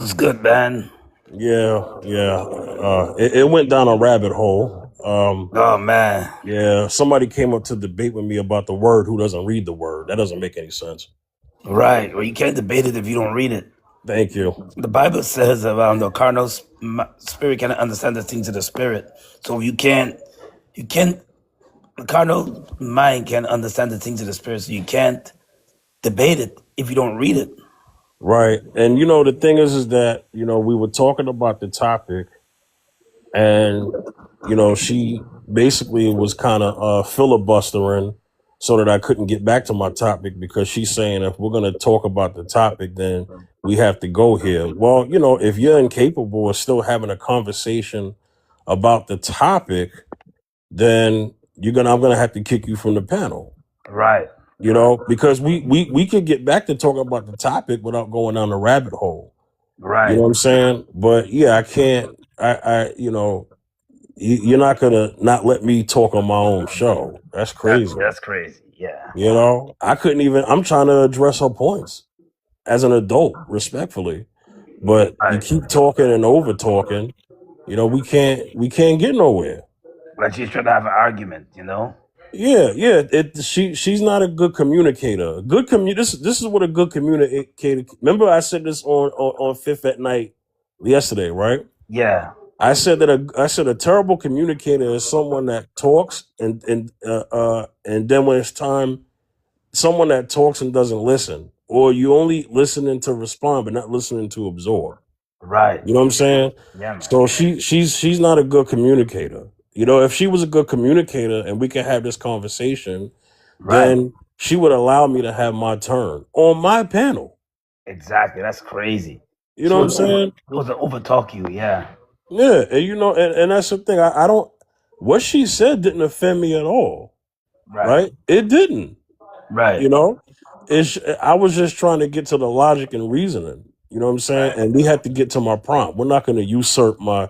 It's good, man. Yeah. It went down a rabbit hole. Oh man, Yeah, somebody came up to debate with me about the word who doesn't read the word. That doesn't make any sense. right. Well, you can't debate it if you don't read it. Thank you. The Bible says the carnal spirit cannot understand the things of the spirit. So you can't. The carnal mind can't understand the things of the spirit. So you can't debate it if you don't read it. Right. And the thing is that, we were talking about the topic and, she basically was kind of filibustering so that I couldn't get back to my topic because she's saying if we're going to talk about the topic, then we have to go here. Well, if you're incapable of still having a conversation about the topic, then I'm gonna have to kick you from the panel. Right. Because we could get back to talking about the topic without going down the rabbit hole. You know Right. what I'm saying? But yeah, I can't. You're not gonna not let me talk on my own show. That's crazy. That's crazy. Yeah. I couldn't even. I'm trying to address her points as an adult, respectfully. But you Right. keep talking and over talking. We can't get nowhere. Like she's trying to have an argument, Yeah. She's not a good communicator. This is what a good communicator. Remember, I said this on Fifth at Night yesterday, right? Yeah. I said that a terrible communicator is someone that talks and then when it's time, someone that talks and doesn't listen, or you only listening to respond but not listening to absorb. Right. You know what I'm saying? Yeah, man. So she's not a good communicator. If she was a good communicator and we can have this conversation, Right. then she would allow me to have my turn on my panel. Exactly. That's crazy. You know what I'm saying? She was to overtalk you. Yeah. Yeah, and that's the thing. I don't. What she said didn't offend me at all, Right. right? It didn't. Right. You know, I was just trying to get to the logic and reasoning. You know what I'm saying? Right. And we had to get to my prompt. We're not going to usurp my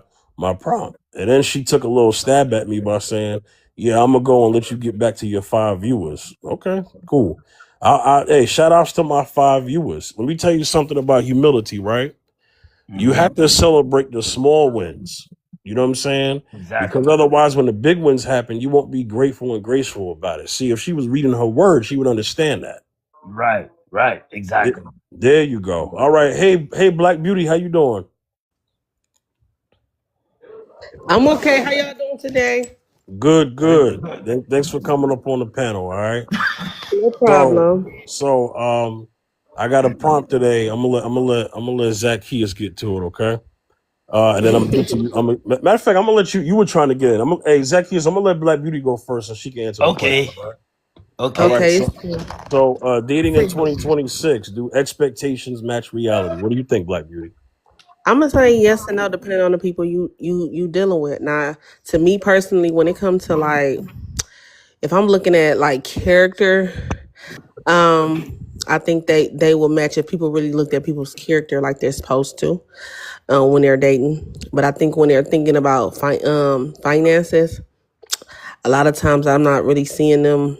prompt. And then she took a little stab at me by saying, "Yeah, I'm gonna go and let you get back to your 5 viewers." Okay, cool. Hey, shout outs to my 5 viewers. Let me tell you something about humility, right? You have to celebrate the small wins. You know what I'm saying? Exactly. Because otherwise, when the big wins happen, you won't be grateful and graceful about it. See, if she was reading her word, she would understand that. Right. Right. Th- Exactly. There you go. All right. Hey, Black Beauty, how you doing? I'm okay. How y'all doing today? Good, Good. good. Thanks for coming up on the panel. All right. No So, problem. I got a prompt today. I'm gonna let Zacchaeus get to it. Okay. And then I'm gonna get to you. Matter of fact, I'm gonna let you. You were trying to get in. Hey, Zacchaeus, I'm gonna let Black Beauty go first, so she can answer the question. Okay. All Okay. right. Okay, So, it's cool. dating in 2026. Do expectations match reality? What do you think, Black Beauty? I'm gonna say yes and no depending on the people you dealing with. Now, to me personally, when it comes to like, if I'm looking at like character, um, I think they will match if people really looked at people's character like they're supposed to when they're dating. But I think when they're thinking about finances, a lot of times I'm not really seeing them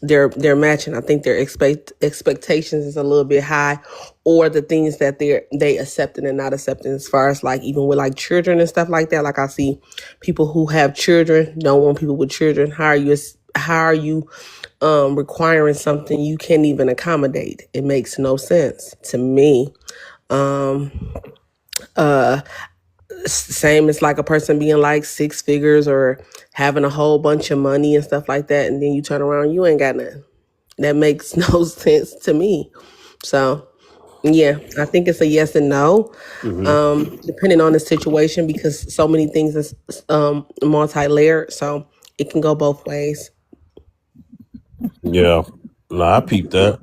they're matching. I think their expectations is a little bit high, or the things that they accepting and not accepting as far as like even with like children and stuff like that. Like I see people who have children don't want people with children. How are you requiring something you can't even accommodate? It makes no sense to me. Um uh Same as like a person being like six figures or having a whole bunch of money and stuff like that, and then you turn around, you ain't got nothing. That makes no sense to me. So yeah, I think it's a yes and no, Hmm. depending on the situation, because so many things is multi-layered, so it can go both ways. Yeah. No, I peeped that.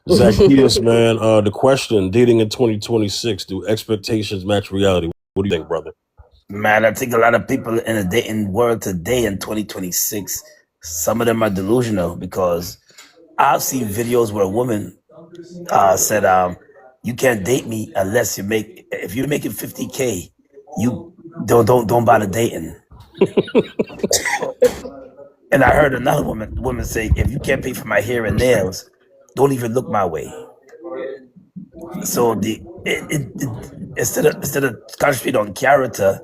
Zacchaeus, man. The question: dating in 2026. Do expectations match reality? What do you think, brother? Man, I think a lot of people in the dating world today in 2026, some of them are delusional because I've seen videos where a woman said, "You can't date me unless if you're making 50K, you don't bother dating." And I heard another woman say, "If you can't pay for my hair and nails, don't even look my way." So Instead of concentrating on character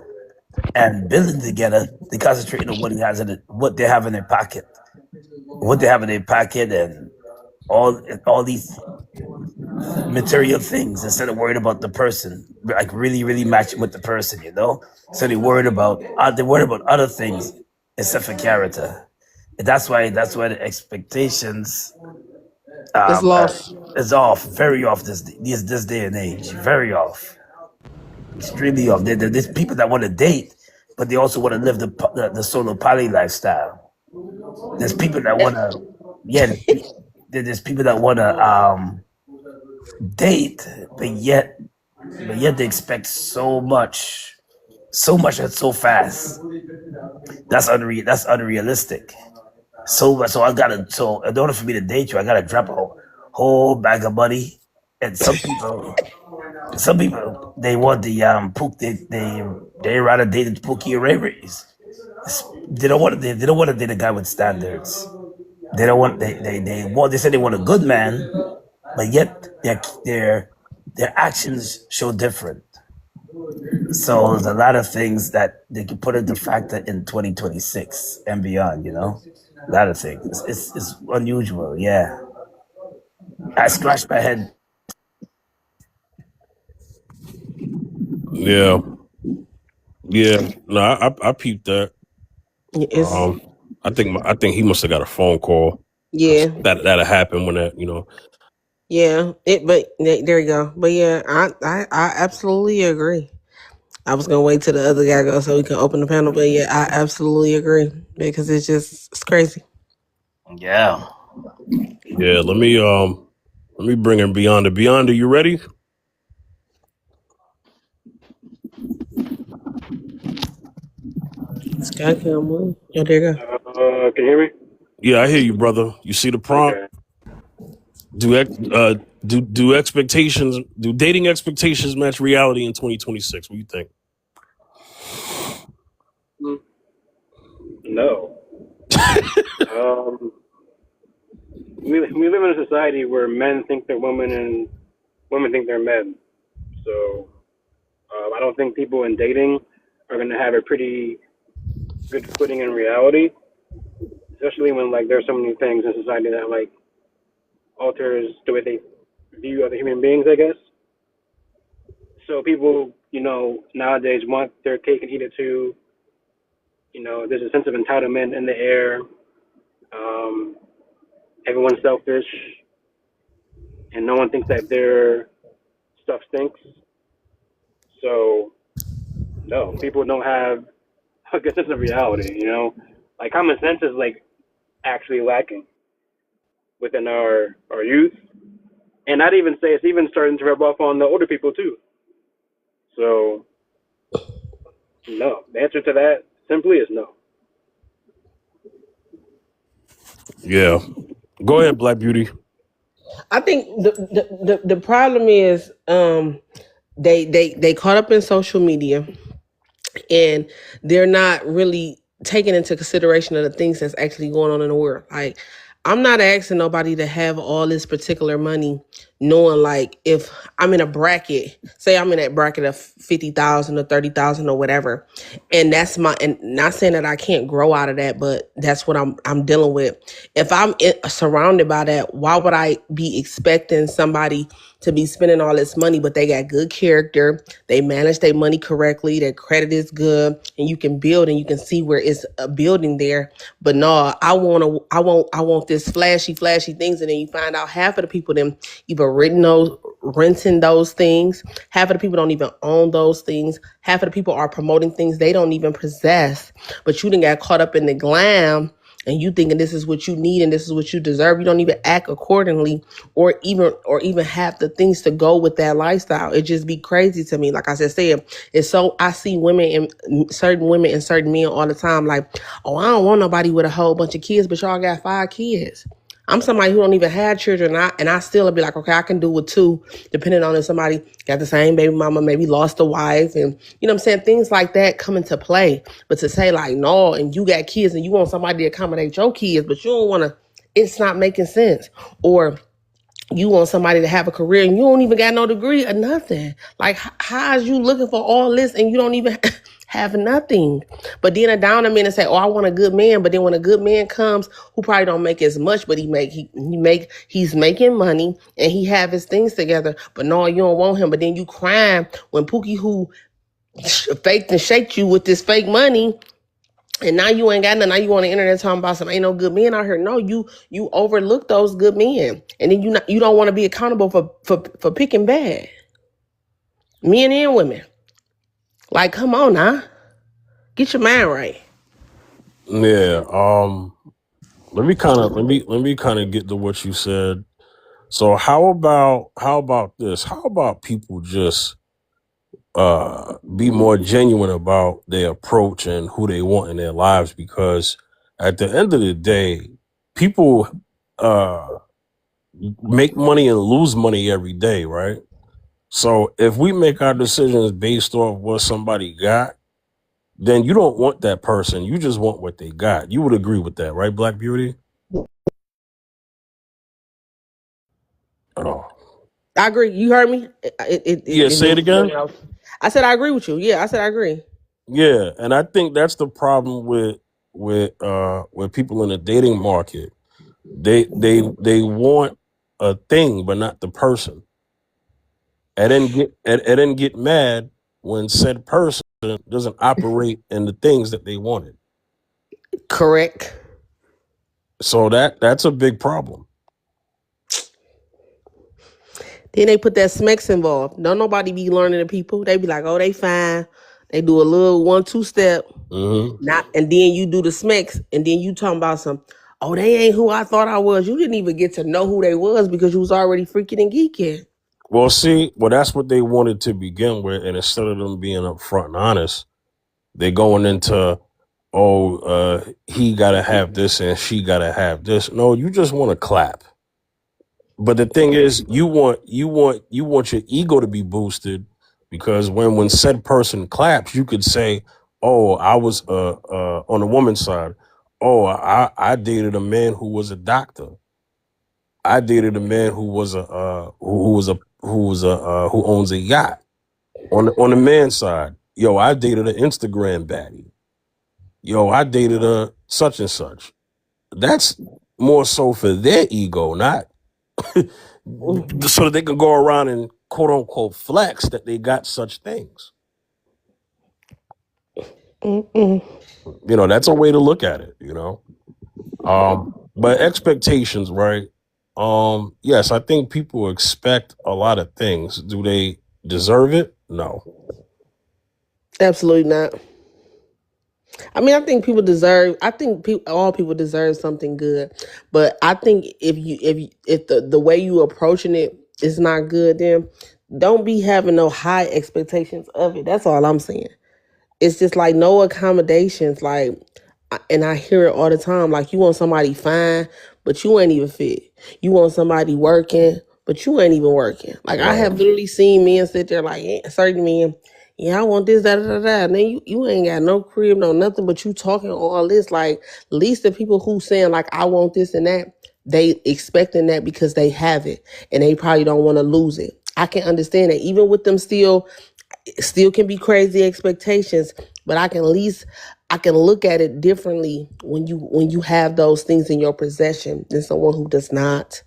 and building together, they concentrate on what they have in their pocket, and all these material things instead of worried about the person, like really, really matching with the person, you know. So they worried about other things except for character. And that's why the expectations It's lost. is off, very off this day and age, very off, extremely off. There's people that want to date, but they also want to live the solo poly lifestyle. There's people that want to, yeah. There's people that want to date, but yet they expect so much and so fast. That's unrealistic. So in order for me to date you, I gotta drop a whole bag of money. And some people they want the pook they rather date the Pookie or Ray Rays. They don't want to date a guy with standards. They don't want they say they want a good man, but yet their actions show different. So there's a lot of things that they can put into factor in 2026 and beyond. A lot of things. It's unusual. Yeah, I scratched my head. Yeah, yeah. No, I peeped that. It's I think he must have got a phone call. yeah, That'll happen when that yeah. There you go. But yeah, I absolutely agree. I was gonna wait till the other guy goes so we can open the panel, but yeah, I absolutely agree because it's crazy. Yeah. Yeah. Let me bring in Beyonda. Beyonda, you ready? Sky come on. Oh, there you go. Can you hear me? Yeah, I hear you, brother. You see the prompt? Okay. Do expectations do dating expectations match reality in 2026? What do you think? No. Um, we live in a society where men think they're women and women think they're men. So I don't think people in dating are going to have a pretty good footing in reality, especially when like there's so many things in society that like alters the way they view other human beings, I guess. So people, nowadays want their cake and eat it too. There's a sense of entitlement in the air. Um, Everyone's selfish, and no one thinks that their stuff stinks. So, no, people don't have a good sense of reality. Like common sense is like actually lacking within our youth, and I'd even say it's even starting to rub off on the older people too. So, no, the answer to that simply is no. Yeah. Go ahead, Black Beauty. I think the problem is they caught up in social media and they're not really taking into consideration of the things that's actually going on in the world. Like, I'm not asking nobody to have all this particular money, knowing like if I'm in a bracket, say I'm in that bracket of 50,000 or 30,000 or whatever, and and not saying that I can't grow out of that, but that's what I'm dealing with. If I'm surrounded by that, why would I be expecting somebody to be spending all this money, but they got good character, they manage their money correctly, their credit is good, and you can build and you can see where it's a building there. But no, I want this flashy things, and then you find out half of the people then either renting those things, half of the people don't even own those things, half of the people are promoting things they don't even possess. But you done got caught up in the glam and you thinking this is what you need and this is what you deserve. You don't even act accordingly or even have the things to go with that lifestyle. It just be crazy to me. Like I said, it's so I see certain women and certain men all the time like, oh, I don't want nobody with a whole bunch of kids, but y'all got 5 kids. I'm somebody who don't even have children, and I still be like, okay, I can do with 2, depending on if somebody got the same baby mama, maybe lost a wife, and you know what I'm saying? Things like that come into play. But to say like, no, and you got kids and you want somebody to accommodate your kids, but you don't want to, it's not making sense. Or You want somebody to have a career and you don't even got no degree or nothing. Like, how is you looking for all this and you don't even have nothing? But then down a minute say, oh, I want a good man. But then when a good man comes who probably don't make as much, but he's making money and he have his things together. But no, you don't want him. But then you crying when Pookie, who faked and shaked you with this fake money, and now you ain't got nothing. Now you on the internet talking about some ain't no good men out here. No, you overlook those good men, and then you don't want to be accountable for picking bad men and women. Like, come on now, get your mind right. Yeah. Let me kind of get to what you said. So how about this? How about people just be more genuine about their approach and who they want in their lives? Because at the end of the day, people make money and lose money every day, right? So if we make our decisions based off what somebody got, then you don't want that person. You just want what they got. You would agree with that, right, Black Beauty? Oh. I agree. You heard me. Yeah, say it again. I said I agree with you. Yeah, I said I agree. Yeah, and I think that's the problem with people in the dating market. They want a thing, but not the person, and then get mad when said person doesn't operate in the things that they wanted. Correct. So that's a big problem. Then they put that smacks involved. Don't nobody be learning the people. They be like, oh, they fine. They do a little 1-2 step. Mm-hmm. And then you do the smacks, and then you talking about some, oh, they ain't who I thought I was. You didn't even get to know who they was because you was already freaking and geeking. Well, that's what they wanted to begin with, and instead of them being upfront and honest, they're going into, he gotta have this and she gotta have this. No, you just want to clap. But the thing is, you want your ego to be boosted, because when said person claps, you could say, "Oh, I was on the woman's side. Oh, I dated a man who was a doctor. I dated a man who was who owns a yacht." On the man's side, yo, I dated an Instagram baddie. Yo, I dated a such and such. That's more so for their ego, not so that they can go around and quote unquote flex that they got such things. Mm-mm. That's a way to look at it, But expectations, right? Yes, I think people expect a lot of things. Do they deserve it? No. Absolutely not. I mean, I think people deserve. I think all people deserve something good, but I think if the way you approaching it is not good, then don't be having no high expectations of it. That's all I'm saying. It's just like no accommodations. Like, and I hear it all the time. Like, you want somebody fine, but you ain't even fit. You want somebody working, but you ain't even working. Like, I have literally seen men sit there like, certain men, yeah, I want this, that, that, that. And then you ain't got no crib, no nothing, but you talking all this. Like, at least the people who saying like, I want this and that, they expecting that because they have it and they probably don't want to lose it. I can understand that. Even with them still can be crazy expectations, but I can look at it differently when you have those things in your possession than someone who does not.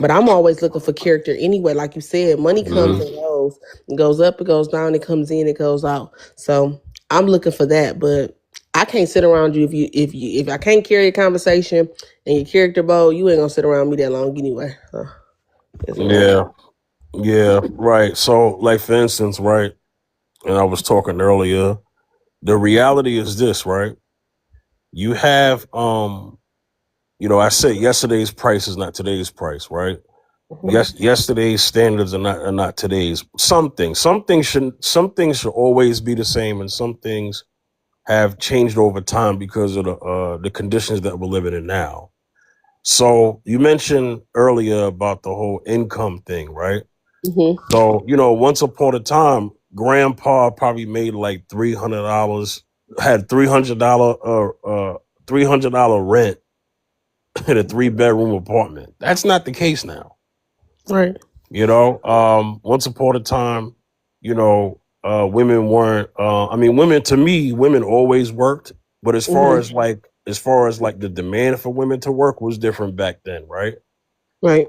But I'm always looking for character anyway. Like you said, money comes and goes. It goes up, it goes down, it comes in, it goes out. So I'm looking for that. But I can't sit around you if I can't carry a conversation and your character bold, you ain't gonna sit around me that long anyway. So, Yeah, right. So, like, for instance, right, and I was talking earlier, the reality is this, right? You have I said yesterday's price is not today's price, right? Yes, yesterday's standards are not today's. Some things should always be the same, and some things have changed over time because of the conditions that we're living in now. So you mentioned earlier about the whole income thing, right? Mm-hmm. So once upon a time, Grandpa probably made like $300, had $300 rent in a 3-bedroom apartment. That's not the case now. Right. Once upon a time, women weren't. Women, to me, women always worked, but Hmm. as far as like the demand for women to work was different back then, right? Right.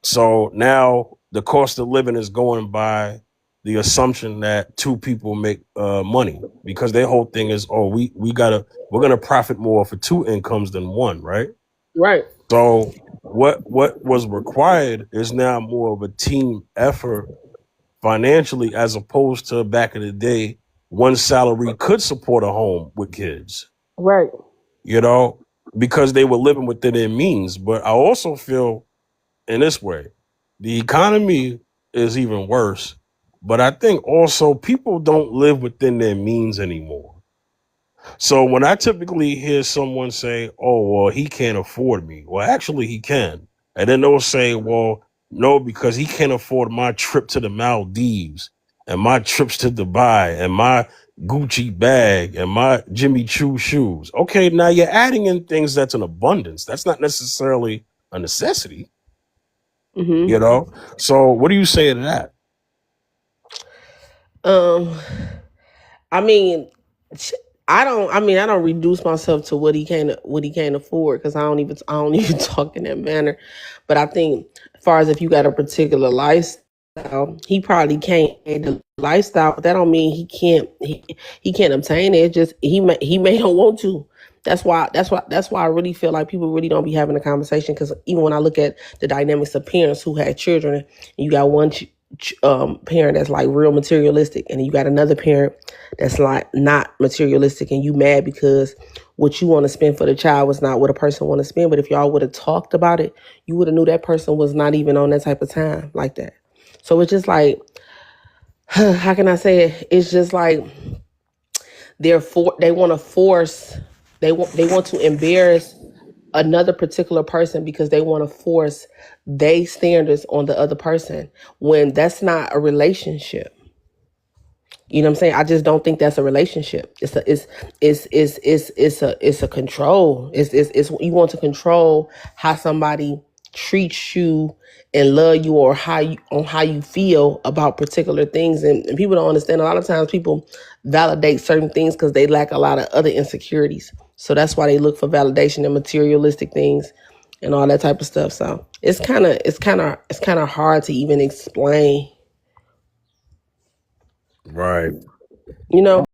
So now the cost of living is going by the assumption that two people make money, because their whole thing is, oh, we're gonna profit more for two incomes than one, right? Right. So what was required is now more of a team effort financially, as opposed to back in the day, one salary could support a home with kids, Right. you know, because they were living within their means. But I also feel in this way, the economy is even worse. But I think also people don't live within their means anymore. So when I typically hear someone say, "Oh, well, he can't afford me," well, actually, he can, and then they'll say, "Well, no, because he can't afford my trip to the Maldives and my trips to Dubai and my Gucci bag and my Jimmy Choo shoes." Okay, now you're adding in things that's an abundance. That's not necessarily a necessity, Hmm. you know. So, what do you say to that? Um, I mean, sh- I don't reduce myself to what he can't afford because I don't even talk in that manner. But I think as far as if you got a particular lifestyle, he probably can't get the lifestyle. But that don't mean he can't obtain it. It's just he may don't want to. That's why I really feel like people really don't be having a conversation, because even when I look at the dynamics of parents who had children, and you got one parent that's like real materialistic, and then you got another parent that's like not materialistic, and you mad because what you want to spend for the child was not what a person want to spend. But if y'all would have talked about it, you would have knew that person was not even on that type of time like that. So it's just like, how can I say it? It's just like they want to force, they want to embarrass another particular person because they want to force their standards on the other person, when that's not a relationship. You know what I'm saying? I just don't think that's a relationship. It's a control. It's you want to control how somebody treats you and love you, or how you feel about particular things. And people don't understand. A lot of times people validate certain things because they lack a lot of other insecurities. So that's why they look for validation in materialistic things and all that type of stuff. So it's kind of hard to even explain. Right. You know.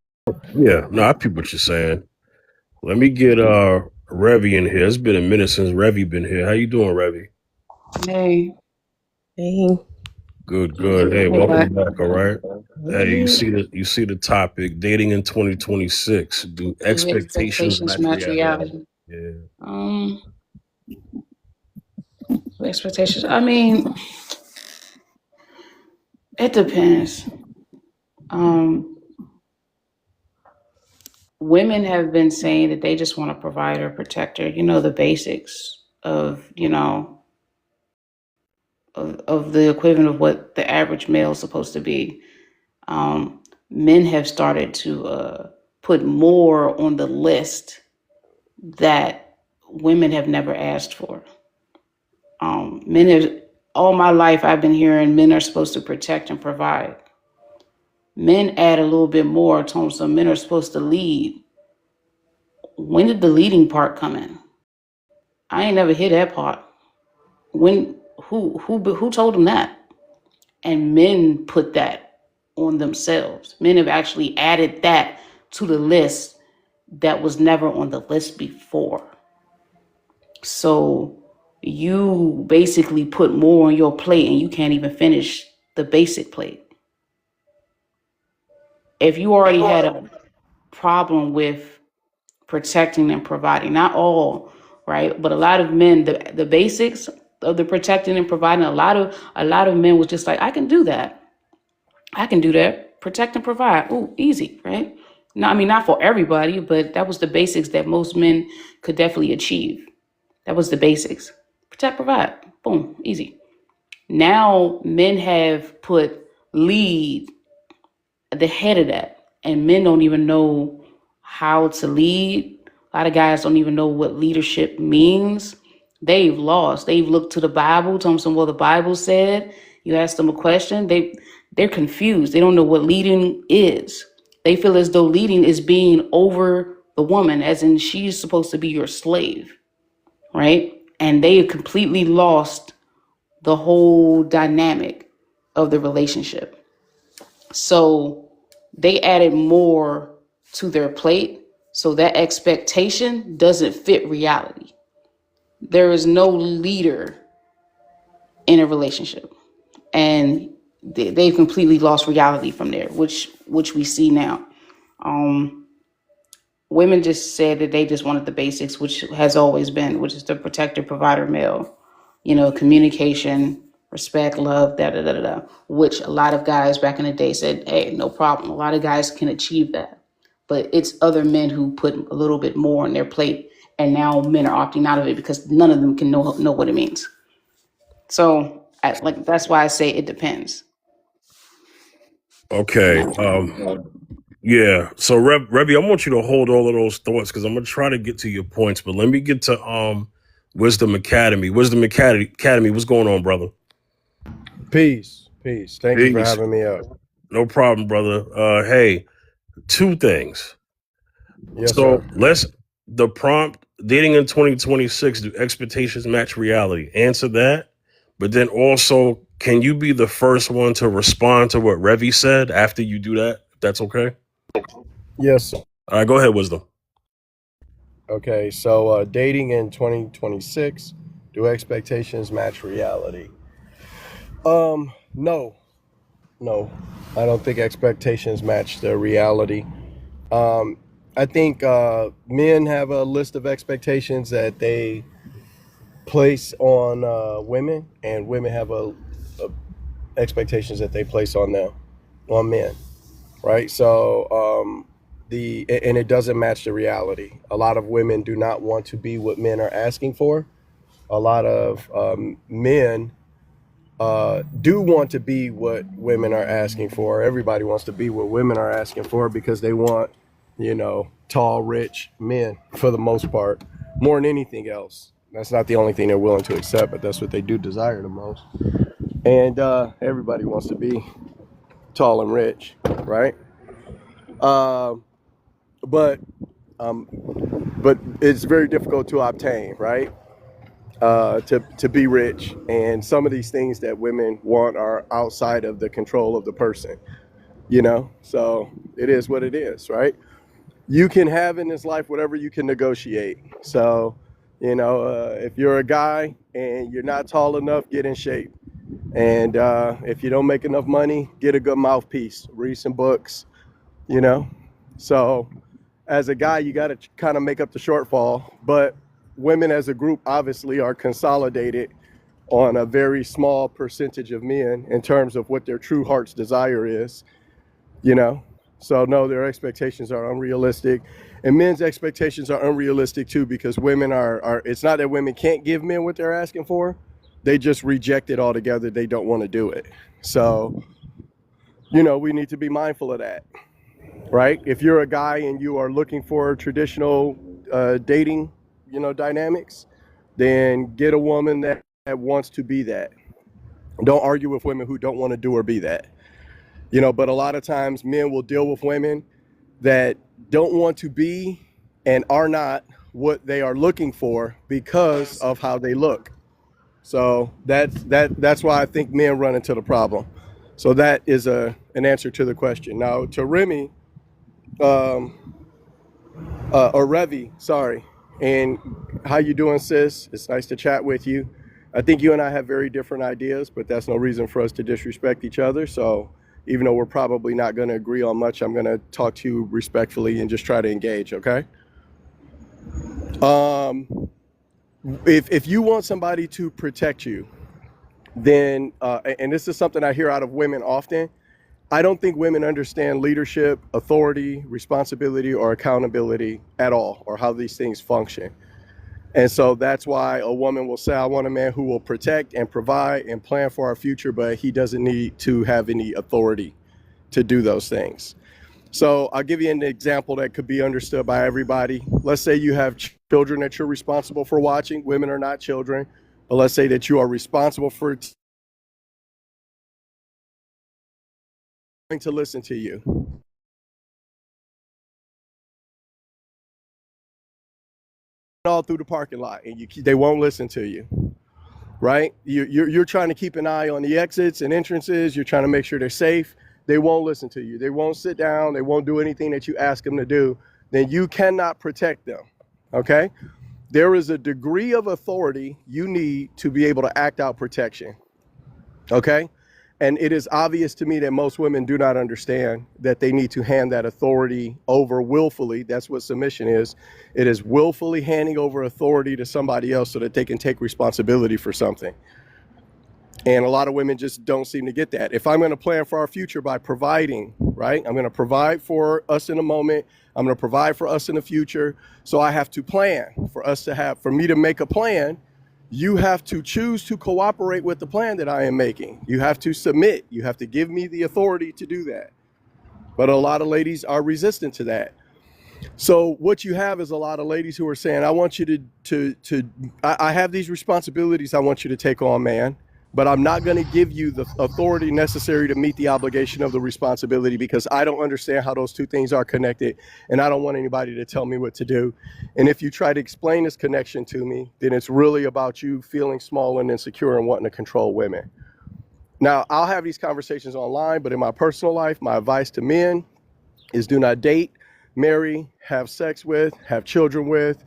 Yeah. No, I peep what you're saying. Let me get Revy in here. It's been a minute since Revy been here. How you doing, Revy? Hey, Hey. Good, good. Hey, hey, welcome back. All right. Hey, Mhm. you see the topic, dating in 2026. Do do expectations expectations match match reality? reality? Yeah. Um, expectations. I mean, it depends. Um, Women have been saying that they just want a provider, protector. You know, the basics of of the equivalent of what the average male is supposed to be. Men have started to put more on the list that women have never asked for. Men have all my life I've been hearing men are supposed to protect and provide. Men add a little bit more. Told them some men are supposed to lead. When did the leading part come in? I ain't never hit that part. When who told them that? And men put that on themselves. Men have actually added that to the list that was never on the list before. So you basically put more on your plate and you can't even finish the basic plate. If you already had a problem with protecting and providing, not all, right? But a lot of men, the basics of the protecting and providing, a lot of men was just like, I can do that. I can do that. Protect and provide. Ooh, easy, right? No, I mean not for everybody, but that was the basics that most men could definitely achieve. That was the basics. Protect, provide. Boom, easy. Now men have put lead at the head of that, and men don't even know how to lead. A lot of guys don't even know what leadership means. They've lost. They've looked to the Bible, told them what the Bible said. You ask them a question, they're confused. They don't know what leading is. They feel as though leading is being over the woman, as in she's supposed to be your slave, right? And they have completely lost the whole dynamic of the relationship. So they added more to their plate. So that expectation doesn't fit reality. There is no leader in a relationship. And they've completely lost reality from there, which we see now. Women just said that they just wanted the basics, which has always been, which is the protector, provider, male, communication, respect, love, which a lot of guys back in the day said, hey, no problem. A lot of guys can achieve that. But it's other men who put a little bit more on their plate, and now men are opting out of it because none of them can know what it means. So that's why I say it depends. Okay. Yeah. So Rebby, I want you to hold all of those thoughts because I'm gonna try to get to your points, but let me get to Wisdom Academy. Wisdom Academy, what's going on, brother? Peace. Thank you for Peace. having me up. No problem, brother. Hey, two things. Yes, So sir. the prompt, dating in 2026, do expectations match reality? Answer that. But then also, can you be the first one to respond to what Revy said after you do that? If that's okay. Yes, sir. All right, go ahead, Wisdom. Okay, so dating in 2026, do expectations match reality? No. I don't think expectations match the reality. I think men have a list of expectations that they place on women, and women have a expectations that they place on men, right? So and it doesn't match the reality. A lot of women do not want to be what men are asking for. A lot of men do want to be what women are asking for. Everybody wants to be what women are asking for because they want, tall, rich men for the most part, more than anything else. That's not the only thing they're willing to accept, but that's what they do desire the most. And everybody wants to be tall and rich, right? But it's very difficult to obtain, right? To be rich, and some of these things that women want are outside of the control of the person, so it is what it is, right? You can have in this life whatever you can negotiate. So if you're a guy and you're not tall enough, get in shape. And if you don't make enough money, get a good mouthpiece, read some books, so as a guy, you got to kind of make up the shortfall. But women as a group obviously are consolidated on a very small percentage of men in terms of what their true heart's desire is, So no, their expectations are unrealistic, and men's expectations are unrealistic too, because women are it's not that women can't give men what they're asking for. They just reject it altogether. They don't want to do it. So, we need to be mindful of that, right? If you're a guy and you are looking for traditional dating, dynamics, then get a woman that wants to be that. Don't argue with women who don't want to do or be that. But a lot of times men will deal with women that don't want to be and are not what they are looking for because of how they look. So that's why I think men run into the problem. So that is an answer to the question. Now to Remy, or Revy, sorry. And how you doing, sis? It's nice to chat with you. I think you and I have very different ideas, but that's no reason for us to disrespect each other. So even though we're probably not going to agree on much, I'm going to talk to you respectfully and just try to engage, okay? If you want somebody to protect you, then, and this is something I hear out of women often, I don't think women understand leadership, authority, responsibility, or accountability at all, or how these things function. And so that's why a woman will say, I want a man who will protect and provide and plan for our future, but he doesn't need to have any authority to do those things. So I'll give you an example that could be understood by everybody. Let's say you have children that you're responsible for watching. Women are not children, but let's say that you are responsible for to listen to you. All through the parking lot, and they won't listen to you, right? You're trying to keep an eye on the exits and entrances. You're trying to make sure they're safe. They won't listen to you. They won't sit down. They won't do anything that you ask them to do. Then you cannot protect them, okay? There is a degree of authority you need to be able to act out protection, okay? And it is obvious to me that most women do not understand that they need to hand that authority over willfully. That's what submission is. It is willfully handing over authority to somebody else so that they can take responsibility for something. And a lot of women just don't seem to get that. If I'm going to plan for our future by providing, right? I'm going to provide for us in a moment. I'm going to provide for us in the future. So I have to plan for me to make a plan. You have to choose to cooperate with the plan that I am making. You have to submit. You have to give me the authority to do that. But a lot of ladies are resistant to that. So what you have is a lot of ladies who are saying, I want you I have these responsibilities I want you to take on, man, but I'm not going to give you the authority necessary to meet the obligation of the responsibility because I don't understand how those two things are connected, and I don't want anybody to tell me what to do. And if you try to explain this connection to me, then it's really about you feeling small and insecure and wanting to control women. Now, I'll have these conversations online, but in my personal life, my advice to men is do not date, marry, have sex with, have children with,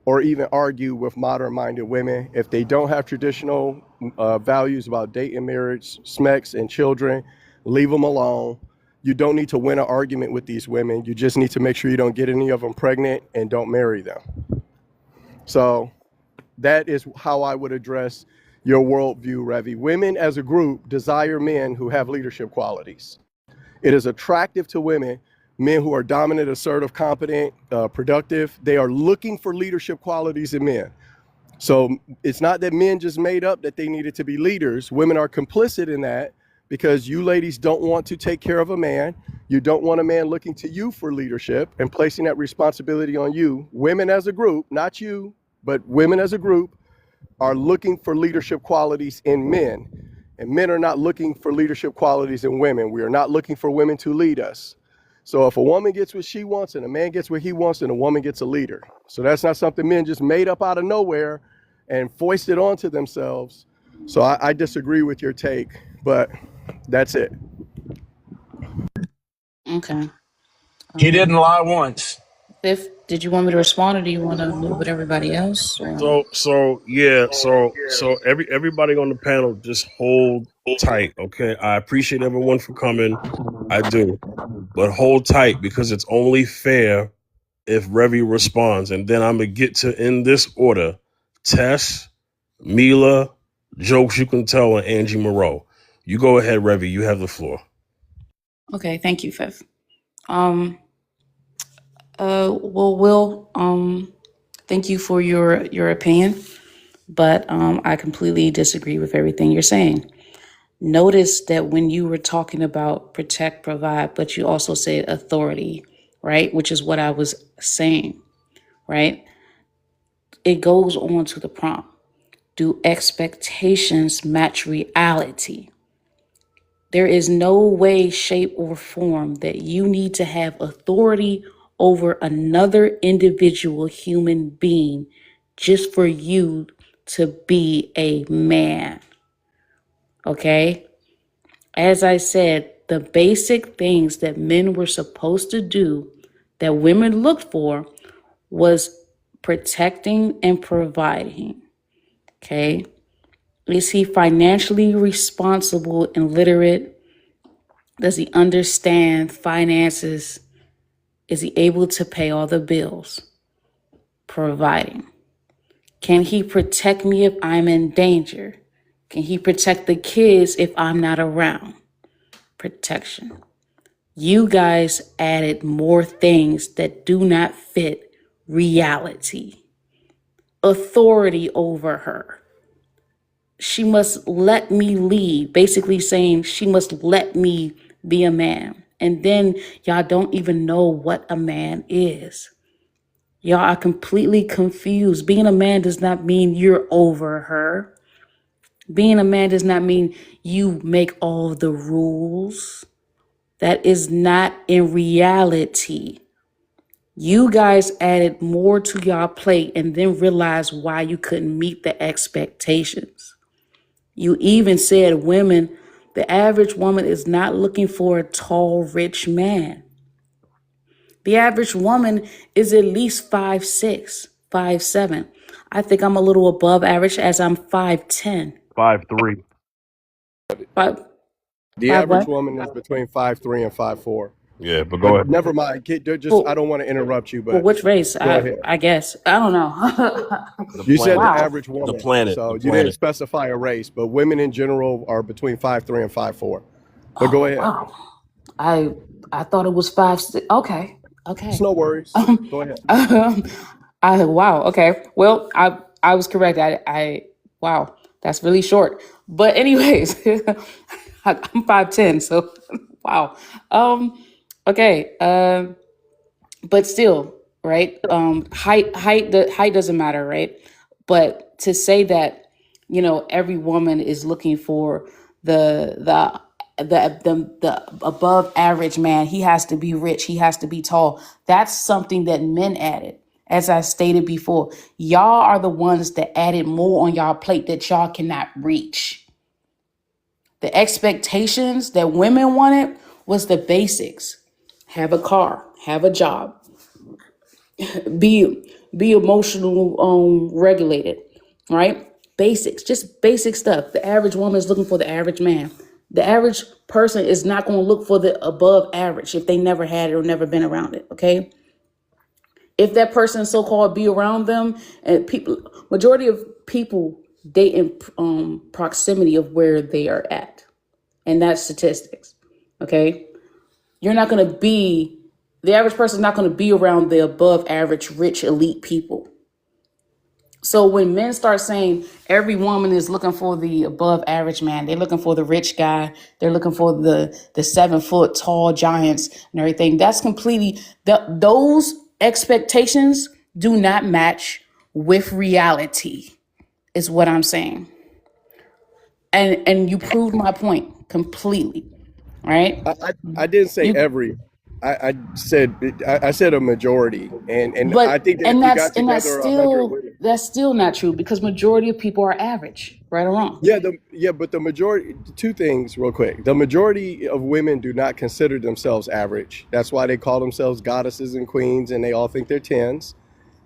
or even argue with modern-minded women. If they don't have traditional values about dating, marriage, sex, and children, leave them alone. You don't need to win an argument with these women. You just need to make sure you don't get any of them pregnant and don't marry them. So that is how I would address your worldview, Revi. Women as a group desire men who have leadership qualities. It is attractive to women, men who are dominant, assertive, competent, productive. They are looking for leadership qualities in men. So it's not that men just made up that they needed to be leaders. Women are complicit in that because you ladies don't want to take care of a man. You don't want a man looking to you for leadership and placing that responsibility on you. Women as a group, not you, but women as a group are looking for leadership qualities in men. And men are not looking for leadership qualities in women. We are not looking for women to lead us. So if a woman gets what she wants and a man gets what he wants, then a woman gets a leader. So that's not something men just made up out of nowhere and foisted onto themselves. So I disagree with your take, but that's it. Okay. He didn't lie once. Fifth, did you want me to respond, or do you want to move with everybody else? Or? So everybody on the panel, just hold tight, okay? I appreciate everyone for coming. I do. But hold tight because it's only fair if Revi responds. And then I'm going to get to, in this order, Tess, Mila, Jokes You Can Tell, and Angie Moreau. You go ahead, Revi. You have the floor. Okay, thank you, Fifth. Will, thank you for your opinion, but I completely disagree with everything you're saying. Notice that when you were talking about protect, provide, but you also said authority, right? Which is what I was saying, right? It goes on to the prompt. Do expectations match reality? There is no way, shape, or form that you need to have authority over another individual human being just for you to be a man. Okay? As I said, the basic things that men were supposed to do that women looked for was protecting and providing. Okay? Is he financially responsible and literate? Does he understand finances? Is he able to pay all the bills? Providing. Can he protect me if I'm in danger? Can he protect the kids if I'm not around? Protection. You guys added more things that do not fit reality. Authority over her. She must let me lead, basically saying she must let me be a man and then y'all don't even know what a man is. Y'all are completely confused. Being a man does not mean you're over her. Being a man does not mean you make all the rules. That is not in reality. You guys added more to y'all plate and then realized why you couldn't meet the expectations. You even said women, the average woman is not looking for a tall, rich man. The average woman is at least 5'6", 5'7". I think I'm a little above average as I'm 5'10". 5'3". Five, The five average what? woman is between 5'3" and 5'4". Yeah, but go But ahead. never mind. Just I For, don't want to interrupt you, for but which race? go ahead. I guess. I don't know. The You said the planet. Wow. average The woman, planet. so The you didn't planet. specify a race, but women in general are between 5'3" and 5'4". But go ahead. Wow. I thought it was 5'6". Okay. It's Okay. no worries. Go ahead. Wow. Okay. Well, I was correct. I wow. That's really short. But anyways, I'm 5'10", so wow. Okay. But still, right? Height doesn't matter, right? But to say that, every woman is looking for the the the above average man. He has to be rich. He has to be tall. That's something that men added. As I stated before, y'all are the ones that added more on y'all plate that y'all cannot reach. The expectations that women wanted was the basics: have a car, have a job, be emotional regulated, right? Basics, just basic stuff. The average woman is looking for the average man. The average person is not going to look for the above average if they never had it or never been around it. Okay, if that person so-called be around them, and people, majority of people date in proximity of where they are at, and that's statistics. Okay, you're not going to be the average person is not going to be around the above average rich elite people. So when men start saying every woman is looking for the above average man, they're looking for the rich guy, they're looking for the 7 foot tall giants and everything, that's completely those expectations do not match with reality, is what I'm saying. And you proved my point completely, right? I didn't say You every. I said a majority, and I But think that if you got that's together 100 still women. not true because majority of people are average, right or wrong. But the majority. Two things, real quick. The majority of women do not consider themselves average. That's why they call themselves goddesses and queens, and they all think they're tens.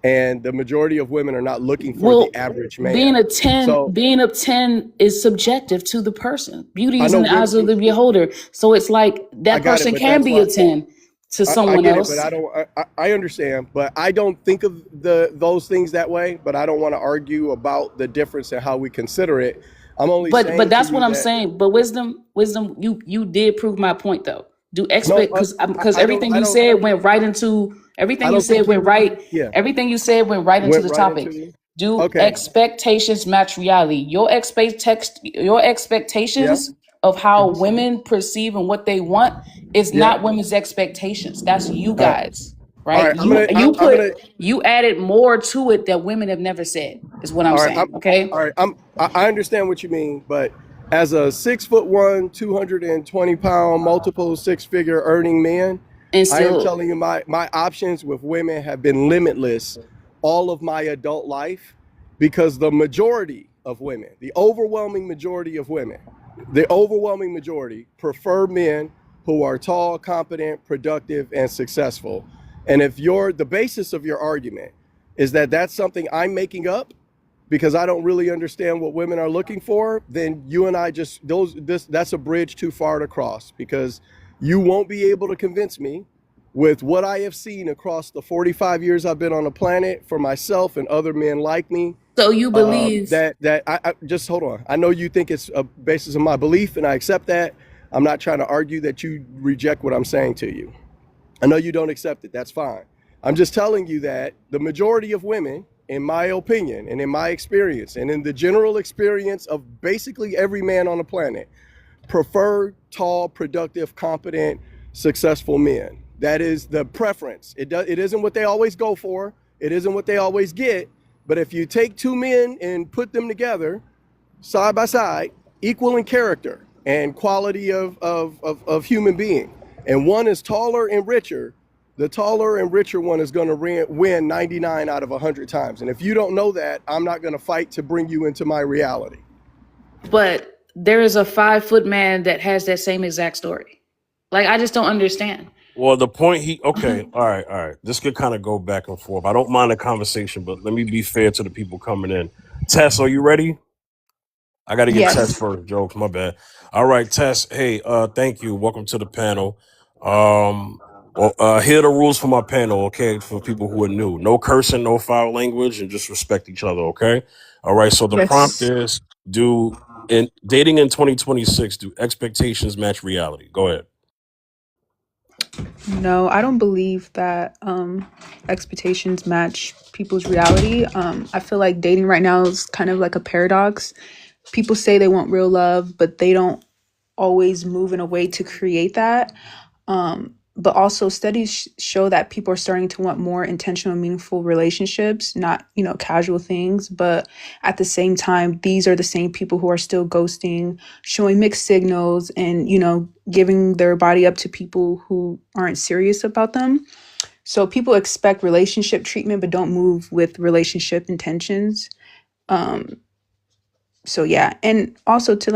And the majority of women are not looking for the Well, average being man. a 10, So being a 10 is subjective to the person. Beauty I is know in the eyes of women. the beholder. So it's like I that got it, person but can that's be why. a 10 to I someone get it, but else. I don't. I understand, but I don't think of those things that way. But I don't want to argue about the difference in how we consider it. I'm only But saying to that's what you I'm that saying. But wisdom, you did prove my point though. Do no, expect because I don't. everything I you don't. said went right into I don't think you. Yeah, everything you said went right into went the right topic. into. Do Okay. expectations match reality? Your Yeah. expectations of how women perceive and what they want is Yeah. not women's expectations. That's you All right. guys, All right? right. I'm gonna. You added more to it that women have never said, is what I'm All right. saying. Okay. All right. I understand what you mean, but as a 6'1", 220-pound, multiple six-figure earning man, And I am still telling you my options with women have been limitless all of my adult life because the majority of women, the overwhelming majority of women, the overwhelming majority prefer men who are tall, competent, productive, and successful. And if the basis of your argument is that that's something I'm making up because I don't really understand what women are looking for, then you and I that's a bridge too far to cross because you won't be able to convince me with what I have seen across the 45 years I've been on the planet for myself and other men like me. so you believe That I just hold on. I know you think it's a basis of my belief, and I accept that. I'm not trying to argue that you reject what I'm saying to you. I know you don't accept it. That's fine. I'm just telling you that the majority of women, in my opinion and in my experience and in the general experience of basically every man on the planet, prefer tall, productive, competent, successful men. That is the preference. It isn't what they always go for. It isn't what they always get. But if you take two men and put them together side by side, equal in character and quality of human being, and one is taller and richer, the taller and richer one is going to win 99 out of 100 times. And if you don't know that, I'm not going to fight to bring you into my reality. But there is a 5-foot man that has that same exact story. Like, I just don't understand. Well, the point okay, all right. This could kind of go back and forth. I don't mind the conversation, but let me be fair to the people coming in. Tess, are you ready? I got to get Tess Yes. first. Jokes, my bad. All right, Tess. Hey, thank you. Welcome to the panel. Here are the rules for my panel, okay? For people who are new, no cursing, no foul language, and just respect each other, okay? All right. So the prompt Yes. is: in dating in 2026, do expectations match reality? Go ahead. No, I don't believe that expectations match people's reality. I feel like dating right now is kind of like a paradox. People say they want real love, but they don't always move in a way to create that. But also studies show that people are starting to want more intentional, meaningful relationships, not, casual things. But at the same time, these are the same people who are still ghosting, showing mixed signals, and, giving their body up to people who aren't serious about them. So people expect relationship treatment, but don't move with relationship intentions. So yeah, and also to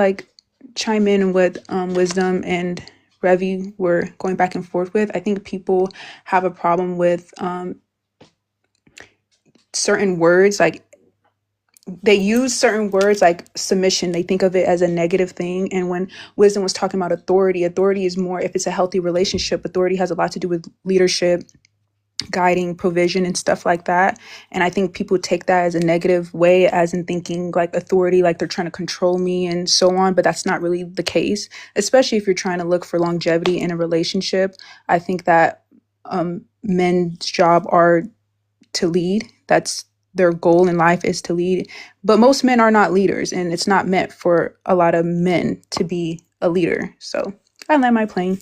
chime in with Wisdom and Revi were going back and forth with, I think people have a problem with certain words. Like, they use certain words like submission, they think of it as a negative thing. And when Wisdom was talking about authority is more, if it's a healthy relationship, authority has a lot to do with leadership, guiding, provision, and stuff like that. And I think people take that as a negative way, as in thinking like authority, like they're trying to control me and so on. But that's not really the case, especially if you're trying to look for longevity in a relationship. I think that men's job are to lead. That's their goal in life, is to lead. But most men are not leaders, and it's not meant for a lot of men to be a leader. So I land my plane.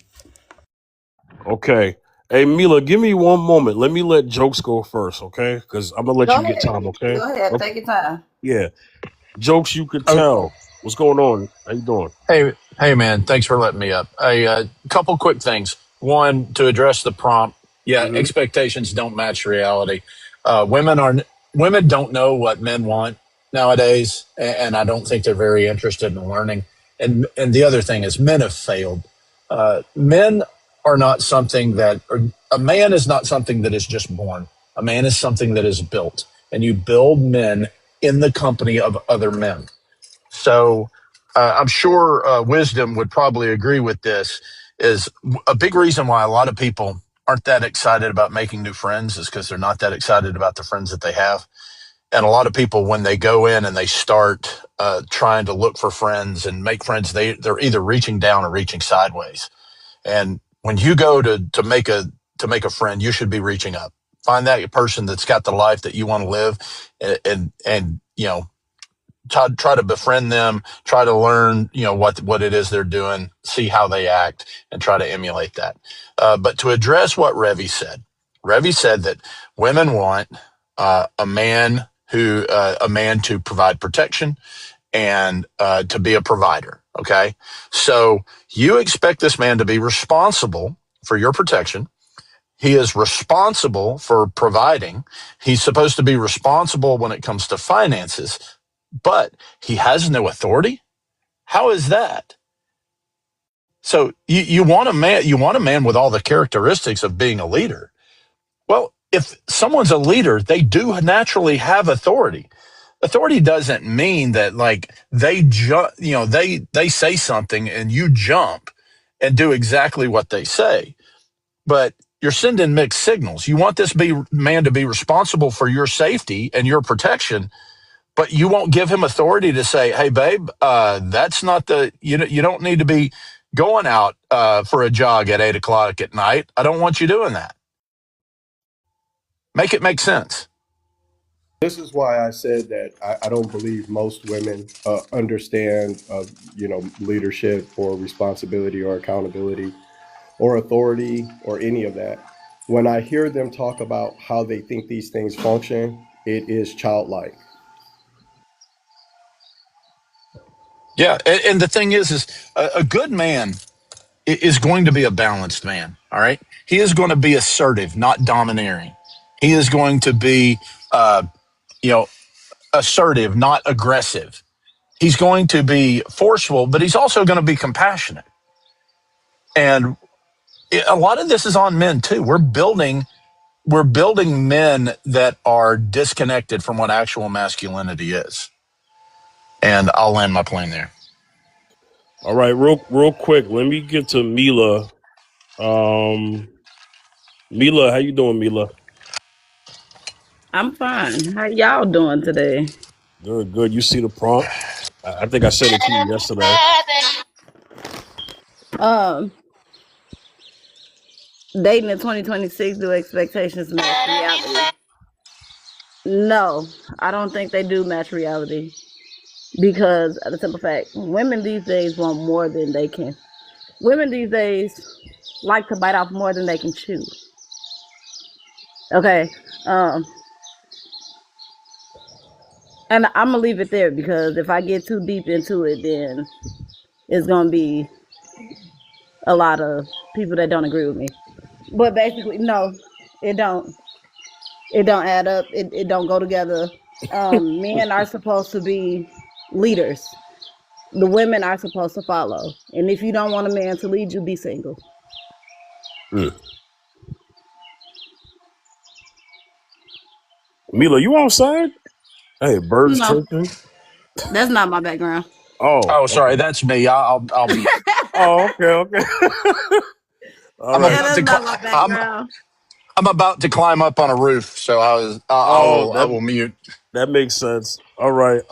Okay. Hey, Mila, give me one moment. Let me let Jokes go first, okay? Because I'm gonna let Go you get ahead. time, okay? Go ahead. Okay. Take your time. Yeah. Jokes, you could Oh, tell. What's going on? How you doing? hey, man. Thanks for letting me up. A couple quick things. One, to address the prompt. Yeah, Mm-hmm. expectations don't match reality. Women don't know what men want nowadays, and I don't think they're very interested in learning. And the other thing is, men have failed. Men are not something that, or a man is not something that is just born. A man is something that is built, and you build men in the company of other men. So I'm sure Wisdom would probably agree with this. Is a big reason why a lot of people aren't that excited about making new friends is because they're not that excited about the friends that they have. And a lot of people, when they go in and they start trying to look for friends and make friends, they're either reaching down or reaching sideways. And when you go to make a friend, you should be reaching up. Find that person that's got the life that you want to live, and try to befriend them, try to learn, what it is they're doing, see how they act, and try to emulate that. But to address what Revi said that women want a man to provide protection and to be a provider. Okay, so you expect this man to be responsible for your protection. He is responsible for providing. He's supposed to be responsible when it comes to finances, but he has no authority. How is that? So you want a man with all the characteristics of being a leader. Well, if someone's a leader, they do naturally have authority. Authority doesn't mean that like they say something and you jump and do exactly what they say. But you're sending mixed signals. You want this man to be responsible for your safety and your protection, but you won't give him authority to say, "Hey, babe, that's not you don't need to be going out for a jog at 8:00 at night. I don't want you doing that." Make it make sense. This is why I said that I don't believe most women understand, leadership or responsibility or accountability. or authority or any of that. When I hear them talk about how they think these things function, it is childlike. Yeah, and the thing is a good man is going to be a balanced man. All right, he is going to be assertive, not domineering. He is going to be, uh, you know, assertive, not aggressive. He's going to be forceful, but he's also going to be compassionate. And a lot of this is on men too. We're building men that are disconnected from what actual masculinity is. And I'll land my plane there. All right, real quick. Let me get to Mila. Mila, how you doing, Mila? I'm fine. How y'all doing today? Good, good. You see the prompt? I think I sent it to you yesterday. Um, Dating in 2026, do expectations match reality? No, I don't think they do match reality because of the simple fact, women these days want more than they can. Women these days like to bite off more than they can chew. Okay, um, and I'm gonna leave it there because if I get too deep into it, then it's gonna be a lot of people that don't agree with me. But basically, no, it don't. It don't add up. It don't go together. Men are supposed to be leaders. The women are supposed to follow. And if you don't want a man to lead you, be single. Hmm. Mila, you outside? Hey, birds No, chirping. that's not my background. Oh, Oh, sorry, okay. that's me. I'll mute. Oh, okay. All I'm right. Yeah, about that's to not my I'm background. about to climb up on a roof, so Oh, I will mute. that makes sense. All right.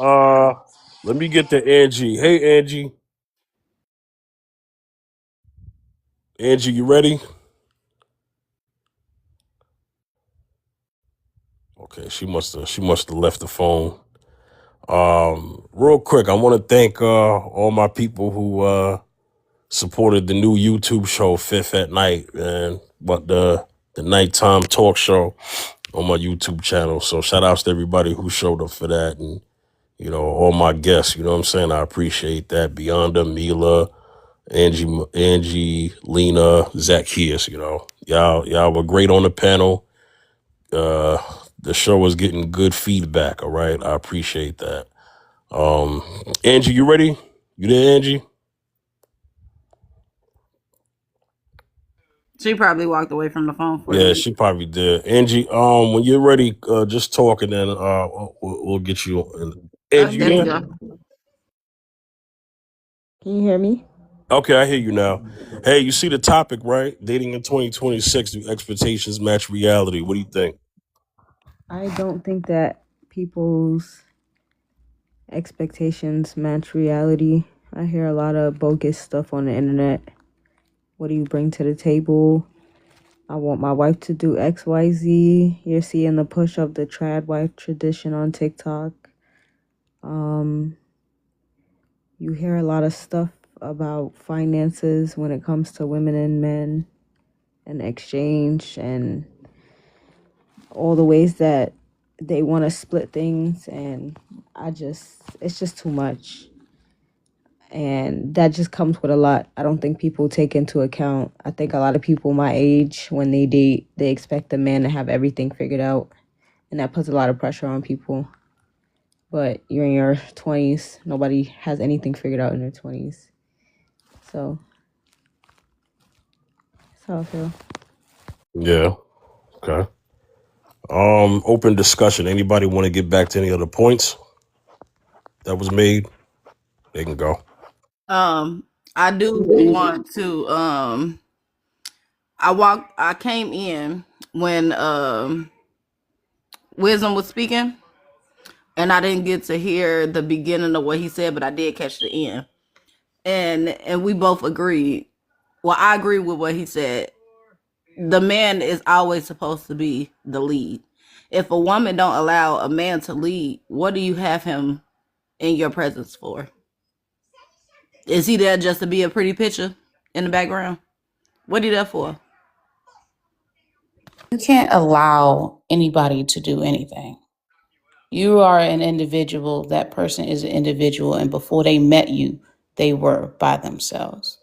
Let me get to Angie. Hey, Angie. Angie, you ready? Okay, she must have left the phone. Real quick, I want to thank all my people who supported the new YouTube show Fifth at Night, and but the nighttime talk show on my YouTube channel. So shout outs to everybody who showed up for that, and all my guests. You know what I'm saying? I appreciate that. Beyonda, Mila, Angie, Lena, Zacchaeus. Y'all were great on the panel. Uh, the show was getting good feedback. All right, I appreciate that. Angie, you ready? You there, Angie? She probably walked away from the phone for a Yeah, minute. she probably did. Angie, when you're ready, just talk and then we'll get you. Angie, you There we there? go. Can you hear me? Okay, I hear you now. Hey, you see the topic, right? Dating in 2026, do expectations match reality? What do you think? I don't think that people's expectations match reality. I hear a lot of bogus stuff on the internet. What do you bring to the table? I want my wife to do XYZ. You're seeing the push of the trad wife tradition on TikTok. You hear a lot of stuff about finances when it comes to women and men and exchange and all the ways that they want to split things, and it's just too much, and that just comes with a lot. I don't think people take into account. I think a lot of people my age, when they date, they expect the man to have everything figured out, and that puts a lot of pressure on people. But you're in your 20s, nobody has anything figured out in their 20s. So that's how I feel. Yeah. Okay. Open discussion. Anybody want to get back to any other points that was made? They can go. I do want to I came in when Wisdom was speaking and I didn't get to hear the beginning of what he said, but I did catch the end. And we both agreed. Well, I agree with what he said. The man is always supposed to be the lead. If a woman don't allow a man to lead, what do you have him in your presence for? Is he there just to be a pretty picture in the background? What are you there for? You can't allow anybody to do anything. You are an individual. That person is an individual. And before they met you, they were by themselves,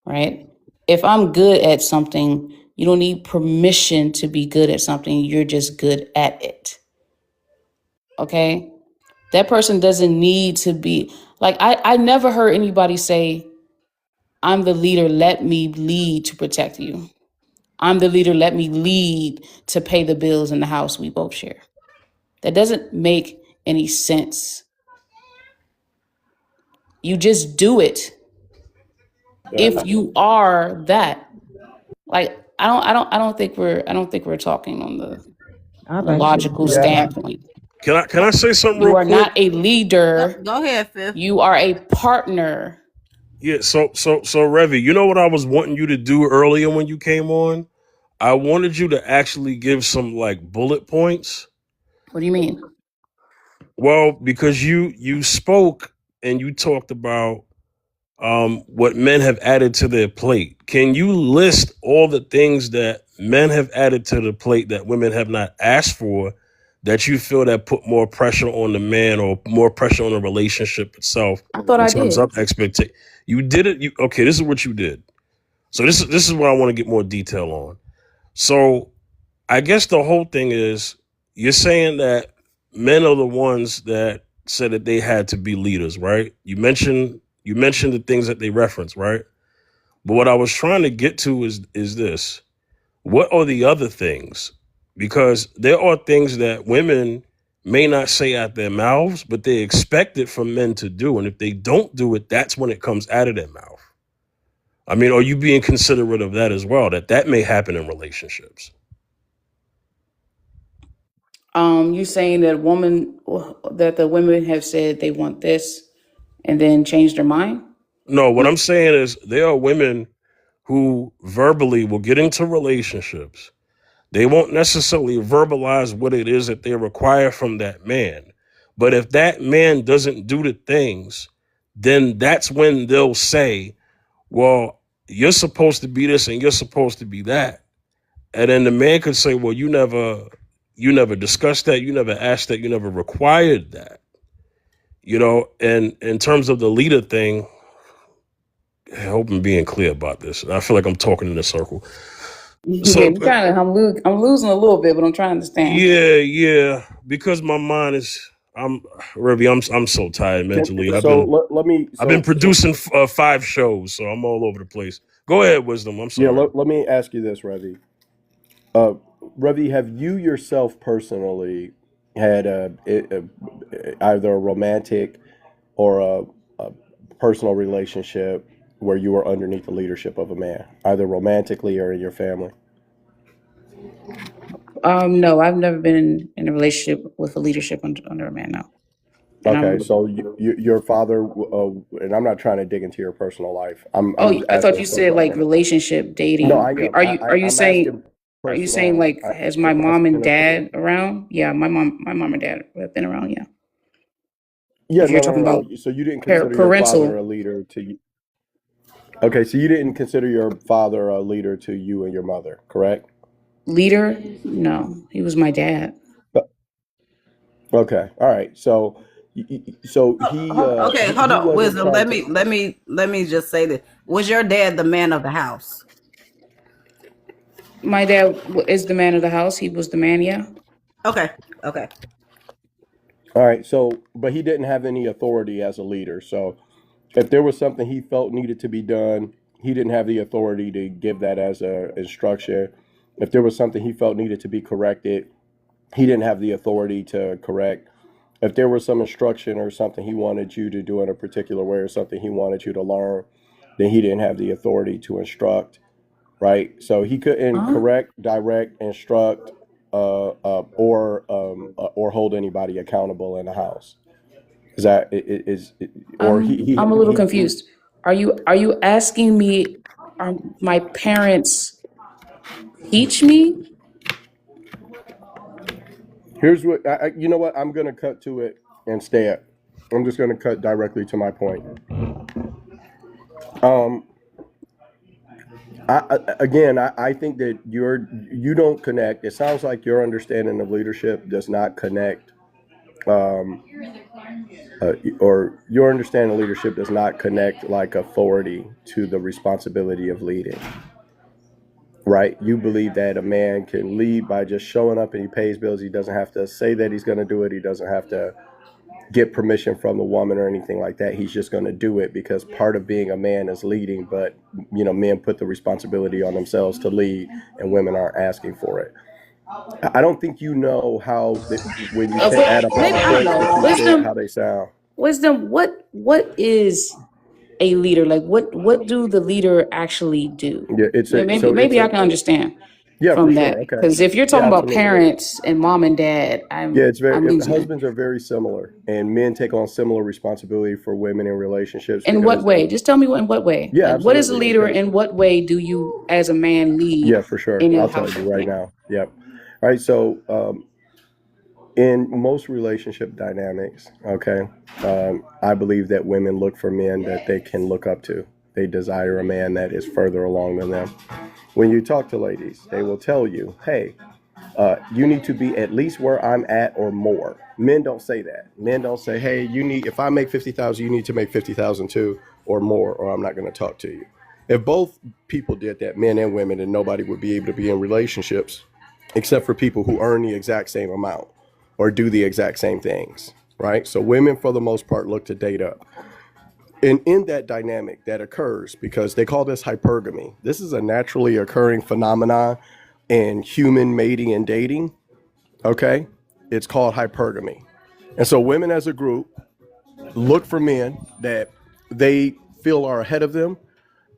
right? If I'm good at something, you don't need permission to be good at something. You're just good at it. Okay? That person doesn't need to be like, I never heard anybody say, I'm the leader, let me lead to protect you. I'm the leader, let me lead to pay the bills in the house we both share. That doesn't make any sense. You just do it if you are that. Like I don't think we're talking on the I've actually logical been Yeah, there. standpoint. Can I say something You real are quick? not a leader. Go ahead, Fifth. You are a partner. Yeah, so Revy, you know what I was wanting you to do earlier when you came on? I wanted you to actually give some like bullet points. What do you mean? Well, because you spoke and you talked about what men have added to their plate. Can you list all the things that men have added to the plate that women have not asked for, that you feel that put more pressure on the man or more pressure on the relationship itself I thought in I terms did. of expectation? You did it. Okay, this is what you did. So this is what I want to get more detail on. So I guess the whole thing is you're saying that men are the ones that said that they had to be leaders, right? You mentioned the things that they reference, right? But what I was trying to get to is this. What are the other things? Because there are things that women may not say out their mouths, but they expect it from men to do. And if they don't do it, that's when it comes out of their mouth. I mean, are you being considerate of that as well? That may happen in relationships. You saying that the women have said they want this and then changed their mind? No, what I'm saying is there are women who verbally will get into relationships. They won't necessarily verbalize what it is that they require from that man. But if that man doesn't do the things, then that's when they'll say, well, you're supposed to be this and you're supposed to be that. And then the man could say, well, you never discussed that, you never asked that, you never required that. And in terms of the leader thing, I hope I'm being clear about this. I feel like I'm talking in a circle. Yeah, So I'm losing a little bit, but I'm trying to understand. yeah, because my mind is, I'm so tired mentally. so let me I've been producing 5 shows, so I'm all over the place. Go ahead, Wisdom. I'm yeah, sorry. let me ask you this, Ravi. Ravi, have you yourself personally had either a romantic or a personal relationship where you were underneath the leadership of a man, either romantically or in your family? No, I've never been in a relationship with a leadership under a man. No, and Okay, I'm. so your father, and I'm not trying to dig into your personal life. I'm Oh, just I thought asking you some said like questions. relationship No, dating. I know. Are you I'm saying asking Are you saying personal. like has my I'm mom and asking a, dad around? Yeah, my mom and dad have been around. Yeah, yeah, if you're no, no, talking no, about no. So you didn't consider your father parental a leader to you. Okay, so you didn't consider your father a leader to you and your mother, correct? leader, no, he was my dad. Okay, all right. So, so Okay, hold he on, wasn't Wisdom. trying Let to. me let me just say this. Was your dad the man of the house? My dad is the man of the house. He was the man. Yeah. Okay, okay. All right. So, but he didn't have any authority as a leader. So, if there was something he felt needed to be done, he didn't have the authority to give that as a instruction. If there was something he felt needed to be corrected, he didn't have the authority to correct. If there was some instruction or something he wanted you to do in a particular way or something he wanted you to learn, then he didn't have the authority to instruct, right? So he couldn't Huh? correct, direct, instruct, or hold anybody accountable in the house. Is that or I'm a little confused. Are you asking me? Are my parents teach me? here's what you know what I'm gonna cut to it and stay at. I'm just gonna cut directly to my point. Um, I think that you don't connect. It sounds like your understanding of leadership does not connect, um, or your understanding of leadership does not connect like authority to the responsibility of leading. Right? You believe that a man can lead by just showing up and he pays bills. He doesn't have to say that he's going to do it. He doesn't have to get permission from the woman or anything like that. He's just going to do it because part of being a man is leading. But men put the responsibility on themselves to lead, and women aren't asking for it. I don't think you know how when you add up all Maybe the I don't points that know. you said, Wisdom, how they sound. wisdom. What is a leader? Like what do the leader actually do? Yeah, Maybe I can understand yeah, for from sure. that. Okay, Because if you're yeah, talking about absolutely. parents and mom and dad, Yeah, I'm losing it. husbands are very similar, and men take on similar responsibility for women in relationships In what because way? Just tell me in what way. yeah, Like what is a absolutely. leader? Okay, In what way do you, as a man, lead yeah, for sure. in a I'll tell you household? right Yeah. now. Yep. All right. So, in most relationship dynamics, okay, I believe that women look for men that they can look up to. They desire a man that is further along than them. When you talk to ladies, they will tell you, hey, you need to be at least where I'm at or more. Men don't say that. Men don't say, hey, if I make 50,000, you need to make 50,000 too or more, or I'm not going to talk to you. If both people did that, men and women, then nobody would be able to be in relationships except for people who earn the exact same amount or do the exact same things, right? So women, for the most part, look to date up. And in that dynamic that occurs, because they call this hypergamy, this is a naturally occurring phenomenon in human mating and dating, okay? It's called hypergamy. And so women as a group look for men that they feel are ahead of them,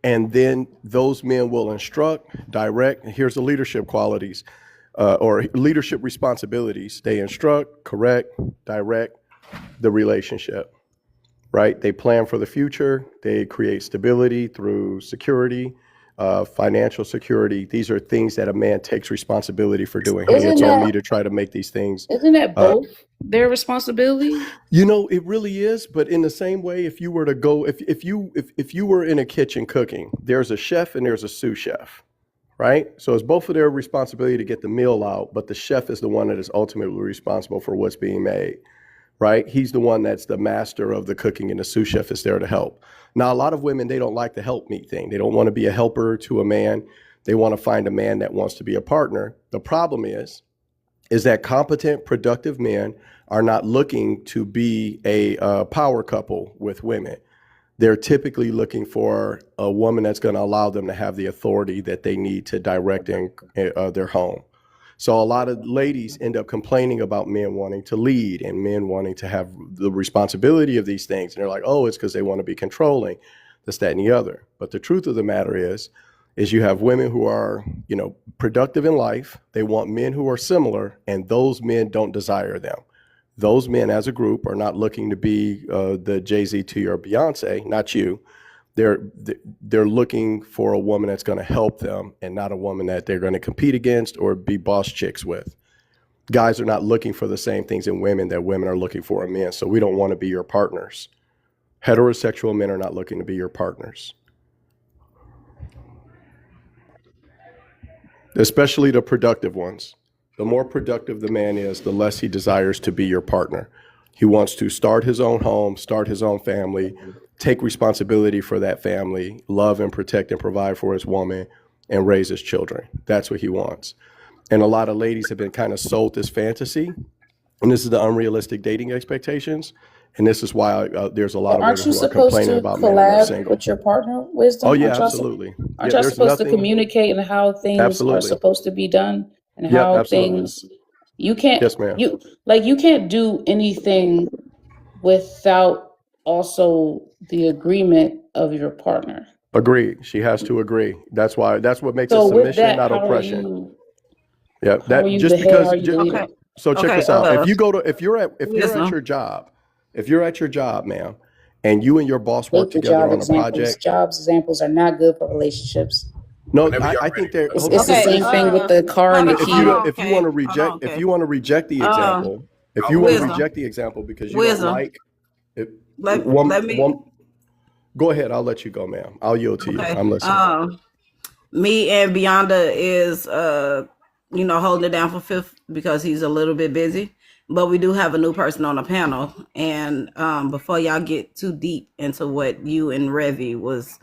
and then those men will instruct, direct, and here's the leadership qualities or leadership responsibilities. They instruct, correct, direct the relationship. Right? They plan for the future. They create stability through security, financial security. These are things that a man takes responsibility for doing. Hey, it's on me to try to make these things. Isn't that both their responsibility? It really is. But in the same way, if you were to go, if you were in a kitchen cooking, there's a chef and there's a sous chef, right? So it's both of their responsibility to get the meal out, but the chef is the one that is ultimately responsible for what's being made. Right? He's the one that's the master of the cooking, and the sous chef is there to help. Now, a lot of women, they don't like the help me thing. They don't want to be a helper to a man. They want to find a man that wants to be a partner. The problem is that competent, productive men are not looking to be a power couple with women. They're typically looking for a woman that's going to allow them to have the authority that they need to direct their home. So a lot of ladies end up complaining about men wanting to lead and men wanting to have the responsibility of these things. And they're like, oh, it's because they want to be controlling, this, that, and the other. But the truth of the matter is you have women who are, productive in life. They want men who are similar, and those men don't desire them. Those men as a group are not looking to be the Jay-Z to your Beyonce, not you. They're looking for a woman that's going to help them and not a woman that they're going to compete against or be boss chicks with. Guys are not looking for the same things in women that women are looking for in men. So we don't want to be your partners. Heterosexual men are not looking to be your partners. Especially the productive ones. The more productive the man is, the less he desires to be your partner. He wants to start his own home, start his own family, take responsibility for that family, love and protect and provide for his woman, and raise his children. That's what he wants. And a lot of ladies have been kind of sold this fantasy, and this is the unrealistic dating expectations. And this is why there's a lot of women who are complaining about men who are single. With your partner, Wisdom? Oh, yeah, absolutely. Aren't y'all supposed to communicate and how things are supposed to be done and how things you can't Yes, ma'am. you can't do anything without also the agreement of your partner. Agree. She has to agree. That's what makes it submission, not oppression. Yeah, that just because. Okay. So check Okay, this out. okay. If you're at your job, ma'am, and you and your boss work together on a project. Jobs examples are not good for relationships. No, I think they're. It's the same thing with the car and the key. If you want to reject, if you want to reject the example, because you don't like it, go ahead. I'll let you go, ma'am. I'll yield to you. I'm listening. Me and Beyonda is holding it down for fifth because he's a little bit busy. But we do have a new person on the panel. And before y'all get too deep into what you and Revy was,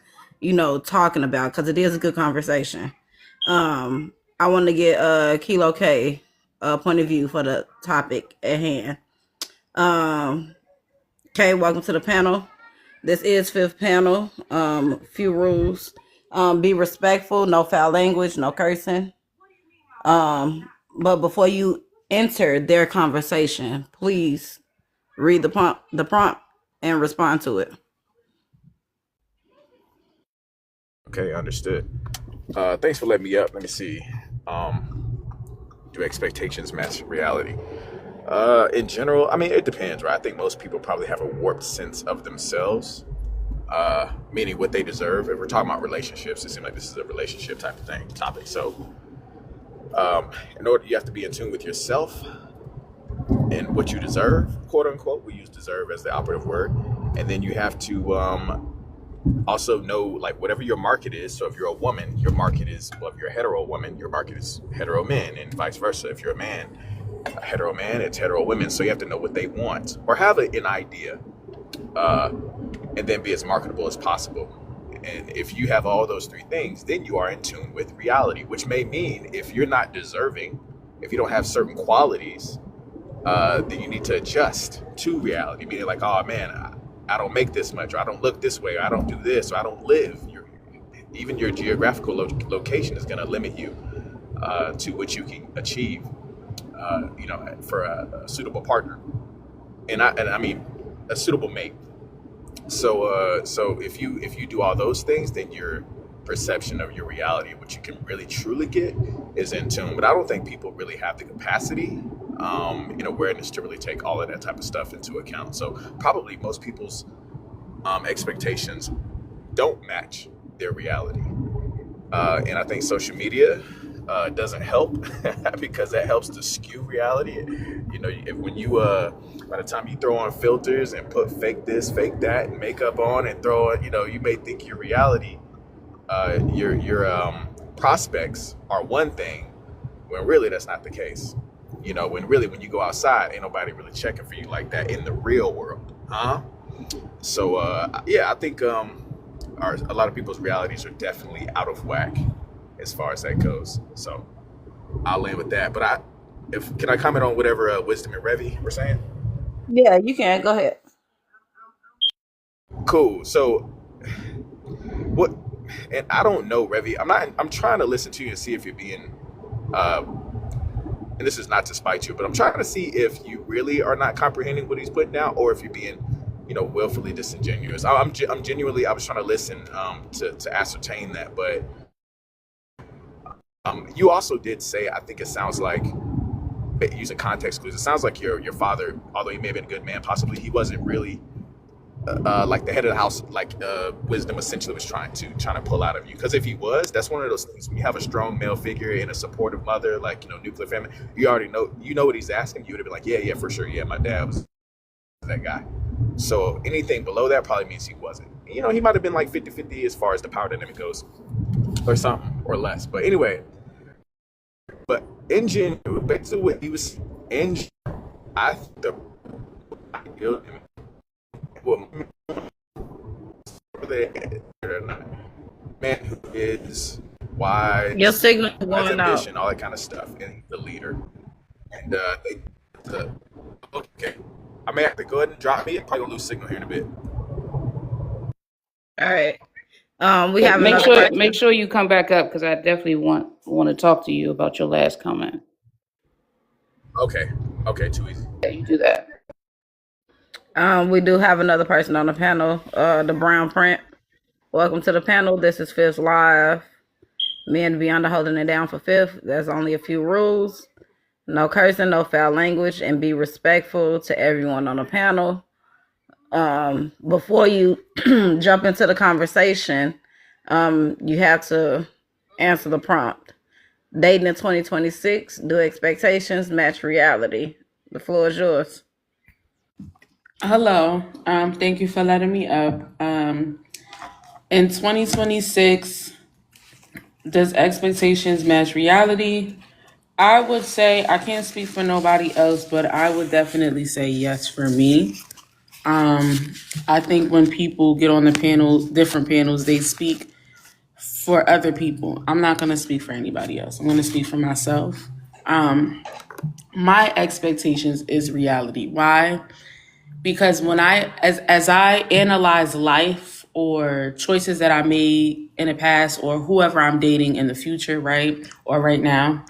talking about, because it is a good conversation. I want to get Kilo K point of view for the topic at hand. Kay, welcome to the panel. This is fifth panel. Few rules. Be respectful, no foul language, no cursing. But before you enter their conversation, please read the prompt and respond to it. Okay, understood. Thanks for letting me up. Let me see. Do expectations match reality? In general, I mean, it depends, right? I think most people probably have a warped sense of themselves, meaning what they deserve. If we're talking about relationships, it seems like this is a relationship type of topic. So, in order, you have to be in tune with yourself and what you deserve, quote unquote. We use deserve as the operative word. And then you have to also know, like, whatever your market is. So if you're a woman, your market is, well, if you're a hetero woman, your market is hetero men, and vice versa. If you're a hetero man, it's hetero women. So you have to know what they want, or have an idea, and then be as marketable as possible. And if you have all those three things, then you are in tune with reality, which may mean if you're not deserving, if you don't have certain qualities, then you need to adjust to reality. Meaning like, oh man, I don't make this much, or I don't look this way, or I don't do this, or I don't live. Even your geographical location is going to limit you to what you can achieve, for a suitable partner, and I mean a suitable mate. So if you do all those things, then your perception of your reality, what you can really truly get, is in tune. But I don't think people really have the capacity and awareness to really take all of that type of stuff into account. So probably most people's expectations don't match their reality. And I think social media doesn't help because that helps to skew reality. When you by the time you throw on filters and put fake this, fake that, and makeup on, and throw on, you may think your reality, your prospects are one thing, when really that's not the case. When you go outside, ain't nobody really checking for you like that in the real world, huh? So I think a lot of people's realities are definitely out of whack as far as that goes. So I'll end with that. But can I comment on whatever Wisdom and Revy were saying? Yeah, you can. Go ahead. Cool. So what? And I don't know, Revy. I'm trying to listen to you and see if you're being. And this is not to spite you, but I'm trying to see if you really are not comprehending what he's putting down, or if you're being, willfully disingenuous. I'm genuinely. I was trying to listen to ascertain that, but you also did say, I think it sounds like, using context clues, it sounds like your father, although he may have been a good man, possibly he wasn't really like the head of the house, like Wisdom essentially was trying to pull out of you. Because if he was, that's one of those things when you have a strong male figure and a supportive mother, like nuclear family, you already know what he's asking. You would have been like, yeah, for sure, yeah, my dad was that guy. So anything below that probably means he wasn't. He might have been like 50-50 as far as the power dynamic goes, or something, or less. But anyway, but in general, back to what he was in, I think the man who is wise, Your signal has going ambition, out. all that kind of stuff, and the leader. And okay, I may have to go ahead and drop me. I'm probably gonna lose signal here in a bit. All right. We have Make another sure question. you come back up, because I definitely want to talk to you about your last comment. Okay, too easy. Yeah, you do that. We do have another person on the panel, the Brown Print. Welcome to the panel. This is Fifth Live. Me and Beyonda holding it down for fifth. There's only a few rules. No cursing, no foul language, and be respectful to everyone on the panel. Before you jump into the conversation, you have to answer the prompt. Dating in 2026, do expectations match reality? The floor is yours. Hello. Thank you for letting me up. In 2026, Does expectations match reality? I would say, I can't speak for nobody else, but I would definitely say yes for me. I think when people get on the panels, different panels, they speak for other people. I'm not going to speak for anybody else. I'm going to speak for myself. My expectations is reality. Why? Because when as I analyze life or choices that I made in the past or whoever I'm dating in the future, right? Or right now,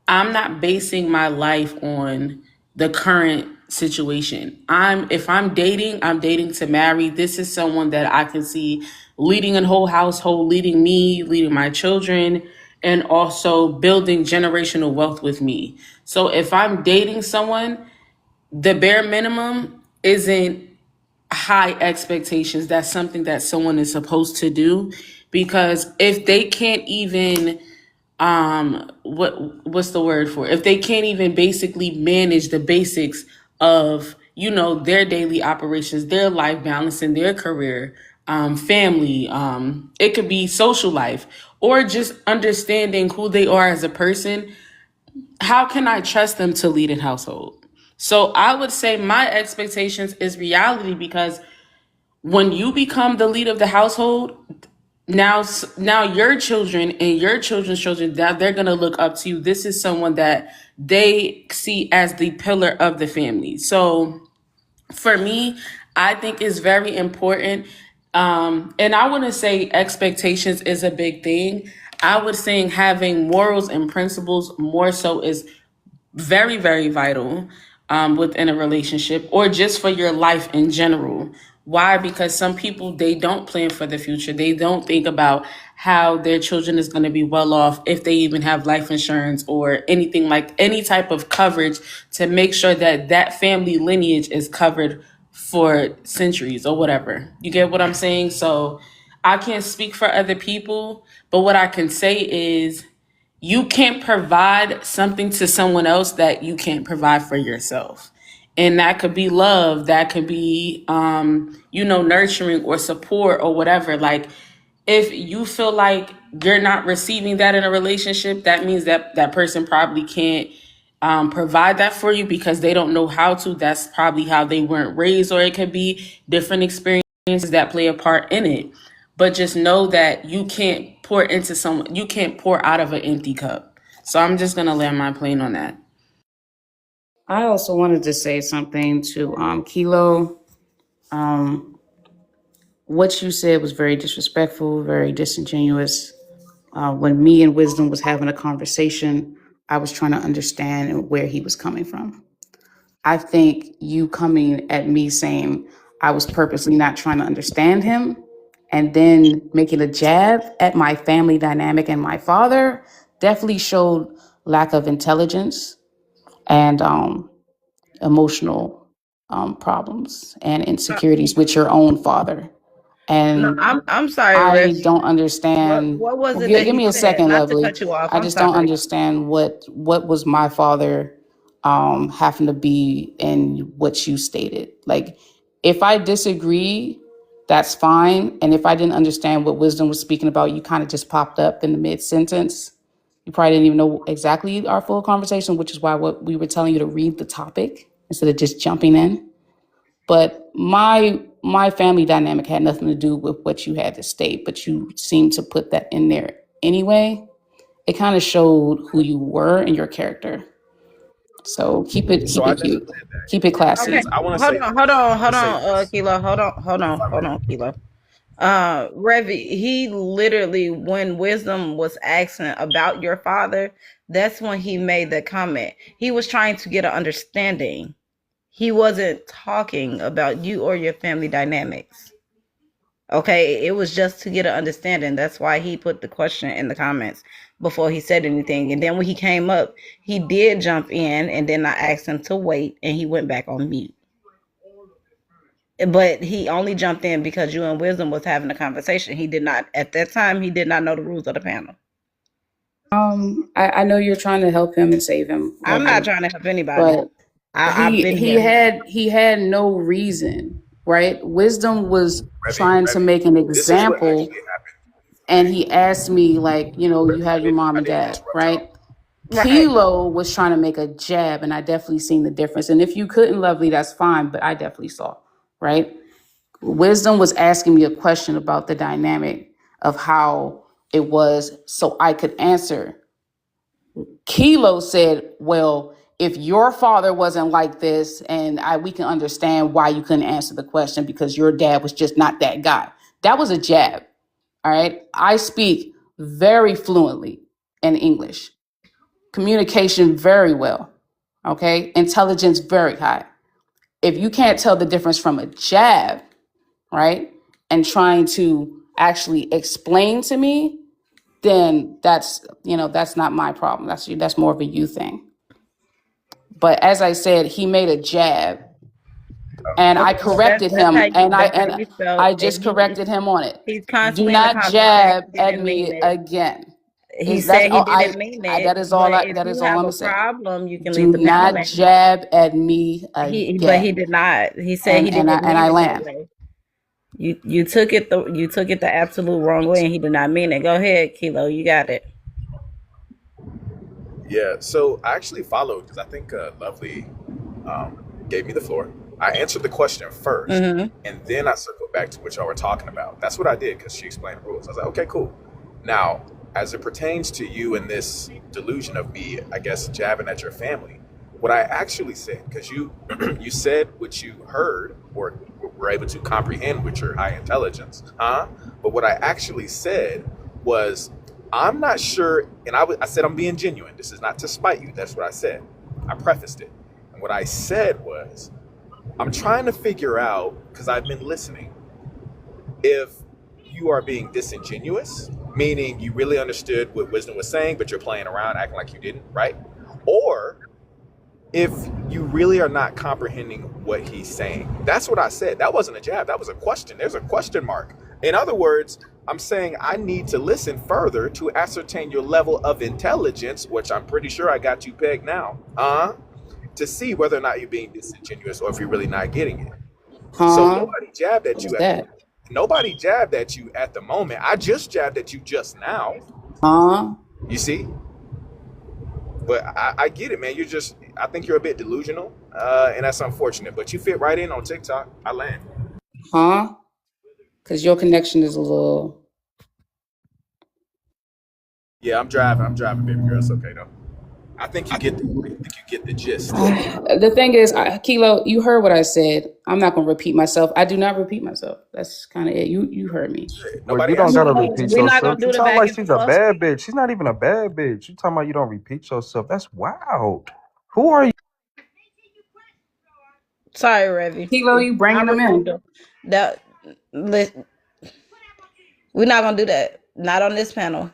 I'm not basing my life on the current situation. If I'm dating, I'm dating to marry. This is someone that I can see leading a whole household, leading me, leading my children, and also building generational wealth with me. So if I'm dating someone, the bare minimum isn't high expectations. That's something that someone is supposed to do, because if they can't even what's the word for it? If they can't even basically manage the basics of their daily operations, their life balance and their career, family, it could be social life, or just understanding who they are as a person, how can I trust them to lead a household? So I would say my expectations is reality, because when you become the lead of the household, now your children and your children's children, that they're going to look up to you. This is someone that they see as the pillar of the family. So for me, I think it's very important. And I wouldn't say expectations is a big thing. I would say having morals and principles more so is very, very vital within a relationship, or just for your life in general. Why? Because some people, they don't plan for the future. They don't think about how their children is going to be well off, if they even have life insurance or anything, like any type of coverage to make sure that that family lineage is covered for centuries or whatever. You get what I'm saying? So I can't speak for other people, but what I can say is, you can't provide something to someone else that you can't provide for yourself. And that could be love, that could be, nurturing or support or whatever. Like, if you feel like you're not receiving that in a relationship, that means that that person probably can't provide that for you because they don't know how to. That's probably how they weren't raised, or it could be different experiences that play a part in it. But just know that you can't pour into someone, you can't pour out of an empty cup. So I'm just gonna land my plane on that. I also wanted to say something to Kilo. What you said was very disrespectful, very disingenuous. When me and Wisdom was having a conversation, I was trying to understand where he was coming from. I think you coming at me saying I was purposely not trying to understand him and then making a jab at my family dynamic and my father definitely showed lack of intelligence and emotional problems and insecurities with your own father. No, And I'm sorry, I Reggie. don't What understand. what was Well, it that give he me a said? second, Not to lovely. cut you off. I I'm just don't sorry. understand what was my father having to be in what you stated. Like, if I disagree, that's fine. And if I didn't understand what Wisdom was speaking about, you kind of just popped up in the mid sentence. You probably didn't even know exactly our full conversation, which is why what we were telling you to read the topic instead of just jumping in. But my family dynamic had nothing to do with what you had to state, but you seemed to put that in there anyway. It kind of showed who you were and your character. So So keep I it never cute, said that. keep it classy. Okay, Sis, I want to hold say on, this. hold on, I'm gonna hold say on, this, Kilo. Hold on, hold if on, I hold may. on, Kilo. Revi, he literally, when Wisdom was asking about your father, that's when he made the comment. He was trying to get an understanding. He wasn't talking about you or your family dynamics. Okay, it was just to get an understanding. That's why he put the question in the comments before he said anything. And then when he came up, he did jump in, and then I asked him to wait, and he went back on mute. But he only jumped in because you and Wisdom was having a conversation. He did not, at that time, he did not know the rules of the panel. I know you're trying to help him and save him, I'm not lovely, trying to help anybody. but I've been he here. had no reason, right? Wisdom was Revy, trying to make an this is what example, actually happened. and he asked me, like, you know, you have your mom I and didn't dad, interrupt right? y'all. Right. Kilo was trying to make a jab, and I definitely seen the difference. And if you couldn't, Lovely, that's fine, but I definitely saw, right? Wisdom was asking me a question about the dynamic of how it was so I could answer. Kilo said, well, if your father wasn't like this, and we can understand why you couldn't answer the question because your dad was just not that guy. That was a jab. All right. I speak very fluently in English, communication very well. Okay. Intelligence very high. If you can't tell the difference from a jab, right, and trying to actually explain to me, then that's, you know, that's not my problem. That's more of a you thing. But as I said, he made a jab, and I Okay, well that's corrected him, that's how you I felt, and just corrected him on it. he's Do constantly in a not conversation. jab He at didn't mean me it. again. He That's said he all didn't mean it. that is all But if that you is all have I'm a gonna say. problem, you can leave Do the panel. not jab at me But he again. did not. He said he And didn't mean I it that land. way. You took it the absolute wrong way, and he did not mean it. Go ahead, Kilo. You got it. Yeah, so I actually followed because I think Lovely gave me the floor. I answered the question first, Mm-hmm. and then I circled back to what y'all were talking about. That's what I did because she explained the rules. I was like, okay, cool. Now, as it pertains to you and this delusion of me, I guess, jabbing at your family, what I actually said, because you you said what you heard or were able to comprehend with your high intelligence, huh? But what I actually said was, I'm not sure, and I said I'm being genuine. This is not to spite you. That's what I said. I prefaced it. And what I said was, I'm trying to figure out, because I've been listening, if you are being disingenuous, meaning you really understood what Wisdom was saying, but you're playing around, acting like you didn't, right? Or if you really are not comprehending what he's saying. That's what I said. That wasn't a jab. That was a question. There's a question mark. In other words, I'm saying I need to listen further to ascertain your level of intelligence, which I'm pretty sure I got you pegged now, to see whether or not you're being disingenuous or if you're really not getting it. So Huh? nobody jabbed at What you was at that? nobody jabbed at you at the moment. I just jabbed at you just now. Huh? You see? But I get it, man. I think you're a bit delusional, and that's unfortunate. But you fit right in on TikTok. I land. Huh? Because your connection is a little. Yeah, I'm driving, baby girl. It's okay though. I think you get the gist. The thing is, Kilo, you heard what I said. I'm not going to repeat myself. I do not repeat myself. That's kind of it. You heard me. Well, you Nobody don't asked you gotta to No, repeat repeat we're yourself. not gonna yourself. You do the talking back like and she's a forth. bad bitch. She's not even a bad bitch. You talking about you don't repeat yourself. That's wild. Who are you? Sorry, Revy. Kilo, you bringing I them removed in. him. That we're not gonna do that. Not on this panel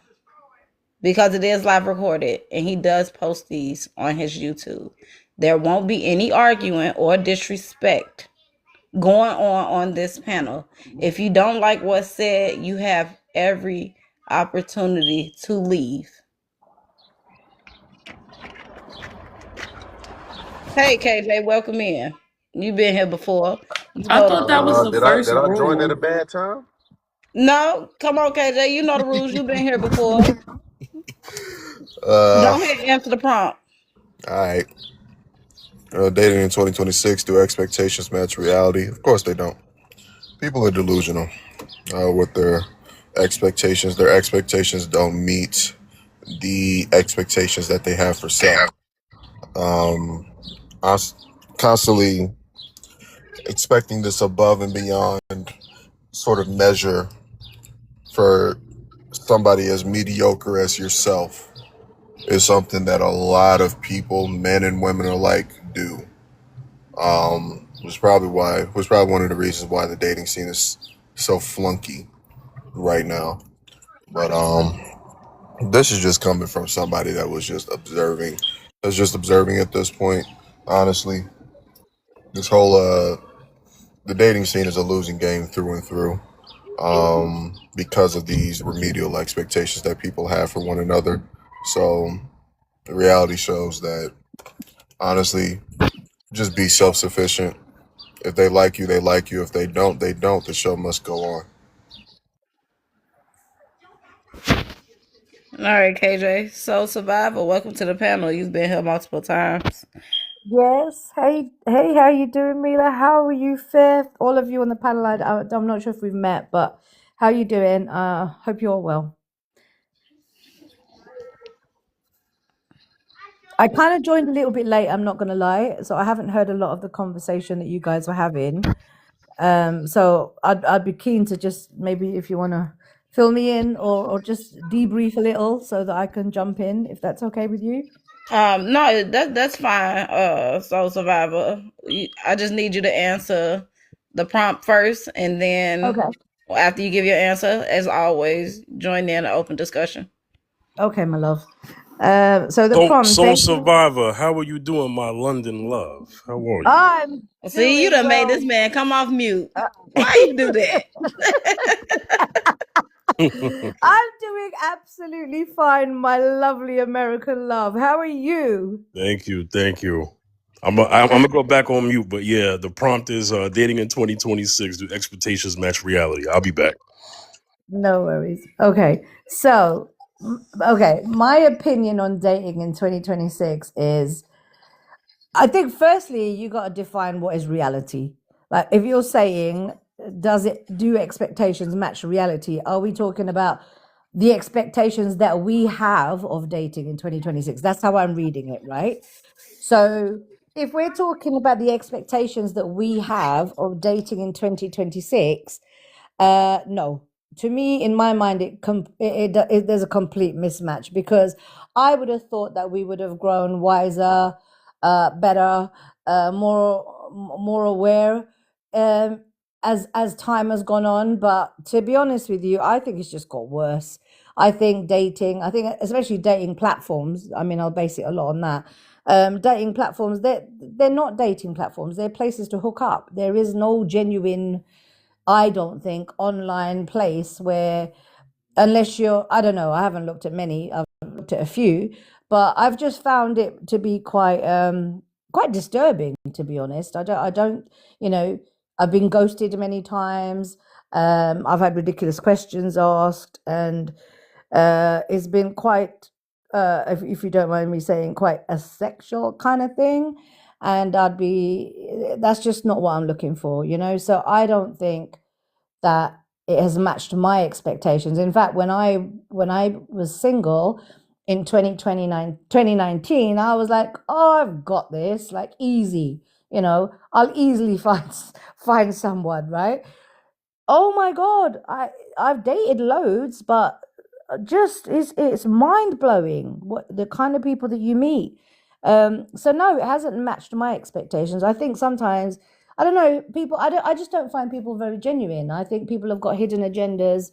because it is live recorded, and he does post these on his YouTube. There won't be any arguing or disrespect going on this panel. If you don't like what's said, you have every opportunity to leave. Hey, KJ, welcome in. You've been here before. You I know the thought that was rules. the Did first I join at a rule. bad time? No, come on, KJ. You know the rules. You've been here before. Uh, Go ahead and answer the prompt. all right. Dating in 2026, do expectations match reality? Of course they don't. People are delusional with their expectations. Their expectations don't meet the expectations that they have for self. I'm constantly expecting this above and beyond sort of measure for somebody as mediocre as yourself is something that a lot of people, men and women alike, do. Was probably one of the reasons why the dating scene is so flunky right now. But this is just coming from somebody that was just observing. That's just observing at this point. Honestly, this whole the dating scene is a losing game through and through. Because of these remedial expectations that people have for one another. So the reality shows that honestly, just be self-sufficient. If they like you, they like you. If they don't, they don't. The show must go on. All right, KJ. So, Survivor, welcome to the panel. You've been here multiple times. Yes. Hey, how you doing, Mila? How are you, Fifth? All of you on the panel. I'm not sure if we've met, but how you doing? Hope you're all well. I kind of joined a little bit late, I'm not gonna lie, so I haven't heard a lot of the conversation that you guys were having. So I'd be keen to just maybe if you wanna fill me in or just debrief a little so that I can jump in, if that's okay with you. No, that's fine. So Survivor, I just need you to answer the prompt first, and then Okay. after you give your answer, as always, join in an open discussion. Okay, my love. So the prompt. So Thank you. Survivor, how are you doing, my London love? How are you? I'm See, you doing done made well. this man come off mute. Why you do that? I'm doing absolutely fine, my lovely American love. How are you? Thank you. I'm gonna go back on mute, but yeah, the prompt is dating in 2026. Do expectations match reality? I'll be back. No worries. Okay. So, okay, my opinion on dating in 2026 is I think firstly you got to define what is reality. Like if you're saying do expectations match reality? Are we talking about the expectations that we have of dating in 2026? That's how I'm reading it, right? So if we're talking about the expectations that we have of dating in 2026, no. To me, in my mind, there's a complete mismatch because I would have thought that we would have grown wiser, better, more aware, as time has gone on. But to be honest with you, I think it's just got worse. I think especially dating platforms. I mean, I'll base it a lot on that. Dating platforms, they're not dating platforms. They're places to hook up. There is no genuine, I don't think, online place where, unless I don't know, I haven't looked at many, I've looked at a few, but I've just found it to be quite disturbing, to be honest. I don't, I've been ghosted many times. I've had ridiculous questions asked, and it's been quite, if you don't mind me saying, quite a sexual kind of thing. And that's just not what I'm looking for, So I don't think that it has matched my expectations. In fact, when I was single in 2019, I was like, oh, I've got this, like easy, I'll easily find someone, right? Oh my God, I've dated loads, but just it's mind blowing what the kind of people that you meet. So no, it hasn't matched my expectations. I think sometimes, I don't know, I just don't find people very genuine. I think people have got hidden agendas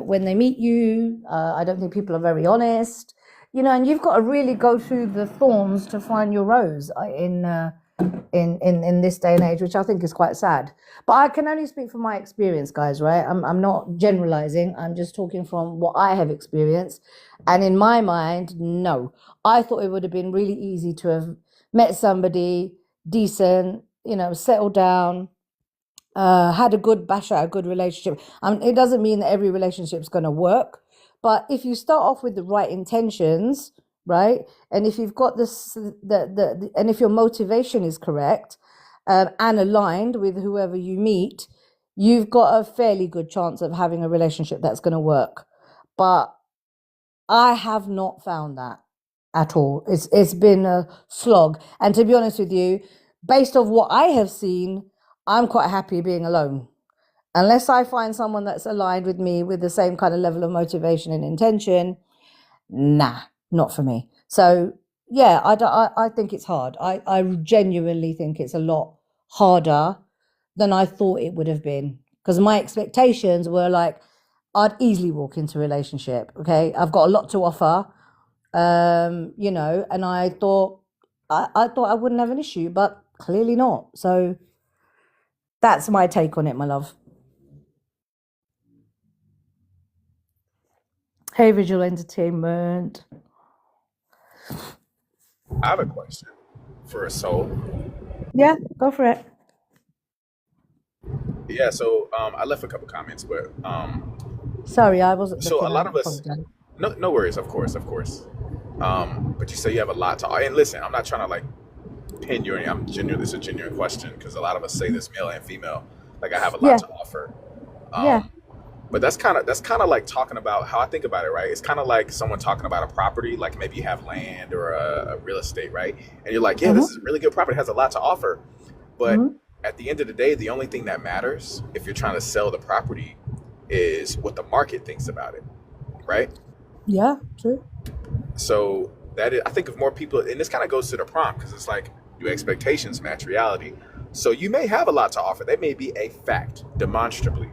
when they meet you. I don't think people are very honest, and you've got to really go through the thorns to find your rose in this day and age, which I think is quite sad. But I can only speak from my experience, guys, right? I'm not generalizing. I'm just talking from what I have experienced. And in my mind, no. I thought it would have been really easy to have met somebody decent, settled down, had a good a good relationship. It doesn't mean that every relationship is going to work, but if you start off with the right intentions, right, and if you've got this, and if your motivation is correct and aligned with whoever you meet, you've got a fairly good chance of having a relationship that's going to work. But I have not found that at all. It's been a slog, and to be honest with you, based on what I have seen, I'm quite happy being alone. Unless I find someone that's aligned with me with the same kind of level of motivation and intention, nah, not for me. So yeah, I think it's hard. I genuinely think it's a lot harder than I thought it would have been, because my expectations were like, I'd easily walk into a relationship. Okay, I've got a lot to offer, and I thought I wouldn't have an issue, but clearly not. So that's my take on it, my love. Hey, Visual Entertainment. I have a question for a soul. Yeah, go for it. Yeah, so I left a couple comments, but sorry, I wasn't. So a lot of us, no worries, of course, of course. But you say you have a lot to, and listen, I'm not trying to like pin you or anything. I'm genuine. This is a genuine question because a lot of us say this, male and female, like I have a lot Yeah, to offer. yeah, Um, but that's kind of like talking about how I think about it, right? It's kind of like someone talking about a property, like maybe you have land or a real estate, right? And you're like, yeah, this mm-hmm, is a really good property, has a lot to offer. But mm-hmm. at the end of the day, the only thing that matters if you're trying to sell the property is what the market thinks about it, right? Yeah, true. So that is, I think if more people, and this kind of goes to the prompt because it's like, do expectations match reality? So you may have a lot to offer. That may be a fact, demonstrably.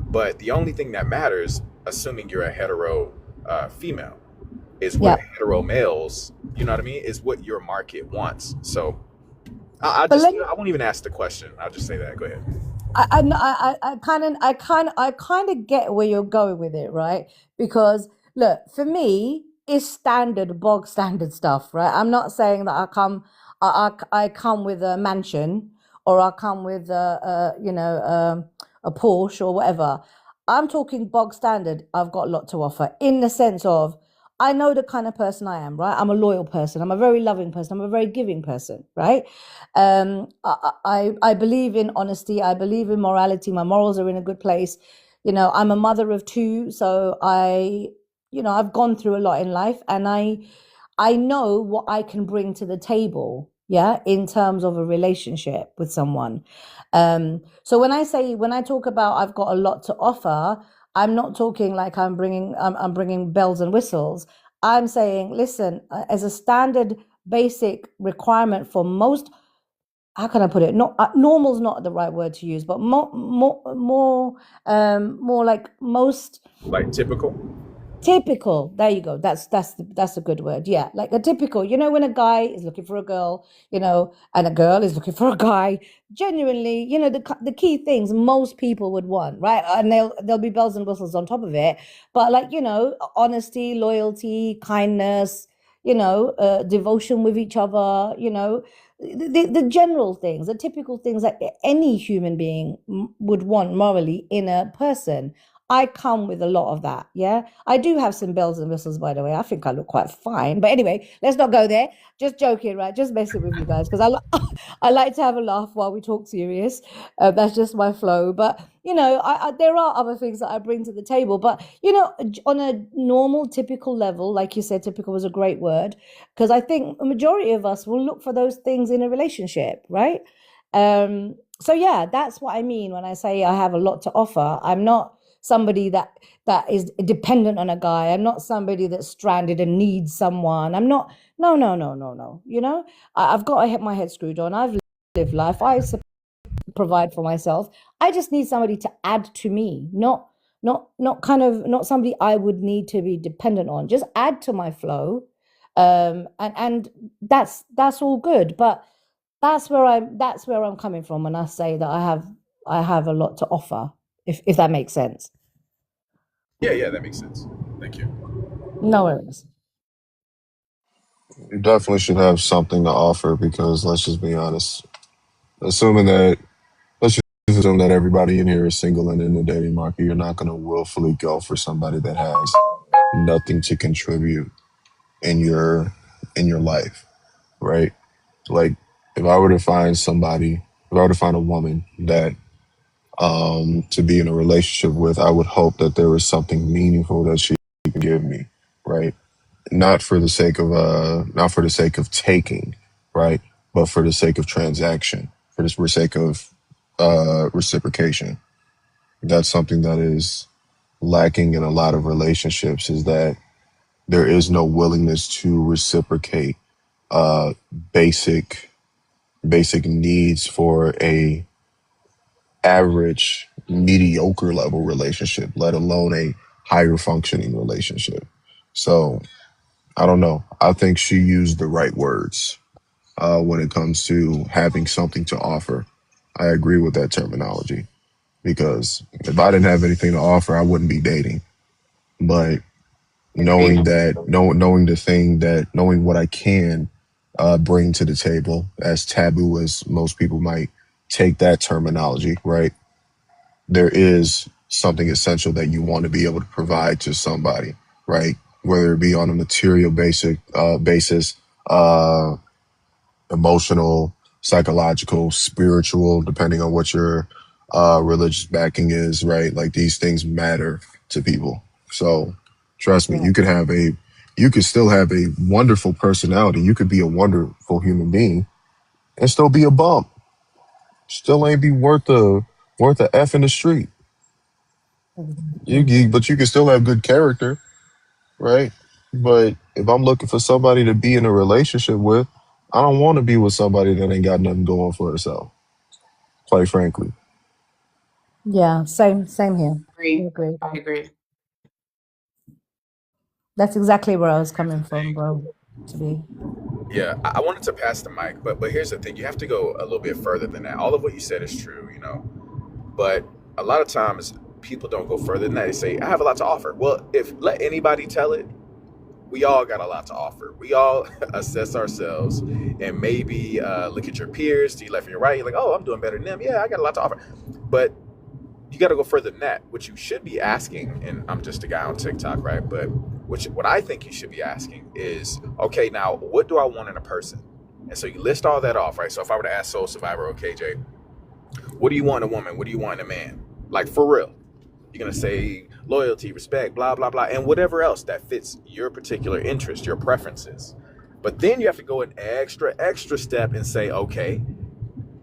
But the only thing that matters, assuming you're a hetero female, is Yeah, what hetero males, you know what I mean, is what your market wants. So I but just, let I won't even ask the question. I'll just say that. Go ahead. I kind of get where you're going with it, right? Because look, for me, it's standard, bog standard stuff, right? I'm not saying that I come with a mansion or I come with a Porsche or whatever. I'm talking bog standard. I've got a lot to offer in the sense of I know the kind of person I am, right? I'm a loyal person. I'm a very loving person. I'm a very giving person, right? I believe in honesty. I believe in morality. My morals are in a good place. I'm a mother of two, so I've gone through a lot in life, and I know what I can bring to the table, yeah, in terms of a relationship with someone. So when I talk about I've got a lot to offer, I'm not talking like I'm bringing bells and whistles. I'm saying, listen, as a standard basic requirement for most, how can I put it? Not normal's not the right word to use, but more like most Like typical. typical. There you go. That's a good word. Yeah, like a typical. When a guy is looking for a girl, and a girl is looking for a guy. Genuinely, the key things most people would want, right? And there'll be bells and whistles on top of it, but like honesty, loyalty, kindness, devotion with each other, the general things, the typical things that any human being would want morally in a person. I come with a lot of that. Yeah. I do have some bells and whistles, by the way. I think I look quite fine. But anyway, let's not go there. Just joking, right? Just messing with you guys because I like to have a laugh while we talk serious. That's just my flow. But, there are other things that I bring to the table. But, on a normal, typical level, like you said, typical was a great word because I think a majority of us will look for those things in a relationship, right? So, yeah, that's what I mean when I say I have a lot to offer. I'm not somebody that is dependent on a guy. I'm not somebody that's stranded and needs someone. I'm not. No. I've got to my head screwed on. I've lived life. I provide for myself. I just need somebody to add to me, not somebody I would need to be dependent on. Just add to my flow, and that's all good. But that's where I'm coming from when I say that I have a lot to offer. If that makes sense. Yeah, that makes sense. Thank you. No worries. You definitely should have something to offer because let's just be honest. Assuming that let's just assume that everybody in here is single and in the dating market, you're not gonna willfully go for somebody that has nothing to contribute in your life, right? Like if I were to find somebody, if I were to find a woman that to be in a relationship with, I would hope that there was something meaningful that she can give me, right? Not for the sake of taking, right? But for the sake of transaction, for the sake of reciprocation. That's something that is lacking in a lot of relationships is that there is no willingness to reciprocate uh, basic basic needs for a average mediocre level relationship, let alone a higher functioning relationship. So I don't know. I think she used the right words when it comes to having something to offer. I agree with that terminology because if I didn't have anything to offer, I wouldn't be dating. But knowing that, knowing what I can bring to the table, as taboo as most people might take that terminology, right? There is something essential that you want to be able to provide to somebody, right? whether it be on a material basis, uh, emotional, psychological, spiritual, depending on what your religious backing is, right? Like these things matter to people. So trust me, Yeah. you could still have a wonderful personality. You could be a wonderful human being and still be a bum. Still ain't be worth a F in the street. But you can still have good character, right? But if I'm looking for somebody to be in a relationship with, I don't want to be with somebody that ain't got nothing going for herself, quite frankly. Yeah, same here. I Agree. agree. I agree. That's exactly where I was coming from, bro. To be. Yeah, I wanted to pass the mic, but here's the thing: you have to go a little bit further than that. All of what you said is true, you know, but a lot of times people don't go further than that. They say, "I have a lot to offer." Well, if let anybody tell it, we all got a lot to offer. We all assess ourselves and maybe look at your peers to your left and your right. You're like, "Oh, I'm doing better than them. Yeah, I got a lot to offer," but you got to go further than that. What you should be asking, and I'm just a guy on TikTok, right? But what I think you should be asking is, okay, now what do I want in a person? And so you list all that off, right? So if I were to ask Soul Survivor or KJ, what do you want in a woman? What do you want in a man? Like for real. You're gonna say loyalty, respect, blah, blah, blah, and whatever else that fits your particular interest, your preferences. But then you have to go an extra step and say, okay,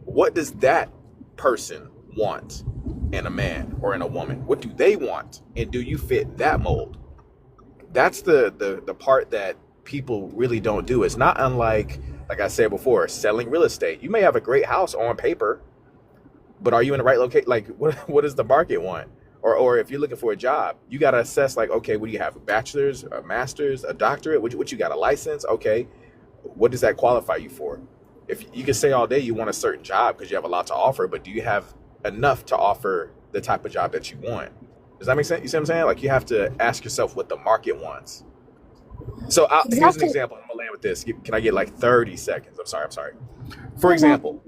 what does that person want in a man or in a woman? What do they want? And do you fit that mold? That's the part that people really don't do. It's not unlike, like I said before, selling real estate. You may have a great house on paper, but are you in the right location? Like, what does the market want? Or if you're looking for a job, you got to assess, like, okay, what do you have? A bachelor's, a master's, a doctorate? What you got? A license? Okay, what does that qualify you for? If you can say all day you want a certain job because you have a lot to offer, but do you have enough to offer the type of job that you want? Does that make sense? You see what I'm saying? Like, you have to ask yourself what the market wants. So here's an Exactly. example. I'm gonna land with this. Can I get like 30 seconds? I'm sorry. For example,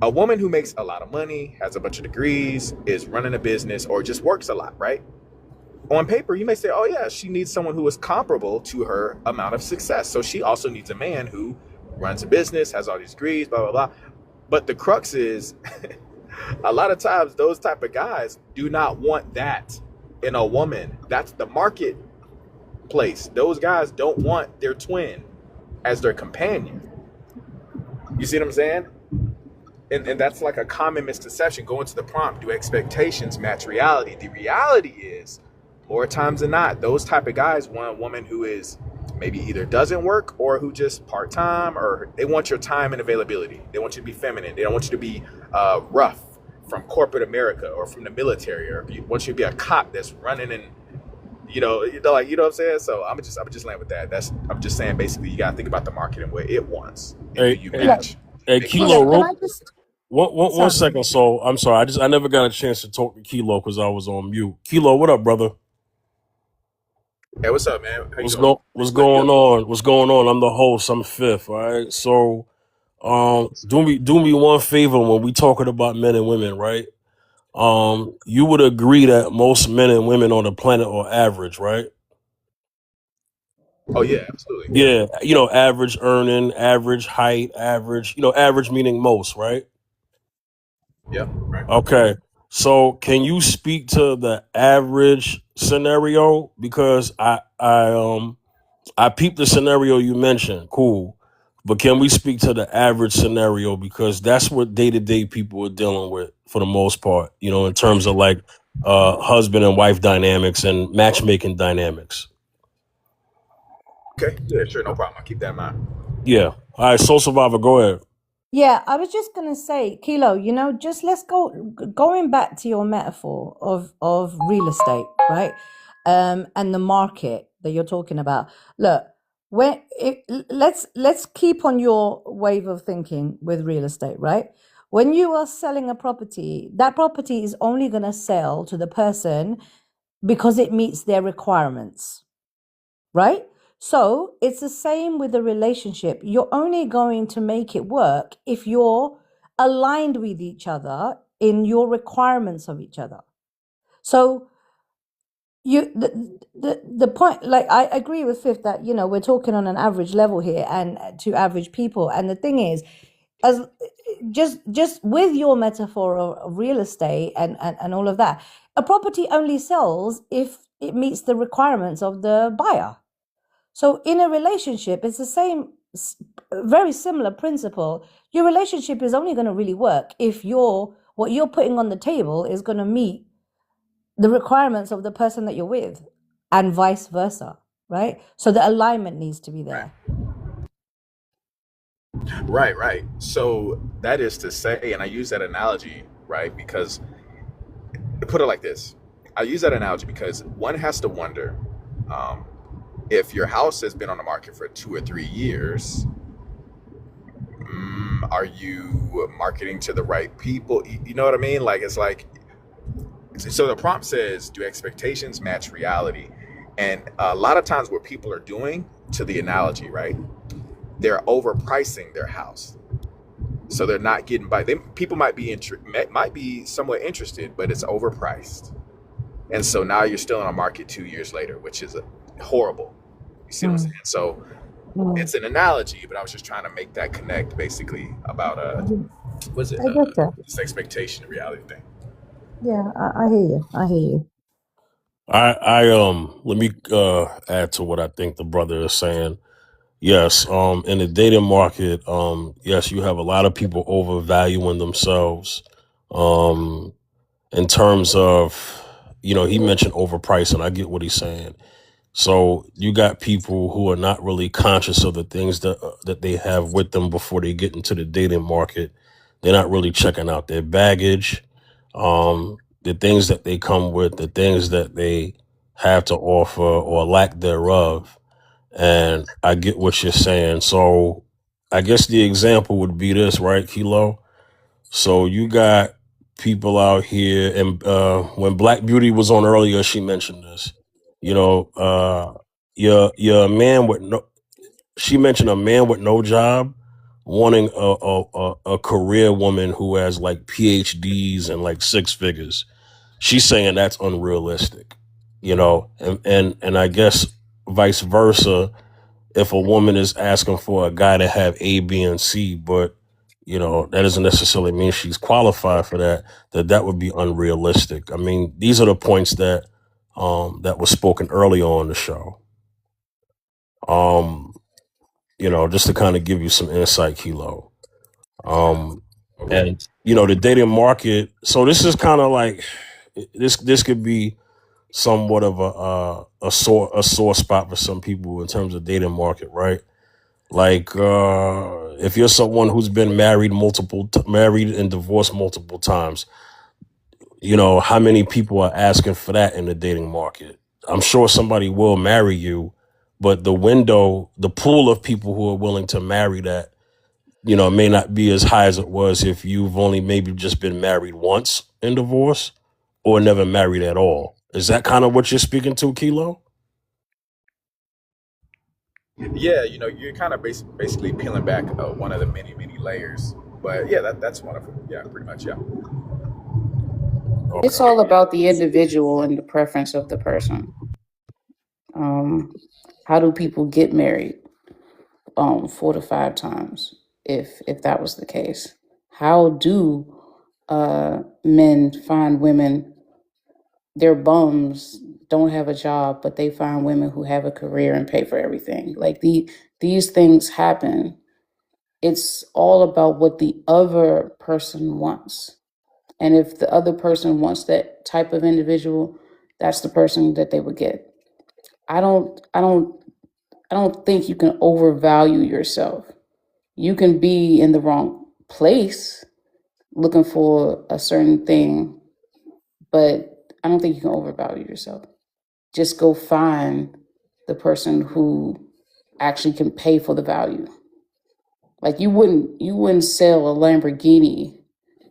a woman who makes a lot of money, has a bunch of degrees, is running a business, or just works a lot, right? On paper, you may say, oh yeah, she needs someone who is comparable to her amount of success. So she also needs a man who runs a business, has all these degrees, blah, blah, blah. But the crux is a lot of times those type of guys do not want that in a woman. That's the marketplace. Those guys don't want their twin as their companion. You see what I'm saying? And that's like a common misconception. Going to the prompt, do expectations match reality? The reality is, more times than not, those type of guys want a woman who is maybe either doesn't work or who just part-time, or they want your time and availability. They want you to be feminine. They don't want you to be rough from corporate America or from the military, or want you to be a cop that's running and like, you know what I'm saying? So I'm just land with that. I'm just saying, basically, you gotta think about the market and what it wants, and do you Hey, match? hey, Make Kilo, Can money. I just? one Sorry. second. So I'm sorry. I never got a chance to talk to Kilo because I was on mute. Kilo, what up, brother? Hey, what's up, man? How you What's doing? what's Thanks for letting me going up. on? What's going on? I'm the host. I'm fifth. All right. So, do me one favor when we talking about men and women, right? You would agree that most men and women on the planet are average, right? Oh yeah, absolutely. Yeah. Yeah, average earning, average height, average, average meaning most, right? Yeah. Right. Okay. So can you speak to the average scenario? Because I peeped the scenario you mentioned. Cool. But can we speak to the average scenario? Because that's what day-to-day people are dealing with for the most part, in terms of like husband and wife dynamics and matchmaking dynamics. Okay. Yeah. Sure. No problem. I'll keep that in mind. Yeah. All right, Soul Survivor, go ahead. Yeah, I was just gonna say, Kilo, just let's going back to your metaphor of real estate, right? And the market that you're talking about. Look, let's keep on your wave of thinking with real estate, right? When you are selling a property, that property is only gonna sell to the person because it meets their requirements, right? So it's the same with the relationship. You're only going to make it work if you're aligned with each other in your requirements of each other. So you the point, like, I agree with Fifth that, you know, we're talking on an average level here and to average people. And the thing is, as just with your metaphor of real estate and all of that, a property only sells if it meets the requirements of the buyer. So in a relationship, it's the same, very similar principle. Your relationship is only going to really work if what you're putting on the table is going to meet the requirements of the person that you're with, and vice versa, right? So the alignment needs to be Right. there. Right. So that is to say, and I use that analogy, right? Because put it like this. I use that analogy because one has to wonder, um, if your house has been on the market for 2 or 3 years, are you marketing to the right people? You know what I mean? Like, it's like, so the prompt says, do expectations match reality? And a lot of times what people are doing, to the analogy, right? They're overpricing their house. So they're not getting by. People might be somewhat interested, but it's overpriced. And so now you're still in a market 2 years later, which is horrible. You see what I'm saying? So it's an analogy, but I was just trying to make that connect basically about what's it I get that. this expectation and reality thing. Yeah, I hear you. I hear you. I let me add to what I think the brother is saying. Yes, in the dating market, yes, you have a lot of people overvaluing themselves. In terms of, you know, he mentioned overpricing. I get what he's saying. So you got people who are not really conscious of the things that they have with them before they get into the dating market. They're not really checking out their baggage, the things that they come with, the things that they have to offer or lack thereof. And I get what you're saying. So I guess the example would be this, right, Kilo? So you got people out here, and when Black Beauty was on earlier, she mentioned this. You know, you're a man with no. She mentioned a man with no job wanting a career woman who has like PhDs and like six figures. She's saying that's unrealistic. You know, and I guess vice versa, if a woman is asking for a guy to have A, B, and C, but you know that doesn't necessarily mean she's qualified for that. That would be unrealistic. I mean, these are the points that that was spoken earlier on the show. Um, you know, just to kind of give you some insight, Kilo. And you know, the dating market. So this is kind of like this could be somewhat of a sore spot for some people in terms of dating market, right? Like, if you're someone who's been married and divorced multiple times, you know, how many people are asking for that in the dating market? I'm sure somebody will marry you, but the pool of people who are willing to marry that, you know, may not be as high as it was if you've only maybe just been married once in divorce or never married at all. Is that kind of what you're speaking to, Kilo? Yeah, you know, you're kind of basically peeling back one of the many layers. But yeah, that's one of them. Yeah, pretty much. Yeah. It's Okay. all about the individual and the preference of the person. How do people get married 4 to 5 times if that was the case? How do men find women? They're bums, don't have a job, but they find women who have a career and pay for everything. Like these things happen. It's all about what the other person wants. And if the other person wants that type of individual, that's the person that they would get. I don't think you can overvalue yourself. You can be in the wrong place looking for a certain thing, but I don't think you can overvalue yourself. Just go find the person who actually can pay for the value. Like you wouldn't sell a Lamborghini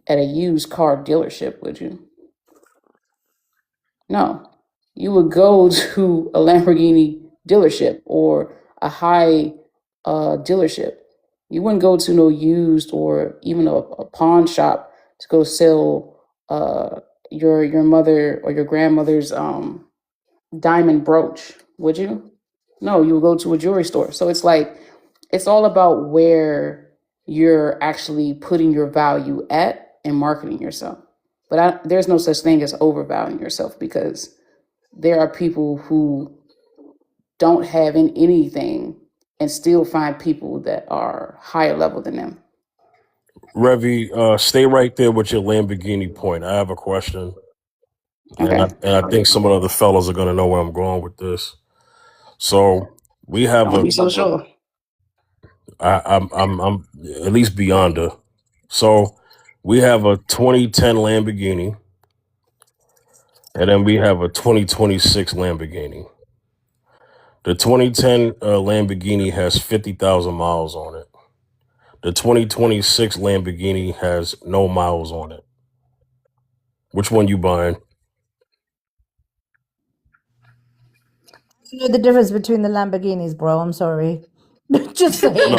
at a used car dealership, would you? No. You would go to a Lamborghini dealership or a high dealership. You wouldn't go to no used or even a pawn shop to go sell your mother or your grandmother's diamond brooch, would you? No, you would go to a jewelry store. So it's like, it's all about where you're actually putting your value at and marketing yourself. But there's no such thing as overvaluing yourself, because there are people who don't have anything and still find people that are higher level than them. Revy, stay right there with your Lamborghini point. I have a question, and Okay. I think some of the fellas are gonna know where I'm going with this. So we have Don't be so sure. I'm at least beyond her. So we have a 2010 Lamborghini, and then we have a 2026 Lamborghini. The 2010 Lamborghini has 50,000 miles on it. The 2026 Lamborghini has no miles on it. Which one you buying? You know the difference between the Lamborghinis, bro. I'm sorry. Just saying.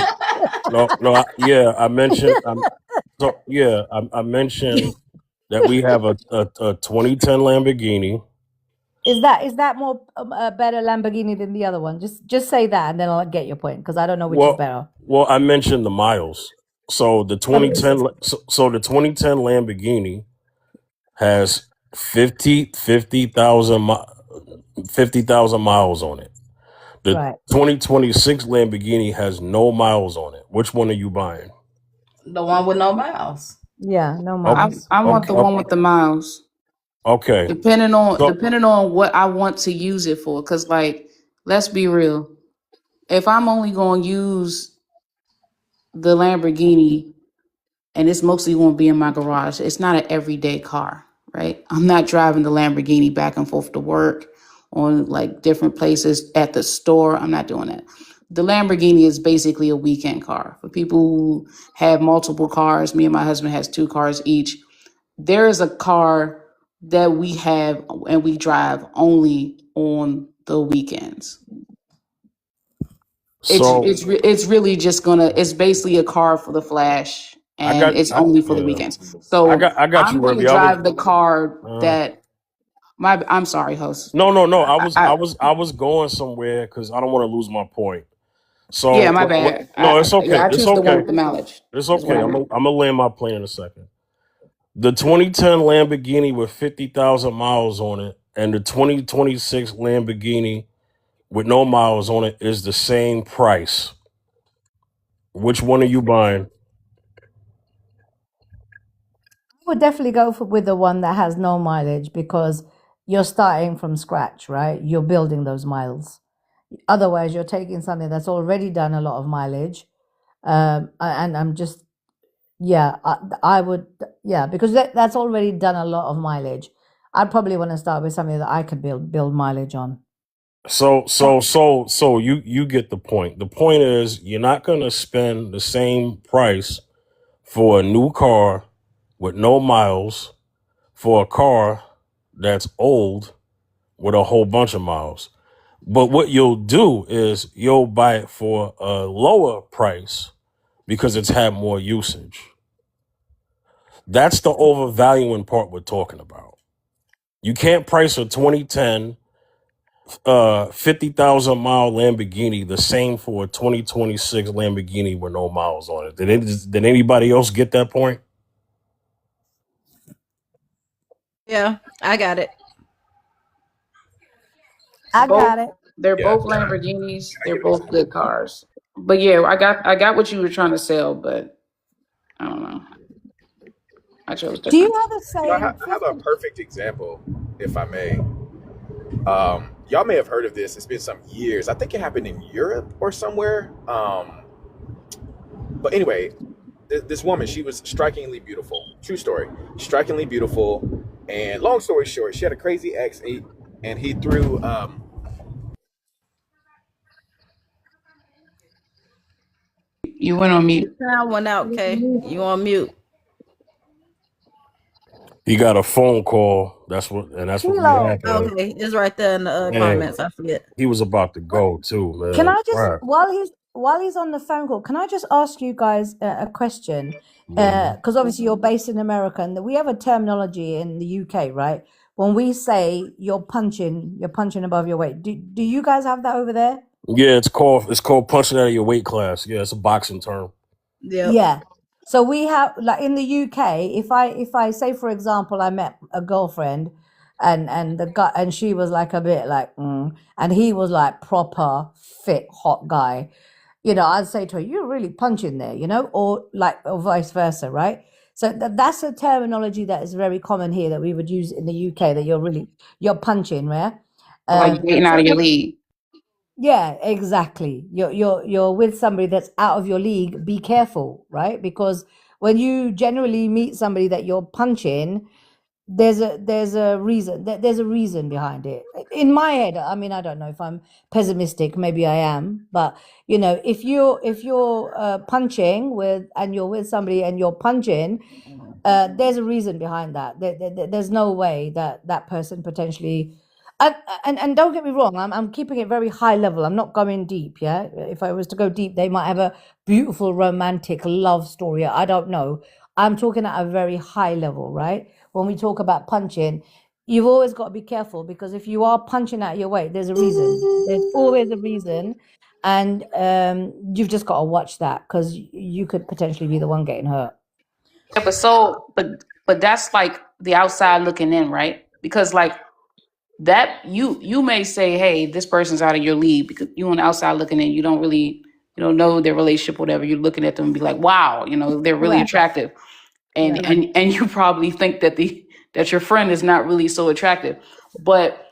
No. I mentioned. I mentioned that we have a 2010 Lamborghini. Is that more a better Lamborghini than the other one? Just say that, and then I'll get your point, because I don't know which is better. Well, I mentioned the miles. So the 2010, so the 2010 Lamborghini has 50,000 miles on it. The Right. 2026 Lamborghini has no miles on it. Which one are you buying? The one with no miles. Yeah, no Okay. miles. I want the one with the miles. Okay. Depending on what I want to use it for. Because, like, let's be real. If I'm only going to use the Lamborghini and it's mostly going to be in my garage, it's not an everyday car, right? I'm not driving the Lamborghini back and forth to work, on like different places, at the store. I'm not doing that. The Lamborghini is basically a weekend car for people who have multiple cars. Me and my husband has 2 cars each. There is a car that we have and we only on the weekends. So It's really just it's basically a car for the flash, and it's only for the weekends. So I got you, I'm going to Revy. drive the car that I'm sorry, host. No. I was going somewhere because I don't want to lose my point. So Yeah, my bad. it's okay. I It's choose the one okay. with the mileage. It's is what okay. I I'm meant. gonna land my plane in a second. The 2010 Lamborghini with 50,000 miles on it and the 2026 Lamborghini with no miles on it is the same price. Which one are you buying? I would definitely go with the one that has no mileage, because you're starting from scratch, right? You're building those miles. Otherwise, you're taking something that's already done a lot of mileage. And I'm just, I would, because that's already done a lot of mileage. I'd probably want to start with something that I could build mileage on. So you get the point. The point is you're not gonna spend the same price for a new car with no miles for a car that's old with a whole bunch of miles. But what you'll do is you'll buy it for a lower price because it's had more usage. That's the overvaluing part we're talking about. You can't price a 2010 50,000 mile Lamborghini the same for a 2026 Lamborghini with no miles on it. Did anybody else get that point? Yeah, I got it. I got it. They're both Lamborghinis. They're both good cars. But yeah, I got what you were trying to sell, but I don't know. I chose different. Do you have a saying? I have a perfect example, if I may. Y'all may have heard of this. It's been some years. I think it happened in Europe or somewhere. But anyway, this woman, she was strikingly beautiful. True story. Strikingly beautiful. And long story short, she had a crazy ex, and he threw... You went on mute. Sound went out, Kay. You on mute. He got a phone call. That's what happened. Okay, it's right there in the comments. I forget. He was about to go too, man. Can I just, while he's on the phone call, can I just ask you guys a question? Because obviously you're based in America, and we have a terminology in the UK, right, when we say you're punching above your weight. Do you guys have that over there? Yeah, it's called punching out of your weight class. Yeah, it's a boxing term. Yep. Yeah. So we have, like, in the UK, if I say, for example, I met a girlfriend and the guy, and she was like a bit like and he was like proper fit hot guy, I'd say to her, you're really punching there, or vice versa, right? So that's a terminology that is very common here that we would use in the UK, that you're punching, right? Like dating out of your league. Yeah, exactly. You're with somebody that's out of your league. Be careful, right? Because when you generally meet somebody that you're punching, there's a reason. There's a reason behind it. In my head, I mean, I don't know if I'm pessimistic. Maybe I am, but if you're punching and you're with somebody and you're punching, there's a reason behind that. There's no way that person potentially. And don't get me wrong, I'm keeping it very high level. I'm not going deep. Yeah, if I was to go deep, they might have a beautiful romantic love story. I don't know. I'm talking at a very high level, right? When we talk about punching, you've always got to be careful, because if you are punching at your weight, there's a reason. There's always a reason, and you've just got to watch that, because you could potentially be the one getting hurt. Yeah, but that's like the outside looking in, right? Because like that, you may say, hey, this person's out of your league, because you on the outside looking in, you don't know their relationship, whatever. You're looking at them and be like, wow, they're really Correct. attractive, and you probably think that your friend is not really so attractive, but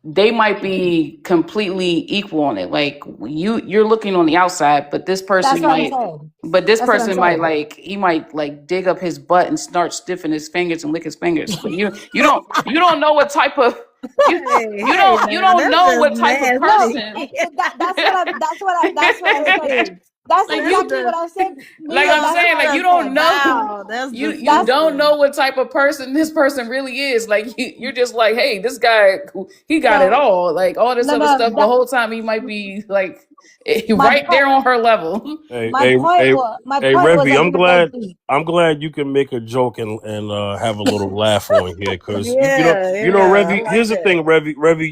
they might be completely equal on it. Like you're looking on the outside, but this person That's what I'm might, saying. but this That's what I'm person might saying. he might like dig up his butt and start stiffing his fingers and lick his fingers. But you don't know what type of you don't know what type of No, person. that's what I said. That's Like exactly what I said. like Mia, I'm that's saying, what like I you don't said. know, you That's don't know what type of person this person really is. Like you're just like, hey, this guy, he got it no, all, like all this no, other no. stuff. The whole time he might be like My right there on her level. Hey, my hey, point hey, was hey, I Revy, didn't go deep. I'm glad you can make a joke and have a little laugh on here, because Yeah, I Revy. like Here's the that. thing, Revy,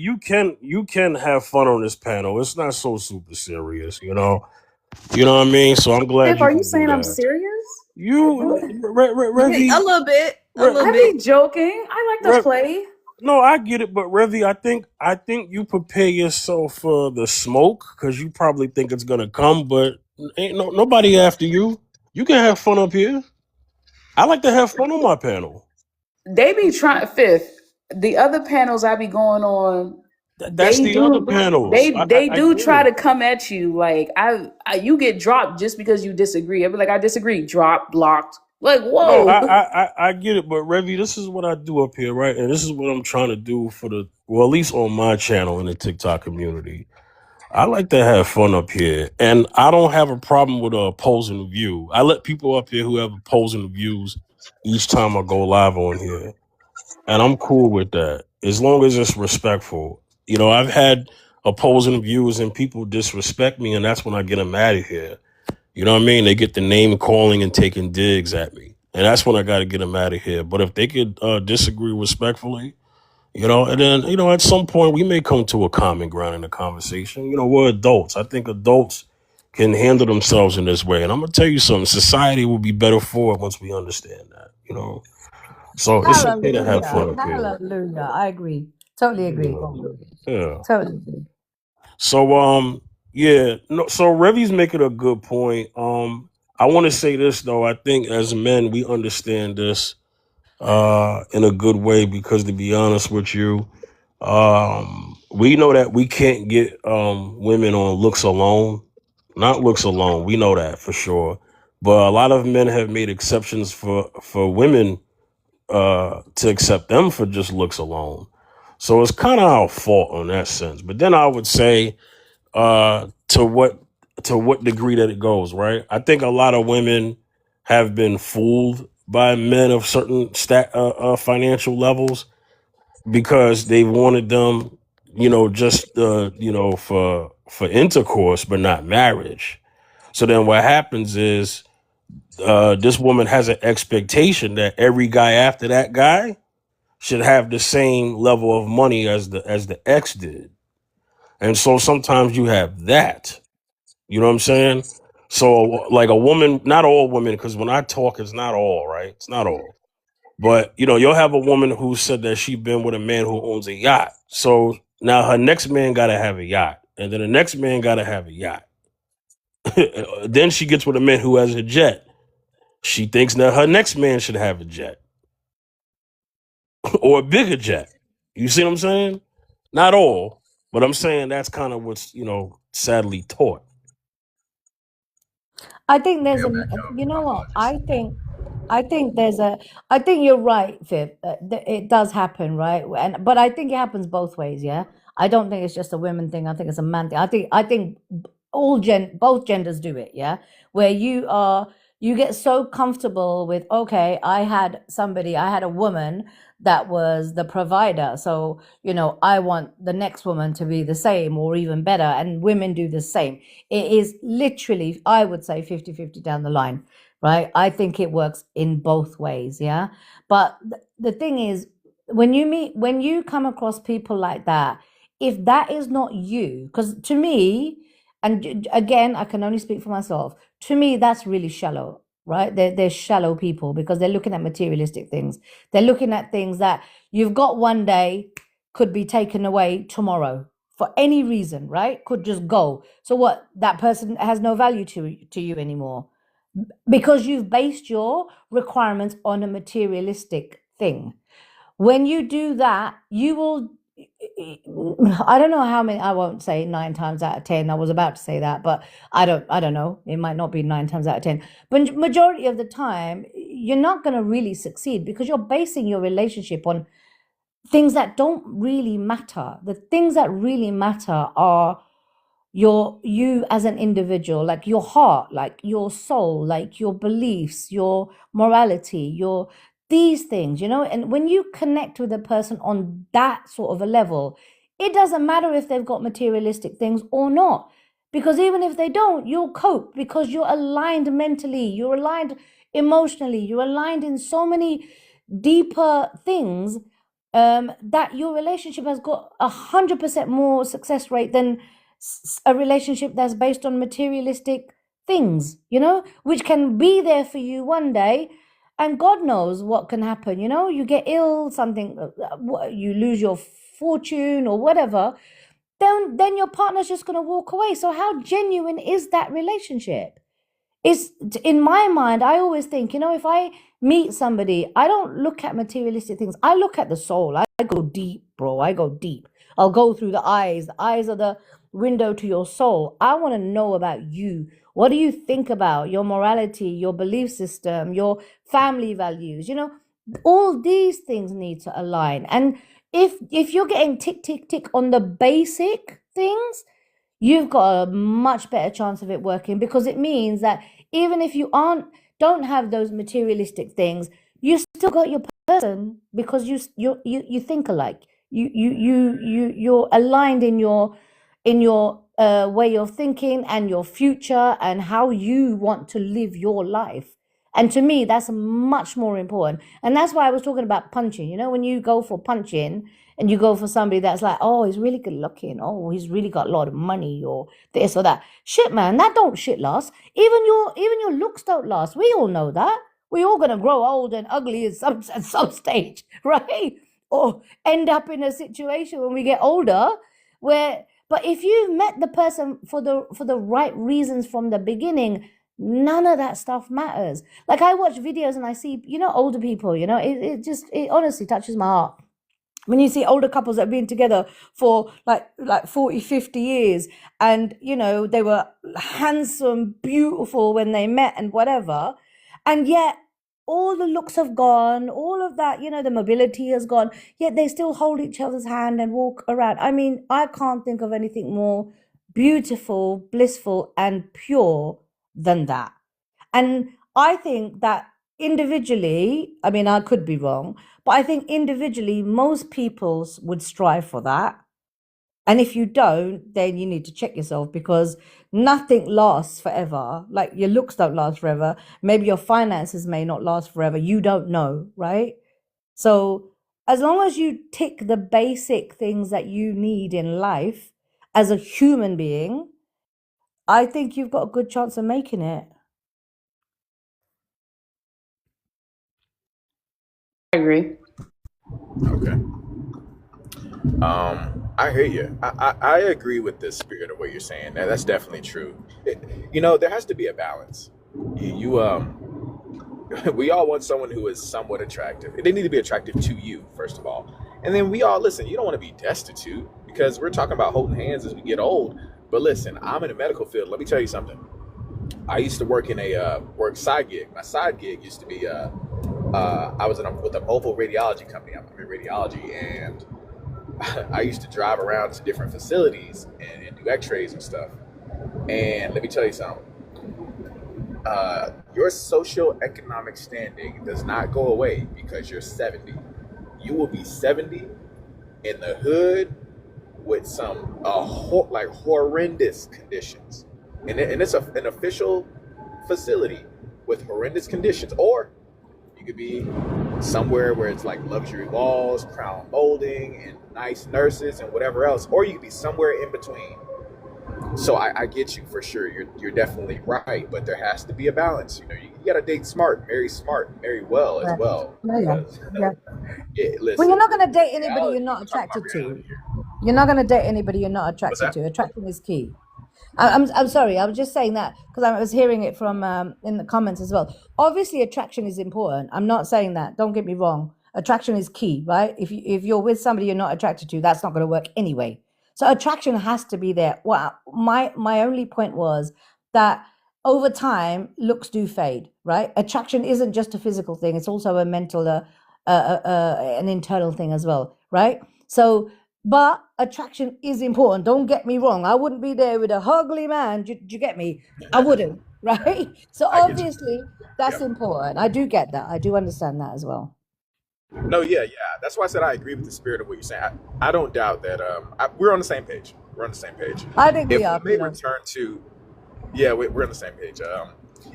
you can have fun on this panel. It's not so super serious, You know what I mean? So I'm glad Tiff, you are you can do saying I'm that. serious? Revy, A little bit. I be joking. I like to Rev, play. no, I get it, but Revy, I think you prepare yourself for the smoke, because you probably think it's gonna come, but ain't nobody after you. You can have fun up here. I like to have fun on my panel. They be trying fifth. The other panels I be going on, That's the other panels. they I do get try it. to come at you. Like you get dropped just because you disagree. I be like, I disagree, dropped, blocked. Like, No, whoa. I get it, but Revy, this is what I do up here, right? And this is what I'm trying to do at least on my channel in the TikTok community. I like to have fun up here, and I don't have a problem with opposing view. I let people up here who have opposing views each time I go live on here, and I'm cool with that as long as it's respectful. I've had opposing views and people disrespect me, and that's when I get them out of here. You know what I mean? They get the name calling and taking digs at me, and that's when I got to get them out of here. But if they could disagree respectfully, and then, at some point we may come to a common ground in the conversation. We're adults. I think adults can handle themselves in this way. And I'm going to tell you something. Society will be better for it once we understand that, So it's okay to have fun up here. Hallelujah. I agree. Totally agree. Yeah. Totally agree. So, yeah. No, so Revy's making a good point. I want to say this, though. I think as men, we understand this in a good way, because, to be honest with you, we know that we can't get women on looks alone. Not looks alone. We know that for sure. But a lot of men have made exceptions for women to accept them for just looks alone. So it's kind of our fault in that sense. But then I would say to what degree that it goes, right? I think a lot of women have been fooled by men of certain financial levels, because they wanted them, just for intercourse, but not marriage. So then what happens is this woman has an expectation that every guy after that guy should have the same level of money as the ex did. And so sometimes you have that. You know what I'm saying? So like a woman, not all women, because when I talk, it's not all, right? It's not all. But you'll have a woman who said that she been with a man who owns a yacht. So now her next man gotta have a yacht. And then the next man gotta have a yacht. Then she gets with a man who has a jet. She thinks that her next man should have a jet or a bigger jet. You see what I'm saying? Not all, but I'm saying that's kind of what's, sadly taught. I think there's you know what? I think there's I think you're right, Viv. It does happen, right? But I think it happens both ways. Yeah, I don't think it's just a women thing. I think it's a man thing. I think both genders do it. Yeah, where you get so comfortable with, okay, I had a woman that was the provider, so I want the next woman to be the same or even better, and women do the same. It is literally, I would say, 50-50 down the line, right? I think it works in both ways, yeah. But the thing is, when you come across people like that, if that is not you, because to me, and again, I can only speak for myself, to me, that's really shallow, right? They're shallow people because they're looking at materialistic things. They're looking at things that you've got one day, could be taken away tomorrow for any reason, right? Could just go. So what? That person has no value to you anymore because you've based your requirements on a materialistic thing. When you do that, you will, I don't know how many, I won't say 9 times out of 10. I was about to say that, but I don't know. It might not be 9 times out of 10. But majority of the time, you're not going to really succeed because you're basing your relationship on things that don't really matter. The things that really matter are you as an individual, like your heart, like your soul, like your beliefs, your morality, these things, and when you connect with a person on that sort of a level, it doesn't matter if they've got materialistic things or not, because even if they don't, you'll cope because you're aligned mentally, you're aligned emotionally, you're aligned in so many deeper things, that your relationship has got 100% more success rate than a relationship that's based on materialistic things, which can be there for you one day, and God knows what can happen. You get ill, something, you lose your fortune or whatever, then your partner's just going to walk away. So how genuine is that relationship? It's, in my mind, I always think, if I meet somebody, I don't look at materialistic things. I look at the soul. I go deep, bro. I go deep. I'll go through the eyes. The eyes are the window to your soul. I want to know about you. What do you think about your morality, your belief system, your family values? All these things need to align. And if you're getting tick, tick, tick on the basic things, you've got a much better chance of it working, because it means that even if you don't have those materialistic things, you still got your person, because you think alike. You're aligned in your way of thinking and your future and how you want to live your life. And to me, that's much more important. And that's why I was talking about punching. When you go for punching and you go for somebody that's like, oh, he's really good looking, oh, he's really got a lot of money, or this or that. Shit, man, that don't shit last. Even your looks don't last. We all know that. We're all gonna grow old and ugly at some stage, right? Or end up in a situation when we get older where, but if you've met the person for the right reasons from the beginning, none of that stuff matters. Like, I watch videos and I see, older people, it honestly touches my heart. When you see older couples that have been together for like 40, 50 years, and, they were handsome, beautiful when they met and whatever, and yet all the looks have gone, all of that, the mobility has gone, yet they still hold each other's hand and walk around. I mean, I can't think of anything more beautiful, blissful, and pure than that. And I think that individually, I mean, I could be wrong, but I think individually, most people would strive for that. And if you don't, then you need to check yourself, because nothing lasts forever. Like, your looks don't last forever. Maybe your finances may not last forever. You don't know, right? So As long as you tick the basic things that you need in life as a human being, I think you've got a good chance of making it. I agree. Okay. I hear you. I agree with the spirit of what you're saying. That's definitely true. There has to be a balance. We all want someone who is somewhat attractive. They need to be attractive to you, first of all. And then we all listen, you don't want to be destitute because we're talking about holding hands as we get old. But listen, I'm in the medical field. Let me tell you something. I used to work in a work side gig. My side gig used to be I was with a mobile radiology company. I'm in radiology, and I used to drive around to different facilities and do X-rays and stuff. And let me tell you something. Your socioeconomic standing does not go away because you're 70. You will be 70 in the hood with some horrendous conditions, and it's an official facility with horrendous conditions, or you could be somewhere where it's like luxury walls, crown molding, and nice nurses and whatever else, or you could be somewhere in between. So I get you for sure. You're definitely right, but there has to be a balance. You got to date smart, marry well as Yeah. well. Yeah. Because, Yeah. yeah, Well, listen, you're not going to date reality, anybody you're not we're talking about attracted reality to. here. You're not going to date anybody you're not What's attracted that? to. Attraction is key. I'm sorry. I was just saying that because I was hearing it from in the comments as well. Obviously, attraction is important. I'm not saying that. Don't get me wrong. Attraction is key, right? If you're with somebody you're not attracted to, that's not going to work anyway. So attraction has to be there. Well, my only point was that over time, looks do fade, right? Attraction isn't just a physical thing; it's also a mental, an internal thing as well, right? So. But attraction is important. Don't get me wrong. I wouldn't be there with a ugly man. Do you get me? I wouldn't, right? So I get you. obviously that's Yeah. important. I do get that. I do understand that as well. No, yeah. That's why I said I agree with the spirit of what you're saying. I don't doubt that. We're on the same page. We're on the same page. I think If we we are, may return to, yeah, we're on the same page.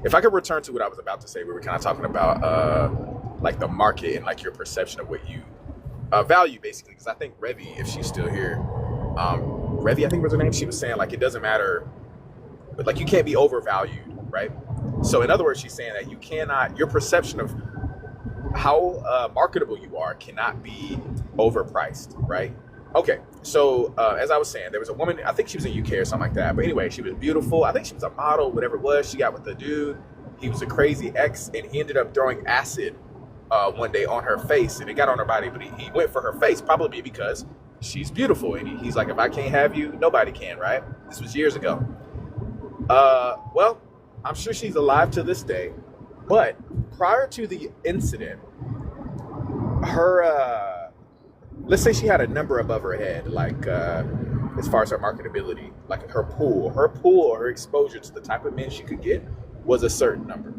If I could return to what I was about to say, we were kind of talking about like the market and like your perception of what you value, basically. Because I think Revi, if she's still here, Revi, I think was her name. She was saying like it doesn't matter, but like you can't be overvalued, right? So in other words, she's saying that you cannot. Your perception of how marketable you are cannot be overpriced, right? Okay, so as I was saying, there was a woman, I think she was in UK or something like that, but anyway, she was beautiful. I think she was a model, whatever it was. She got with the dude. He was a crazy ex, and he ended up throwing acid one day on her face, and it got on her body, but he went for her face, probably because she's beautiful, and he's like, if I can't have you, nobody can, right? This was years ago. Well, I'm sure she's alive to this day, but prior to the incident, her let's say she had a number above her head, like as far as her marketability, like her pool or her exposure to the type of men she could get was a certain number.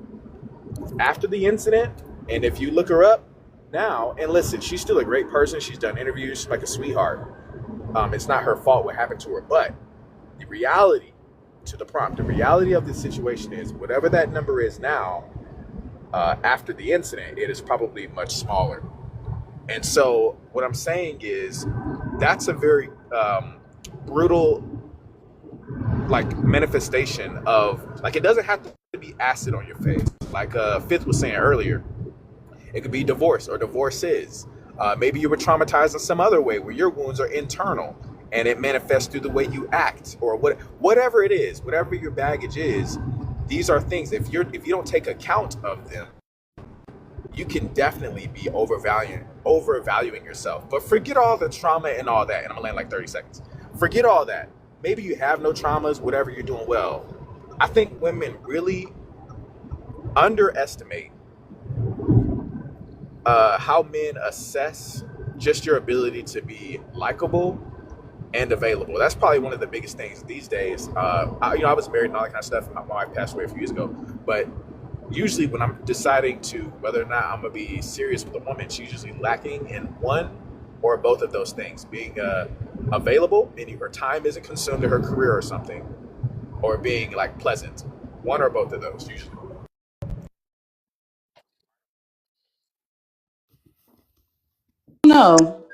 After the incident, and if you look her up now, and listen, she's still a great person. She's done interviews. She's like a sweetheart. It's not her fault what happened to her, but the reality the reality of this situation is whatever that number is now, after the incident, it is probably much smaller. And so what I'm saying is that's a very brutal like manifestation of like, it doesn't have to be acid on your face. Like Fifth was saying earlier, it could be divorce or divorces. Maybe you were traumatized in some other way where your wounds are internal and it manifests through the way you act or whatever it is, whatever your baggage is. These are things, if you don't take account of them, you can definitely be overvaluing yourself. But forget all the trauma and all that, and I'm gonna land like 30 seconds. Forget all that. Maybe you have no traumas, whatever, you're doing well. I think women really underestimate how men assess just your ability to be likable and available. That's probably one of the biggest things these days. I was married and all that kind of stuff. My wife passed away a few years ago, but usually when I'm deciding to whether or not I'm gonna be serious with a woman, she's usually lacking in one or both of those things. Being available, meaning her time isn't consumed to her career or something, or being like pleasant. One or both of those usually. No, No,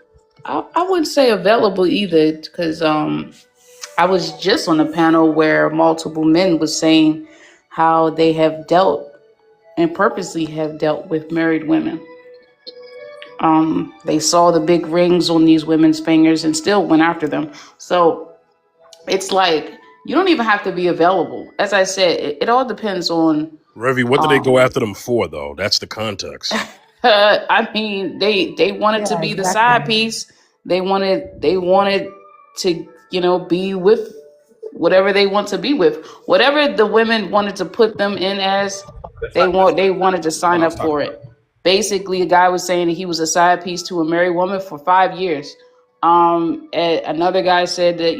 I wouldn't say available either, because I was just on a panel where multiple men was saying how they have dealt and purposely have dealt with married women. They saw the big rings on these women's fingers and still went after them. So it's like you don't even have to be available. As I said, it all depends on. Revy, what did they go after them for, though? That's the context. I mean, they wanted to Yeah, be the side exactly. piece. They wanted to, be with whatever they want to be with. Whatever the women wanted to put them in as, they wanted to sign What I up was talking for about. it. Basically, a guy was saying that he was a side piece to a married woman for 5 years. And another guy said that,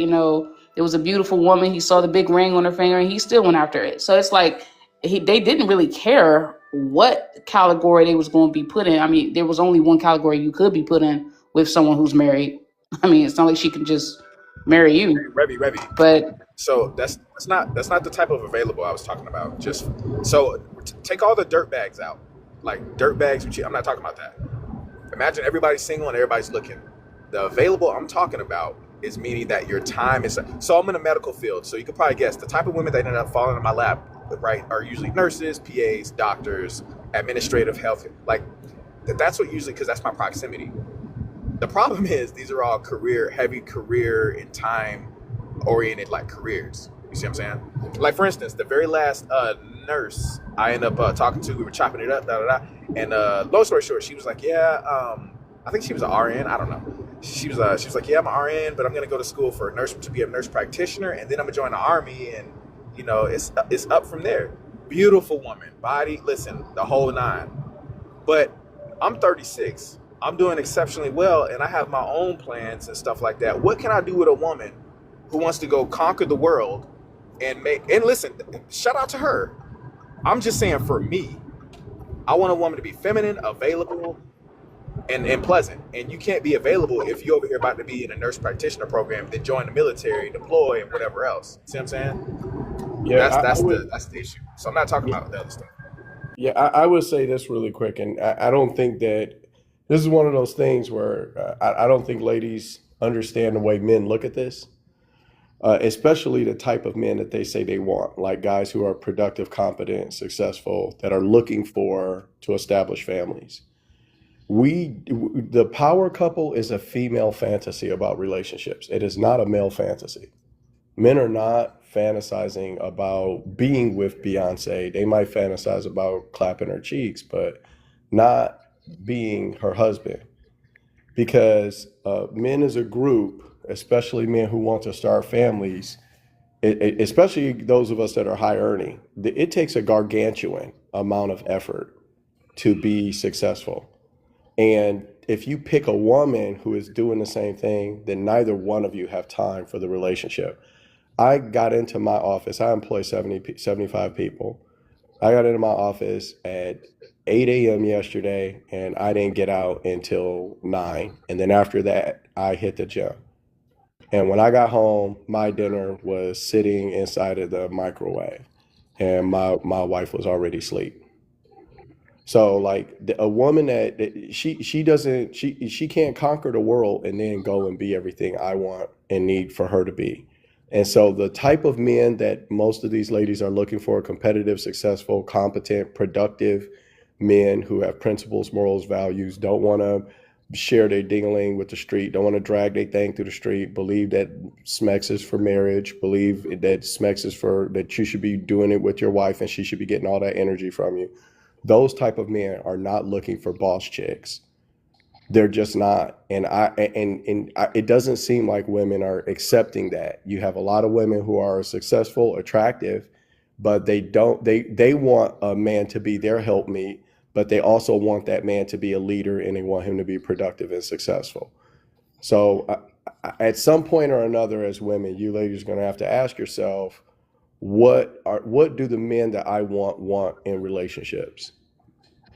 it was a beautiful woman. He saw the big ring on her finger and he still went after it. So it's like they didn't really care what category they was going to be put in. I mean, there was only one category you could be put in with someone who's married. I mean, it's not like she can just marry you. Revy. But So that's not the type of available I was talking about. Just so take all the dirt bags out, like dirt bags. I'm not talking about that. Imagine everybody's single and everybody's looking. The available I'm talking about is meaning that your time is. So I'm in the medical field, so you could probably guess the type of women that ended up falling in my lap, right, are usually nurses, PAs, doctors, administrative health. Like that's what usually, because that's my proximity. The problem is these are all heavy career and time oriented like careers. You see what I'm saying? Like for instance, the very last nurse I ended up talking to, we were chopping it up, and long story short, she was like, I think she was an RN. I don't know. She was like, yeah, I'm an RN, but I'm gonna go to school for to be a nurse practitioner, and then I'm gonna join the army, and it's up from there. Beautiful woman, body, listen, the whole nine. But I'm 36. I'm doing exceptionally well, and I have my own plans and stuff like that. What can I do with a woman who wants to go conquer the world and listen, shout out to her. I'm just saying, for me, I want a woman to be feminine, available, and pleasant. And you can't be available if you're over here about to be in a nurse practitioner program, then join the military, deploy, and whatever else. See what I'm saying? Yeah, That's the issue. So I'm not talking about the other stuff. Yeah, I would say this really quick, and I don't think that this is one of those things where I don't think ladies understand the way men look at this, especially the type of men that they say they want, like guys who are productive, competent, successful, that are looking to establish families. The power couple is a female fantasy about relationships. It is not a male fantasy. Men are not fantasizing about being with Beyonce. They might fantasize about clapping her cheeks, but not being her husband. Because men as a group, especially men who want to start families, especially those of us that are high earning, it takes a gargantuan amount of effort to be successful. And if you pick a woman who is doing the same thing, then neither one of you have time for the relationship. I got into my office, I employ 75 people. I got into my office at 8 a.m. yesterday, and I didn't get out until 9. And then after that, I hit the gym. And when I got home, my dinner was sitting inside of the microwave, and my wife was already asleep. So like a woman that she can't conquer the world and then go and be everything I want and need for her to be. And so the type of men that most of these ladies are looking for, competitive, successful, competent, productive men who have principles, morals, values, don't want to share their ding-a-ling with the street, don't want to drag their thing through the street, believe that Smex is for marriage, believe that Smex is that you should be doing it with your wife and she should be getting all that energy from you. Those type of men are not looking for boss chicks. They're just not. And it doesn't seem like women are accepting that. You have a lot of women who are successful, attractive, but they want a man to be their helpmeet, but they also want that man to be a leader and they want him to be productive and successful. So at some point or another, as women, you ladies are going to have to ask yourself, what do the men that I want in relationships?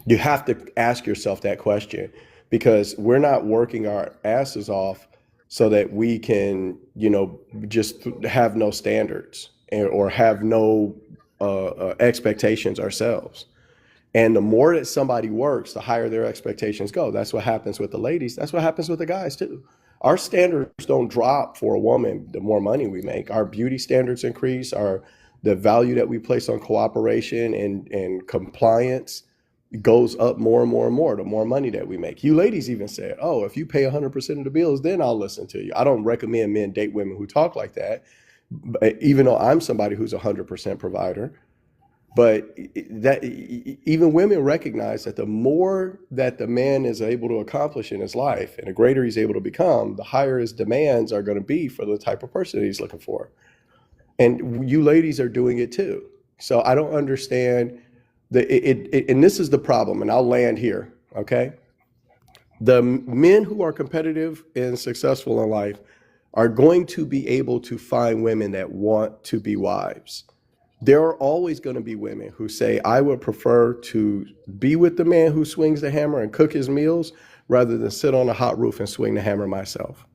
You have to ask yourself that question, because we're not working our asses off so that we can, just have no standards or have no expectations ourselves. And the more that somebody works, the higher their expectations go. That's what happens with the ladies. That's what happens with the guys too. Our standards don't drop for a woman the more money we make. Our beauty standards increase, the value that we place on cooperation and compliance goes up more and more and more the more money that we make. You ladies even said, oh, if you pay 100% of the bills, then I'll listen to you. I don't recommend men date women who talk like that, even though I'm somebody who's 100% provider. But that even women recognize that the more that the man is able to accomplish in his life and the greater he's able to become, the higher his demands are going to be for the type of person that he's looking for. And you ladies are doing it too. So I don't understand and this is the problem, and I'll land here, okay? The men who are competitive and successful in life are going to be able to find women that want to be wives. There are always going to be women who say, I would prefer to be with the man who swings the hammer and cook his meals rather than sit on a hot roof and swing the hammer myself.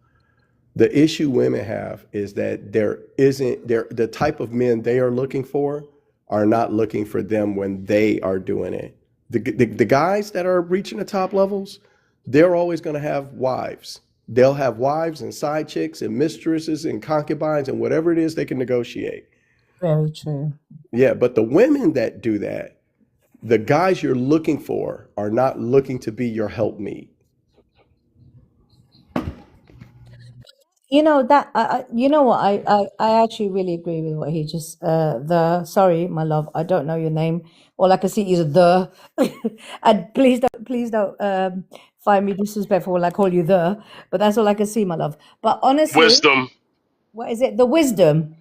The issue women have is that the type of men they are looking for are not looking for them when they are doing it. The guys that are reaching the top levels, they're always going to have wives. They'll have wives and side chicks and mistresses and concubines and whatever it is they can negotiate. Very true. Yeah, but the women that do that, the guys you're looking for are not looking to be your helpmeet. You know that you know what I actually really agree with what he just sorry my love, I don't know your name. All I can see is the and please don't find me disrespectful when I call you but that's all I can see, my love. But honestly, Wisdom. what is it? The wisdom.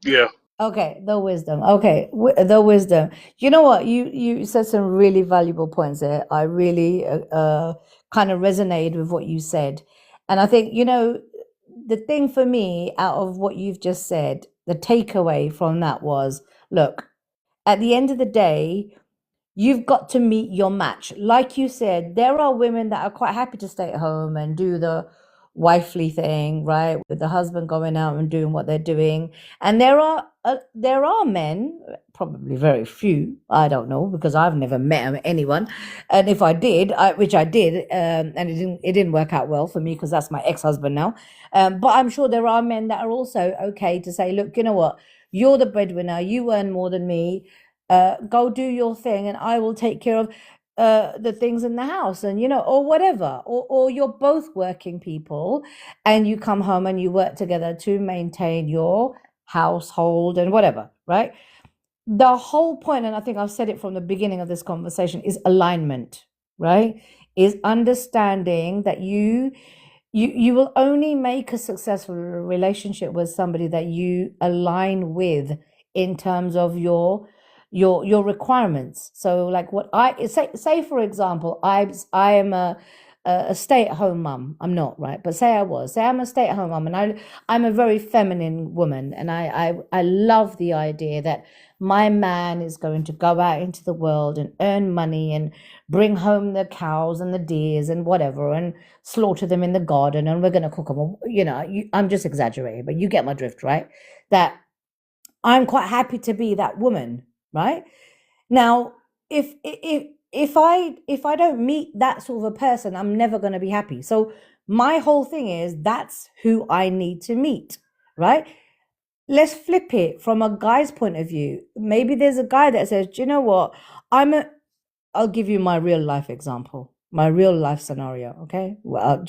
Yeah. Okay, the wisdom. Okay, the wisdom. You know what? You said some really valuable points there. I really kind of resonated with what you said. And I think, the thing for me out of what you've just said, the takeaway from that was, look, at the end of the day, you've got to meet your match. Like you said, there are women that are quite happy to stay at home and do the wifely thing, right? With the husband going out and doing what they're doing. And there are men, probably very few, I don't know, because I've never met anyone. And if I did, which I did, and it didn't work out well for me because that's my ex-husband now. But I'm sure there are men that are also okay to say, look, you know what? You're the breadwinner. You earn more than me. Go do your thing and I will take care of the things in the house, and or whatever, or you're both working people and you come home and you work together to maintain your household and whatever, right? The whole point, and I think I've said it from the beginning of this conversation, is alignment, right? Is understanding that you will only make a successful relationship with somebody that you align with in terms of your requirements. So like what I say for example, I am a stay-at-home mum. I'm not, right? But say I'm a stay-at-home mum, and I'm a very feminine woman, and I love the idea that my man is going to go out into the world and earn money and bring home the cows and the deers and whatever and slaughter them in the garden, and we're going to cook them. I'm just exaggerating, but you get my drift, right? That I'm quite happy to be that woman, right? Now, if I don't meet that sort of a person, I'm never going to be happy. So my whole thing is that's who I need to meet, right? Let's flip it from a guy's point of view. Maybe there's a guy that says, do you know what? I'll give you my real life example, my real life scenario. Okay. Well,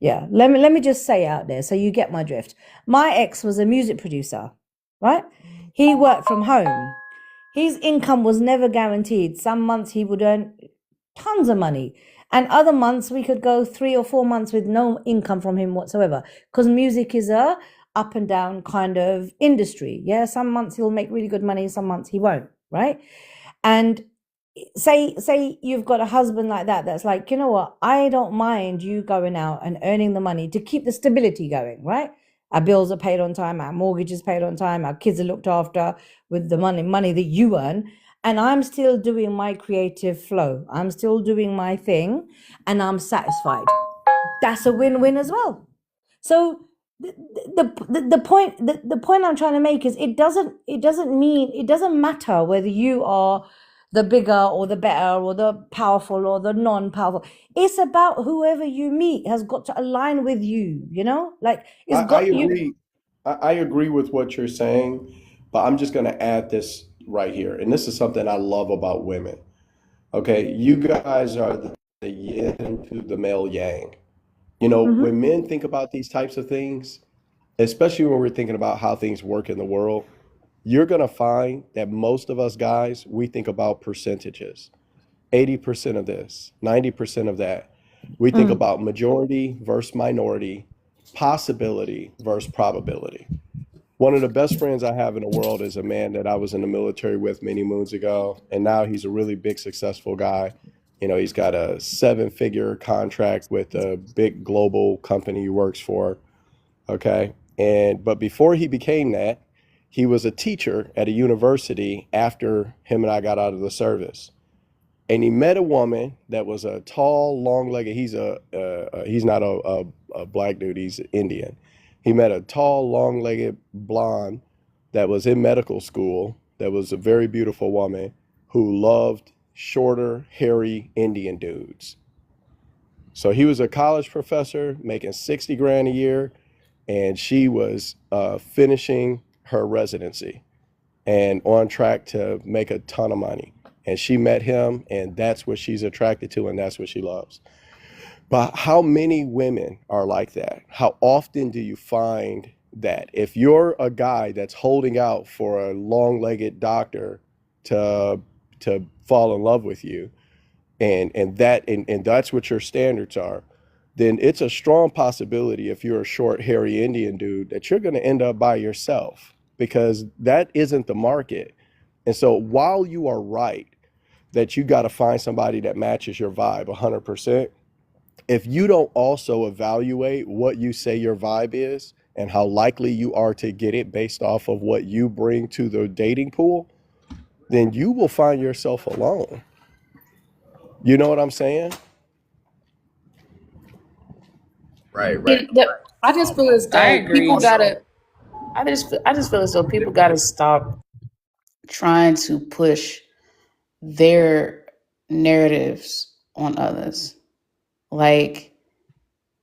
let me just say out there so you get my drift. My ex was a music producer, right? He worked from home. His income was never guaranteed. Some months he would earn tons of money, and other months we could go 3 or 4 months with no income from him whatsoever, because music is a up and down kind of industry. Yeah, some months he'll make really good money, some months he won't, right? And say you've got a husband like that that's like, you know what, I don't mind you going out and earning the money to keep the stability going, right? Our bills are paid on time, our mortgage is paid on time, our kids are looked after with the money that you earn, and I'm still doing my creative flow. I'm still doing my thing, and I'm satisfied. That's a win-win as well. So the point I'm trying to make is it doesn't matter whether you are the bigger or the better or the powerful or the non-powerful. It's about whoever you meet has got to align with you, you know? Like it's I got you. agree. I agree with what you're saying, but I'm just going to add this right here. And this is something I love about women. Okay, you guys are the yin to the male yang. You know, Mhm. when men think about these types of things, especially when we're thinking about how things work in the world, you're going to find that most of us guys, we think about percentages. 80% of this, 90% of that. We think Mm. about majority versus minority, possibility versus probability. One of the best friends I have in the world is a man that I was in the military with many moons ago, and now he's a really big, successful guy. You know, he's got a 7-figure contract with a big global company he works for. Okay. But before he became that, he was a teacher at a university after him and I got out of the service. And he met a woman that was a tall, long-legged. He's not a black dude. He's Indian. He met a tall, long-legged blonde that was in medical school. That was a very beautiful woman who loved shorter, hairy Indian dudes. So he was a college professor making 60 grand a year, and she was finishing her residency and on track to make a ton of money. And she met him, and that's what she's attracted to, and that's what she loves. But how many women are like that? How often do you find that if you're a guy that's holding out for a long-legged doctor to fall in love with you, and that's what your standards are, then it's a strong possibility if you're a short, hairy Indian dude that you're going to end up by yourself, because that isn't the market. And so while you are right that you got to find somebody that matches your vibe 100%, if you don't also evaluate what you say your vibe is and how likely you are to get it based off of what you bring to the dating pool, then you will find yourself alone. You know what I'm saying? Right. I just feel as I though agree. people gotta. I just feel as though people gotta stop trying to push their narratives on others. Like,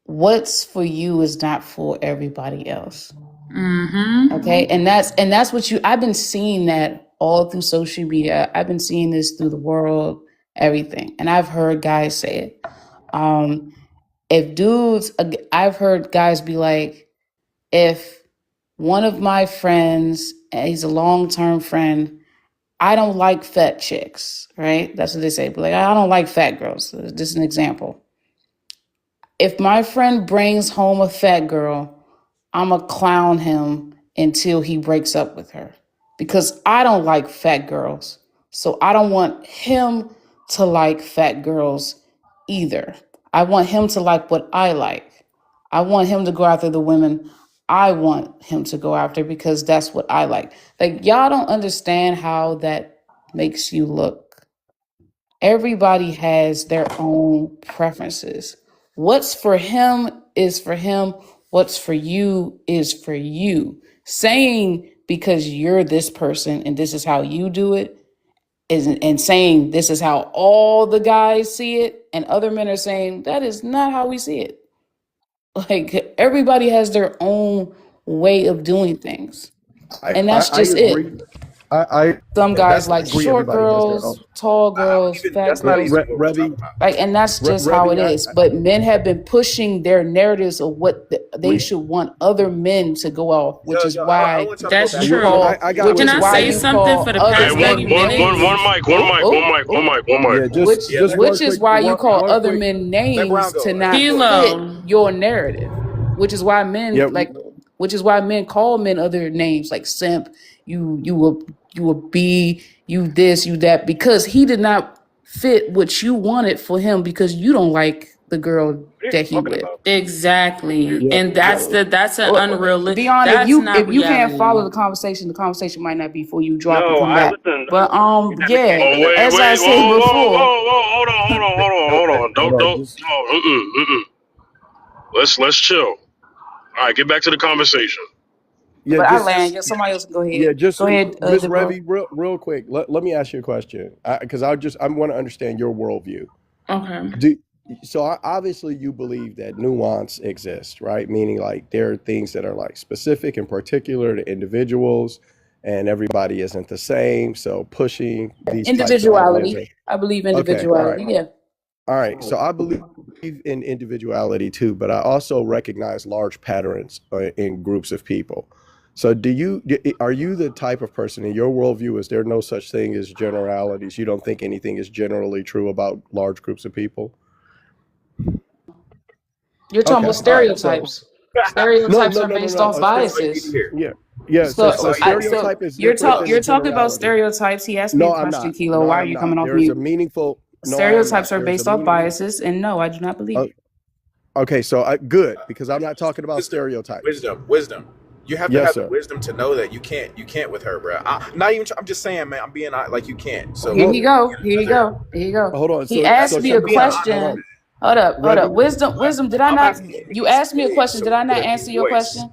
what's for you is not for everybody else. Mm-hmm. Okay, and that's what I've been seeing that all through social media. I've been seeing this through the world, everything, and I've heard guys say it. If dudes, I've heard guys be like, if one of my friends, and he's a long-term friend, I don't like fat chicks, right? That's what they say. But like, I don't like fat girls. Just an example. If my friend brings home a fat girl, I'm going to clown him until he breaks up with her, because I don't like fat girls. So I don't want him to like fat girls either. I want him to like what I like. I want him to go after the women I want him to go after, because that's what I like. Like, y'all don't understand how that makes you look. Everybody has their own preferences. What's for him is for him. What's for you is for you. Saying because you're this person and this is how you do it and saying this is how all the guys see it, and other men are saying that is not how we see it. Like, everybody has their own way of doing things, and that's I just agree. it. I Some guys like agree. short Everybody has their own. girls, tall girls, fat That's not girls. even what we're talking Revy, about. Like, and that's just how it is. But men have been pushing their narratives of what they should want other men to go off, which is I why want y'all to go That's back. you true. call, I got which Can what is I you're why say saying. you something call for the other past Hey, 30 men names. one mic. Yeah, just Which one is quick why you call one other quick. men Let Brown names go. to Let Brown not go. fit Kilo. your narrative. Which is why men Yeah, which is why men call men other names like simp, you a B, you this, you that, because he did not fit what you wanted for him, because you don't like the girl What are you that he talking with. about? Exactly. yeah, And that's an unrealistic, Beyond, that's not if you can't follow reality. the conversation might not be for you. Drop and No, come I back. listen. But You're not making yeah, any Oh sense. wait, as I wait, whoa, said whoa, whoa, before, whoa, whoa, hold on, hold on, hold on, hold on. hold on, Don't. just No, let's chill. All right, get back to the conversation. Yeah, But I just land. Yeah, somebody else go yeah, ahead. just Go ahead, Miss Debora. Revy, real quick. Let me ask you a question, because I want to understand your worldview. Okay. Obviously you believe that nuance exists, right? Meaning like there are things that are like specific and particular to individuals, and everybody isn't the same. So pushing these types of ideas. Individuality. I believe Okay, all right. individuality. Yeah. All right, so I believe in individuality too, but I also recognize large patterns in groups of people. So, are you the type of person in your worldview? Is there no such thing as generalities? You don't think anything is generally true about large groups of people? You're talking Okay, about all right. So, stereotypes. Stereotypes are based no. off biases. Yeah, yeah. So, So, a stereotype is different than a you're talking about generality. stereotypes. He asked me a No, I'm question, not. Kilo. No, Why are I'm you not. coming off There's a mute? meaningful. No, I am Stereotypes not. are There's a based off meaningful. biases, and no, I do not believe. Okay, so good, because I'm not talking about stereotypes. Wisdom. You have to Yes, have the sir. wisdom to know that you can't with her, bro. Not even. I'm just saying, man. I'm being like you can't. So Here you go. Here you go. Here you go. Hold on. He asked me a being honest. question. Hold up. Revy, Wisdom. Did I not? You asked me a question. Did I not answer your question?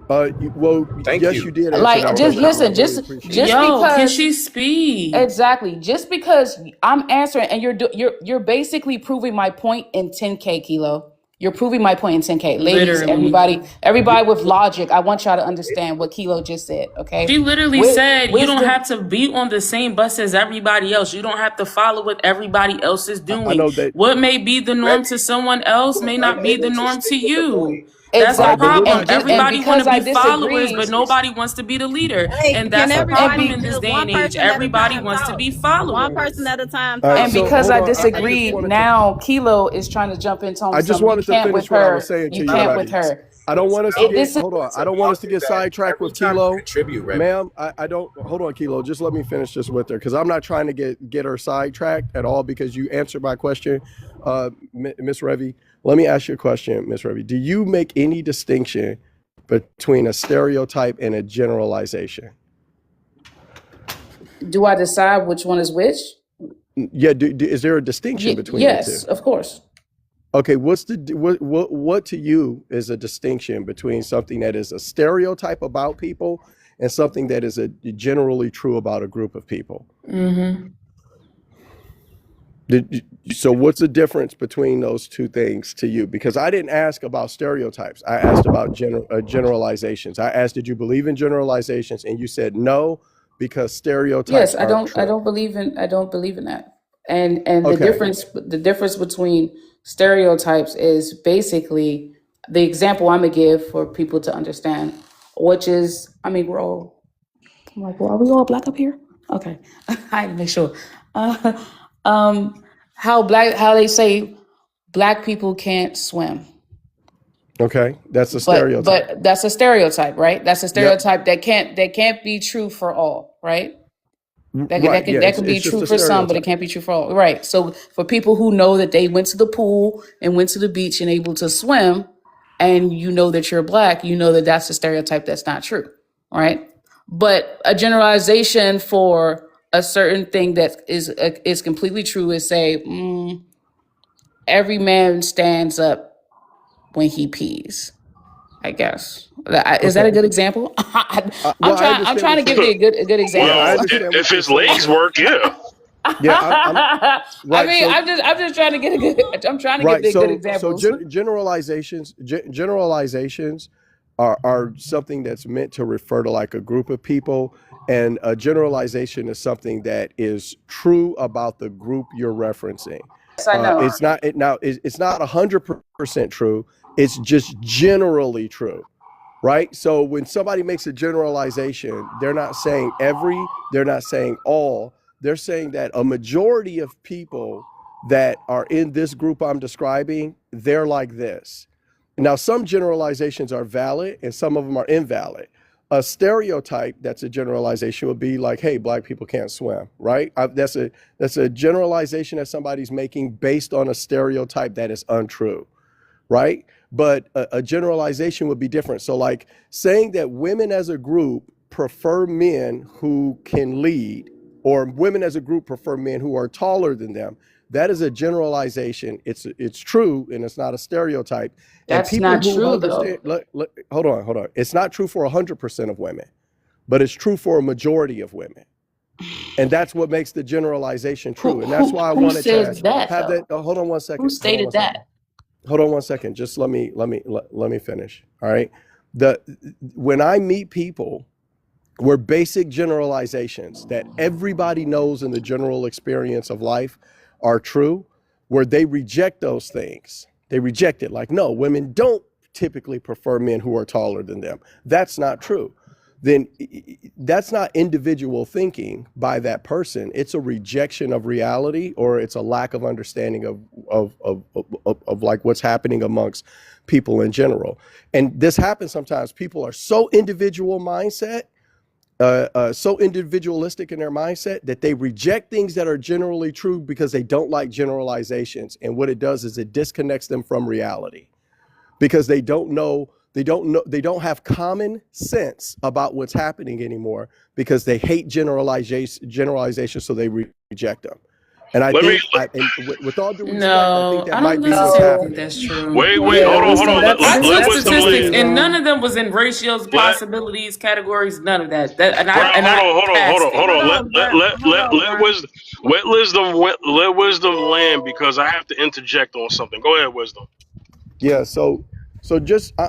Well, Thank yes, you. you did answer Like, my just question. listen. I really Just appreciate just it. Yo, can because. she speak? Exactly. Just because I'm answering and you're basically proving my point in 10K, Kilo. You're proving my point in 10K. Ladies, Literally. everybody with logic, I want y'all to understand what Kilo just said, okay? She literally said you don't Wisdom. have to be on the same bus as everybody else. You don't have to follow what everybody else is I doing. know that. What may be the norm to someone else may not be the Unable to norm to speak at the you. point. That's the All right, but we're Exactly. problem. not. And Everybody want to because I be followers, disagree, but nobody wants to be the leader. Hey, And can that's the and problem everybody in be this just day one and age. person at a Everybody time wants to talk? be One person followers. at a time All right, talk. and so because hold I on. I just disagree, wanted to. now Kilo is trying to jump in on I just something. You wanted to can't with finish what I was her. saying to You you, can't with Revy. her. I don't want us to This get. is Hold on. I don't want us to get sidetracked with Every time you Kilo. contribute, Revy. Ma'am, I don't. Hold on, Kilo. Just let me finish this with her, because I'm not trying to get her sidetracked at all, because you answered my question, Miss Revy. Let me ask you a question, Miss Revy. Do you make any distinction between a stereotype and a generalization? Do I decide which one is which? Yeah. Is there a distinction between the two? Yes, of course. Okay. What to you is a distinction between something that is a stereotype about people and something that is generally true about a group of people? Mm-hmm. So what's the difference between those two things to you? Because I didn't ask about stereotypes. I asked about generalizations. I asked, did you believe in generalizations? And you said no, because stereotypes Yes, aren't true. I don't believe in that. And the Okay. difference between stereotypes is basically the example I'm gonna give for people to understand, which is, I mean, I'm like, well, are we all black up here? Okay. I had to make sure. How they say black people can't swim. Okay. That's a stereotype. But that's a stereotype, right? That's a Yep. stereotype that can't be true for all, right? Right. Yeah. That can be It's just true a for some, but it stereotype. can't be true for all. Right. So for people who know that they went to the pool and went to the beach and able to swim, and you know that you're black, you know that that's a stereotype that's not true, right? But a generalization for a certain thing that is completely true is say every man stands up when he pees. I guess is that a Okay. good example? Well, I I'm understand trying to what give you're. you a good Yeah, I Well, example. understand if what you're his legs saying. work, yeah. Yeah. I'm I right. mean, So I'm just trying to get a good. I'm trying to give right. the good So examples. generalizations are something that's meant to refer to like a group of people, and a generalization is something that is true about the group you're referencing. Yes, I know. It's not 100% true. It's just generally true, right? So when somebody makes a generalization, they're not saying they're not saying all. They're saying that a majority of people that are in this group I'm describing, they're like this. Now, some generalizations are valid and some of them are invalid. A stereotype that's a generalization would be like, hey, black people can't swim, right? That's a generalization that somebody's making based on a stereotype that is untrue, right? But a generalization would be different. So like saying that women as a group prefer men who can lead, or women as a group prefer men who are taller than them, That is a generalization. It's true, and it's not a stereotype. And That's people not who true understand, though. hold on. It's not true for 100% of women, but it's true for a majority of women. And that's what makes the generalization true. And that's why I Who wanted says to that have though? that. Hold on one second. Who stated that? Hold on one second. Just let me finish. All right. When I meet people where basic generalizations that everybody knows in the general experience of life are true, where they reject those things, they reject it. Like, no, women don't typically prefer men who are taller than them. That's not true. Then that's not individual thinking by that person. It's a rejection of reality, or it's a lack of understanding of like what's happening amongst people in general. And this happens sometimes. People are so individual mindset, so individualistic in their mindset that they reject things that are generally true because they don't like generalizations. And what it does is it disconnects them from reality, because they don't have common sense about what's happening anymore, because they hate generalization, so they reject them. And I Let me. think, with all due respect, I No, think that I might don't be what's necessarily think happening. that's true. Wait, Yeah, hold on. that's I Let took wisdom statistics, land. and none of them was in ratios, Let possibilities, categories, none of that. And Brown. I passed Hold it. on. Let wisdom land, because I have to interject on something. Go ahead, wisdom. Yeah, so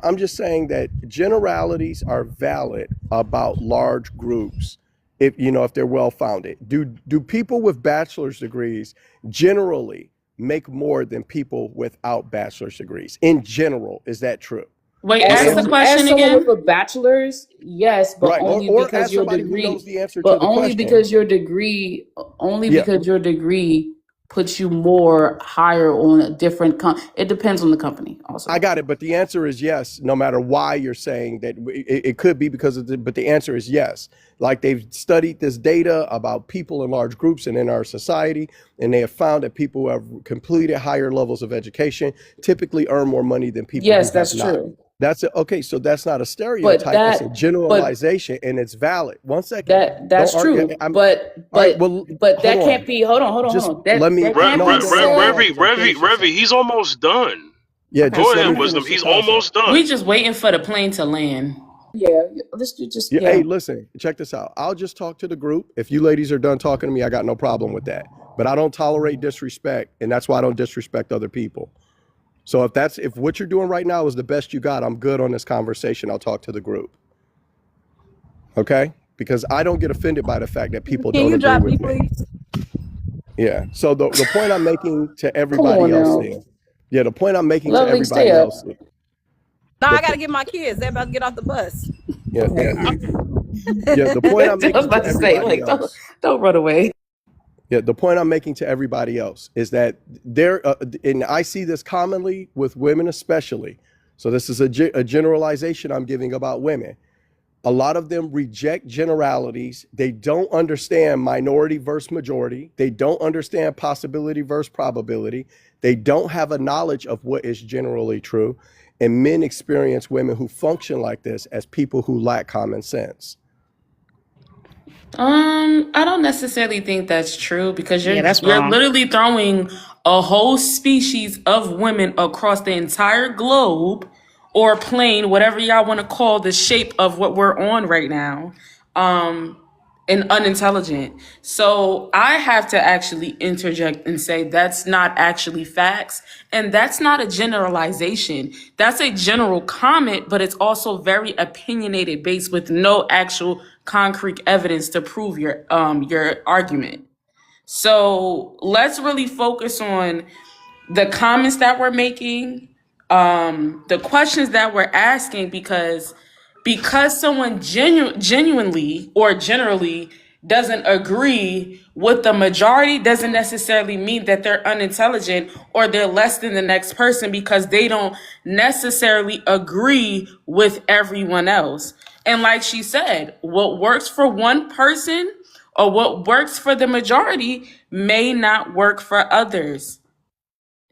I'm just saying that generalities are valid about large groups if they're well founded. Do people with bachelor's degrees generally make more than people without bachelor's degrees? In general, is that true? Wait, The As ask the answer, question someone with again. a bachelor's, yes, but right, only or because ask your somebody who knows degree, the answer but to the only question. because your degree, only Yeah, because your degree puts you more higher on a different it depends on the company I also. got it, but the answer is yes. No matter why you're saying that, it could be because of but the answer is yes. Like, they've studied this data about people in large groups and in our society, and they have found that people who have completed higher levels of education typically earn more money than people who Yes, have that's not. true. That's okay. So that's not a But stereotype. It's a but generalization, and it's valid. 1 second. Don't that's argue. true. I'm But all right. Well, that hold can't on. be. Hold Just on. let me. That can't No, be I'm going to let you said. land because I'm finishing Revy, something. he's almost done. Yeah, Okay, just Go let ahead, me fine. wisdom. finish the He's concept. almost done. We just waiting for the plane to land. Yeah, let's do just Yeah, yeah. hey, listen, check this out. I'll just talk to the group. If you ladies are done talking to me, I got no problem with that. But I don't tolerate disrespect, and that's why I don't disrespect other people. So if what you're doing right now is the best you got, I'm good on this conversation. I'll talk to the group. Okay? Because I don't get offended by the fact that people Can don't you agree drop with me, me. please? Yeah. So the point I'm making to Come on everybody else now. is, yeah, the point I'm making to Lovely, stay everybody up. else is, No, the I gotta get my kids. They're about to get off the bus. yeah, Okay. yeah, the point I'm I was making about to to say, everybody like, else. don't run away. Yeah, the point I'm making to everybody else is that and I see this commonly with women especially. So this is a generalization I'm giving about women. A lot of them reject generalities. They don't understand minority versus majority. They don't understand possibility versus probability. They don't have a knowledge of what is generally true. And men experience women who function like this as people who lack common sense. I don't necessarily think that's true, because Yeah, that's you're wrong. literally throwing a whole species of women across the entire globe, or plane, whatever y'all want to call the shape of what we're on right now, and unintelligent. So I have to actually interject and say that's not actually facts, and that's not a generalization. That's a general comment, but it's also very opinionated, based with no actual concrete evidence to prove your argument. So let's really focus on the comments that we're making, the questions that we're asking, because someone genuinely or generally doesn't agree with the majority doesn't necessarily mean that they're unintelligent or they're less than the next person, because they don't necessarily agree with everyone else. And like she said, what works for one person or what works for the majority may not work for others.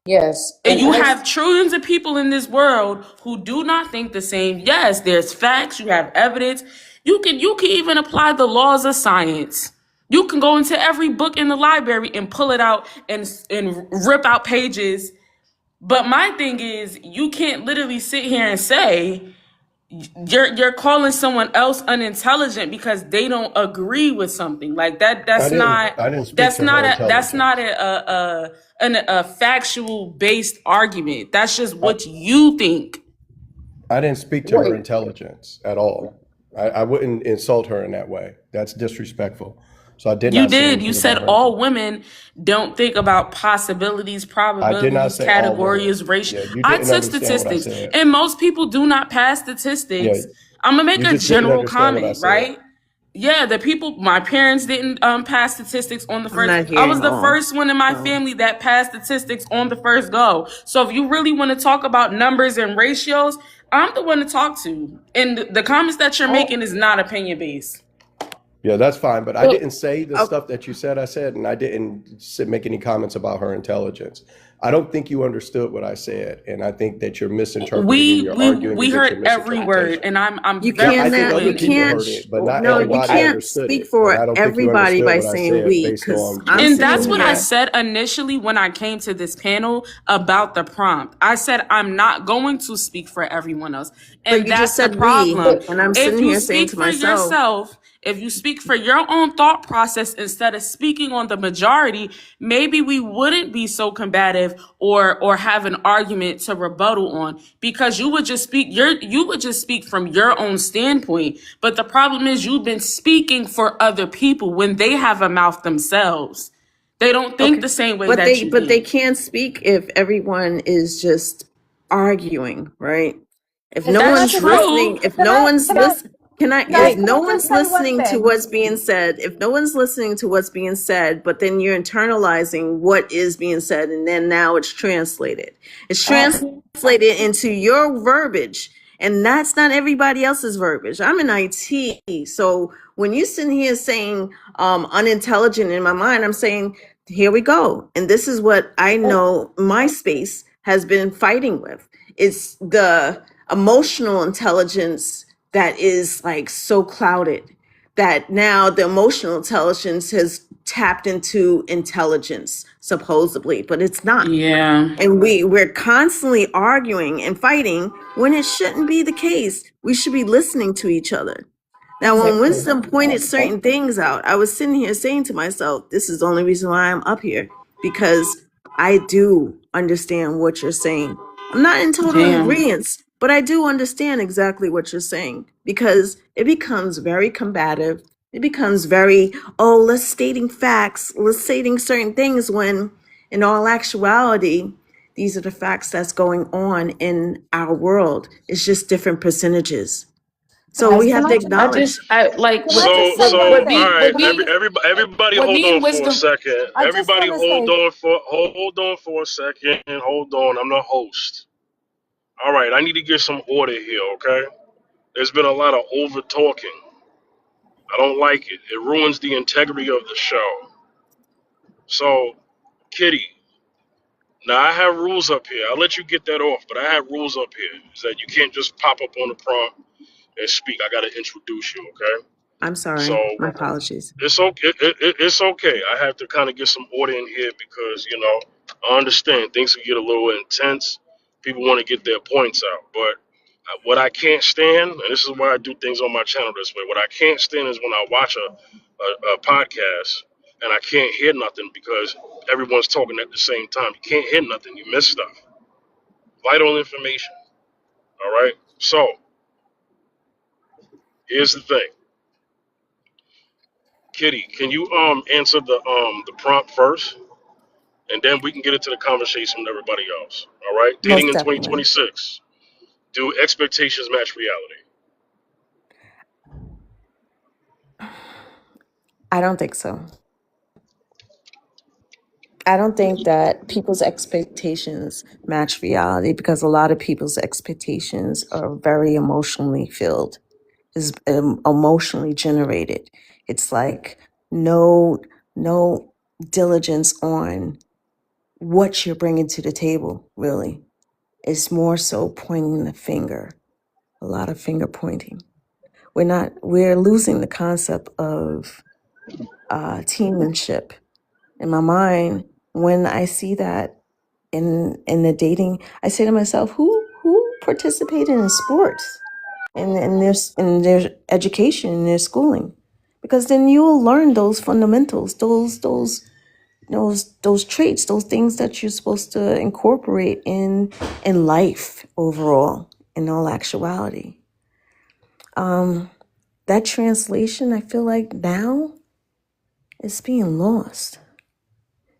Yes, And and you as have trillions of people in this world who do not think the same. Yes, there's facts, you have evidence. You can even apply the laws of science. You can go into every book in the library and pull it out and rip out pages. But my thing is, you can't literally sit here and say you're calling someone else unintelligent because they don't agree with something like that. I didn't speak That's to her not intelligence. a factual based argument. That's just what you think. I didn't speak to her intelligence at all. I wouldn't insult her in that way. That's disrespectful. So I did You not say did. You anything said about her all intelligence. women don't think about possibilities, I did not probabilities, say all women. categories, ratio. Yeah, you I didn't took understand what I statistics, said. and most people do not pass Yeah, statistics. I'm gonna make you a just didn't general understand what I comment, said. right? Yeah, the people, my parents didn't pass statistics on the I'm first. not I was hearing the all. first one in my So family that passed statistics on the first go. So if you really want to talk about numbers and ratios, I'm the one to talk to. And the comments that you're making is not opinion based. Yeah, that's fine. But I well, didn't say the oh, stuff that you said. I said, and I didn't make any comments about her intelligence. I don't think you understood what I said, and I think that you're misinterpreting and We you're we arguing we against your heard every word, misinterpretation. and I'm you very I can't think other you fluent in people can't heard English. it, but not no, you everybody can't understood speak it. And for I don't think you everybody understood by what I saying said we, based because on I'm And your that's sitting what I here. reaction. said initially when I came to this panel about the prompt. I said, I'm not going to speak for everyone else. But And you just that's the said we, problem. and I'm If sitting you here saying speak to for myself, yourself, if you speak for your own thought process instead of speaking on the majority, maybe we wouldn't be so combative or have an argument to rebuttal on, because you would just speak from your own standpoint. But the problem is you've been speaking for other people when they have a mouth themselves. They don't think okay, the same way but that they you but they think. can't speak if everyone is just arguing, right? If no Can I That's one's just say? listening, true. if no one's Can I? listen, can I? If Guys, It, can no I just one's say one listening to thing? what's being said, if no one's listening to what's being said, but then you're internalizing what is being said, and then now it's translated. It's Uh, translated into your verbiage, and that's not everybody else's verbiage. I'm in IT, so when you sitting here saying unintelligent, in my mind, I'm saying, here we go. And this is what I know my space has been fighting with. It's the emotional intelligence that is like so clouded that now the emotional intelligence has tapped into intelligence supposedly, but it's not. yeah. And we're constantly arguing and fighting when it shouldn't be the case. We should be listening to each other. Now, when exactly. Winston pointed certain things out, I was sitting here saying to myself, this is the only reason why I'm up here, because I do understand what you're saying. I'm not in total Damn. agreement, but I do understand exactly what you're saying, because it becomes very combative. It becomes very, oh, let's stating facts, let's stating certain things, when in all actuality, these are the facts that's going on in our world. It's just different percentages. So Guys, we have to I acknowledge. just I like can I just So, say so, one what all thing? me right, what me everybody, what hold me on and for a wisdom. second. I just Everybody, want to say, hold on for a second. Hold on, I'm the host. All right, I need to get some order here, okay? There's been a lot of over talking. I don't like it. It ruins the integrity of the show. So, Kitty, now I have rules up here. I'll let you get that off, but I have rules up here. Is that you can't just pop up on the prompt and speak. I got to introduce you, okay? I'm So sorry. My apologies. it's okay. It's okay. I have to kind of get some order in here because I understand things can get a little intense. People want to get their points out, but what I can't stand, and this is why I do things on my channel this way. What I can't stand is when I watch a podcast and I can't hear nothing because everyone's talking at the same time. You can't hear nothing. You miss stuff. Vital information. All right. So here's the thing, Kitty. Can you answer the prompt first? And then we can get into the conversation with everybody else. All right? Dating most in definitely. 2026. Do expectations match reality? I don't think so. I don't think that people's expectations match reality, because a lot of people's expectations are very emotionally filled, is emotionally generated. It's like no diligence on what you're bringing to the table, really. It's more so pointing the finger, a lot of finger pointing. We're losing the concept of teammanship. In my mind, when I see that in the dating, I say to myself, who participated in sports, in their education, in their schooling? Because then you will learn those fundamentals, those traits, those things that you're supposed to incorporate in life overall, in all actuality. That translation, I feel like now is being lost.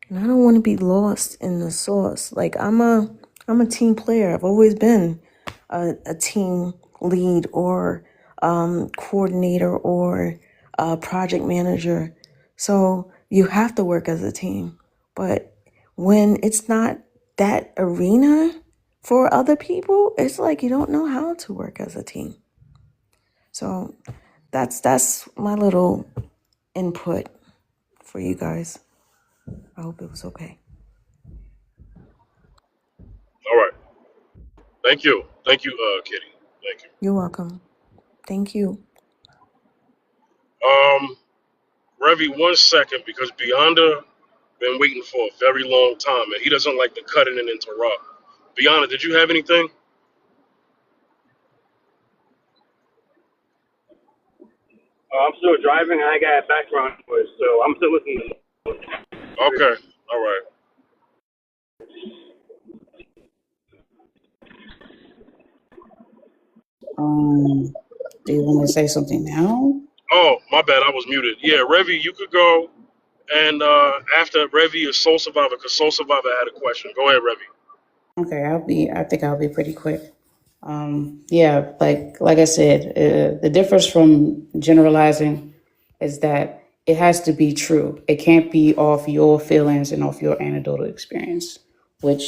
And I don't want to be lost in the sauce. Like I'm a team player. I've always been a team lead or coordinator or project manager. So you have to work as a team. But when it's not that arena for other people, it's like you don't know how to work as a team. So that's my little input for you guys. I hope it was okay. All right. Thank you. Thank you, Kitty. Thank you. You're welcome. Thank you. Revy, 1 second, because Beyonda been waiting for a very long time, and he doesn't like to cut in and interrupt. Beyonda, did you have anything? I'm still driving and I got background noise, so I'm still listening. Okay. All right. Do you want me to say something now? Oh, my bad. I was muted. Yeah, Revy, you could go. And after Revy is Soul Survivor, because Soul Survivor had a question. Go ahead, Revy. Okay, I think I'll be pretty quick. Yeah, like I said, the difference from generalizing is that it has to be true. It can't be off your feelings and off your anecdotal experience, which,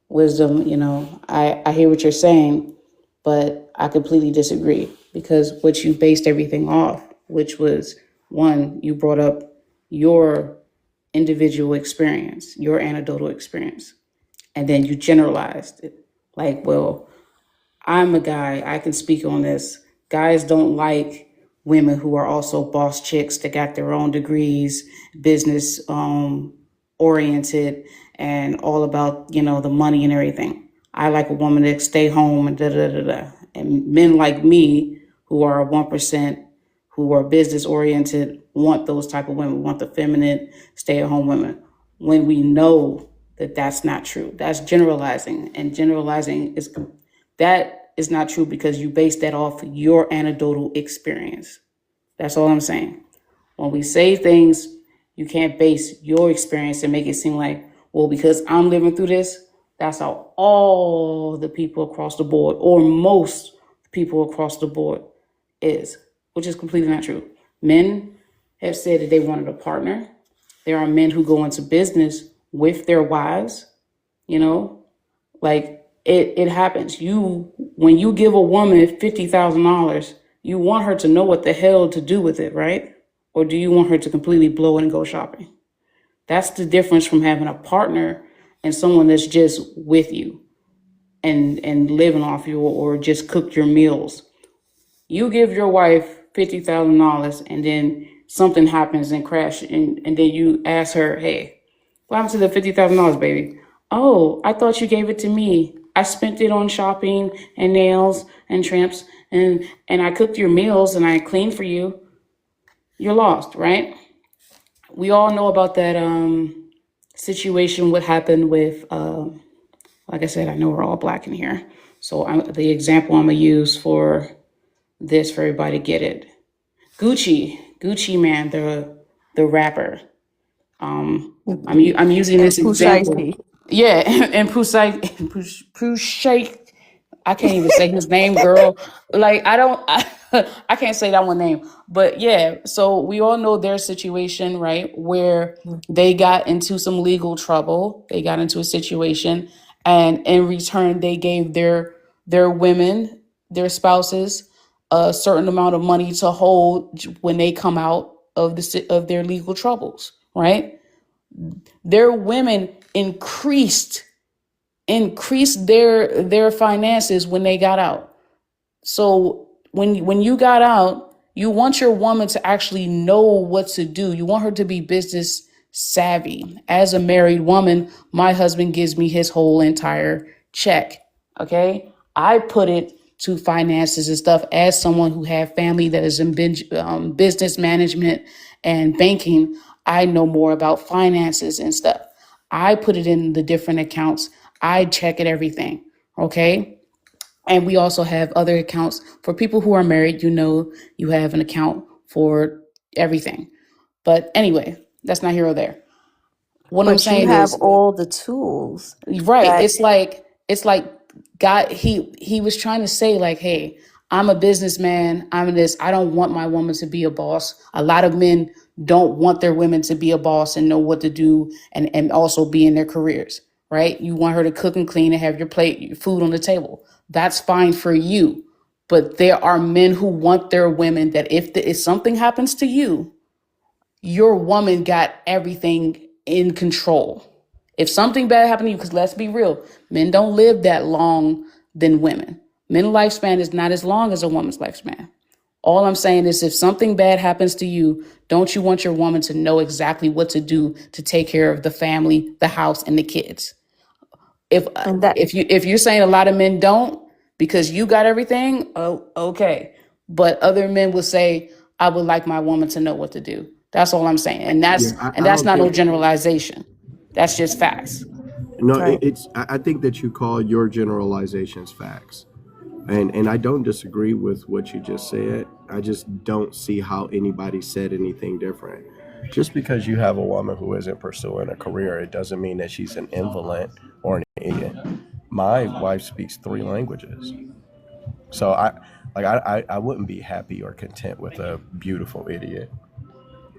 wisdom, I hear what you're saying, but I completely disagree because what you based everything off, which was one, you brought up your individual experience, your anecdotal experience, and then you generalized it. Like, well, I'm a guy, I can speak on this. Guys don't like women who are also boss chicks that got their own degrees, business oriented, and all about, the money and everything. I like a woman that stay home and da da da da. And men like me, who are 1%, who are business oriented, want those type of women, want the feminine, stay at home women. When we know that that's not true, that's generalizing, and generalizing that is not true because you base that off your anecdotal experience. That's all I'm saying. When we say things, you can't base your experience and make it seem like, well, because I'm living through this, that's how all the people across the board, or most people across the board, is, which is completely not true. Men have said that they wanted a partner. There are men who go into business with their wives, like it happens. When you give a woman $50,000, you want her to know what the hell to do with it, right? Or do you want her to completely blow it and go shopping? That's the difference from having a partner and someone that's just with you and living off you or just cook your meals. You give your wife $50,000 and then something happens and crash and then you ask her, hey, what happened to the $50,000, baby? Oh, I thought you gave it to me. I spent it on shopping and nails and tramps and I cooked your meals and I cleaned for you. You're lost, right? We all know about that situation, what happened with, like I said, I know we're all Black in here. So the example I'm going to use for this, for everybody to get it. Gucci Mane, the rapper. I'm using this example. Yeah, and Pusai, I can't even say his name, girl. Like I can't say that one name. But yeah, so we all know their situation, right? Where they got into some legal trouble. They got into a situation, and in return, they gave their women, their spouses, a certain amount of money to hold when they come out of their legal troubles, right? Their women increased their finances when they got out. So when you got out, You want your woman to actually know what to do. You want her to be business savvy. As a married woman, my husband gives me his whole entire check. Okay. I put it to finances and stuff as someone who had family that is in business management and banking. I know more about finances and stuff. I put it in the different accounts. I check it, everything. Okay. And we also have other accounts for people who are married. You know, you have an account for everything. But anyway, that's not here or there. What I'm But you saying have is, all the tools right. that It's like God, he was trying to say, like, hey, I'm a businessman. I'm this. I don't want my woman to be a boss. A lot of men don't want their women to be a boss and know what to do and also be in their careers, right? You want her to cook and clean and have your plate, your food on the table. That's fine for you. But there are men who want their women that if something happens to you, your woman got everything in control. If something bad happened to you, because let's be real, men don't live that long than women. Men's lifespan is not as long as a woman's lifespan. All I'm saying is if something bad happens to you, don't you want your woman to know exactly what to do to take care of the family, the house, and the kids? If and that if you're saying a lot of men don't because you got everything, oh, okay. But other men will say, I would like my woman to know what to do. That's all I'm saying. And Yeah, and I that's don't not no think generalization. That's just facts. no. right. I think that you call your generalizations facts, and I don't disagree with what you just said. I just don't see how anybody said anything different. Just because you have a woman who isn't pursuing a career, it doesn't mean that she's an invalid or an idiot. My wife speaks 3 languages, so I wouldn't be happy or content with a beautiful idiot.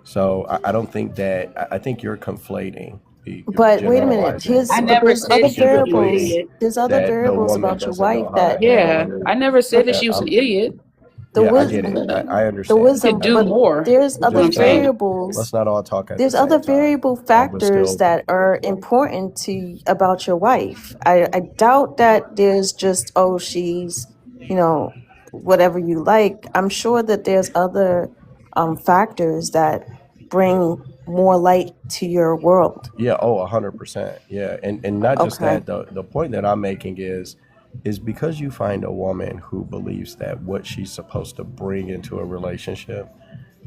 So I don't think that I think you're conflating you're But wait a minute. generalizing. I But never there's said other But she you're was an variables. conflating idiot. There's other that the variables woman about your doesn't know wife how to that handle Yeah, a I never said but that that she was an idiot. the yeah, I wis get it. I the understand. She could wisdom. do But more. there's Is what other I'm Just saying. let's variables. not all talk at the There's other same time. variable But factors still, that are important to about your wife. I doubt that there's just, oh, she's, you know, whatever you like. I'm sure that there's other factors that bring more light to your world. yeah, oh, 100%. Yeah, and not just Okay. that. The point that I'm making is because you find a woman who believes that what she's supposed to bring into a relationship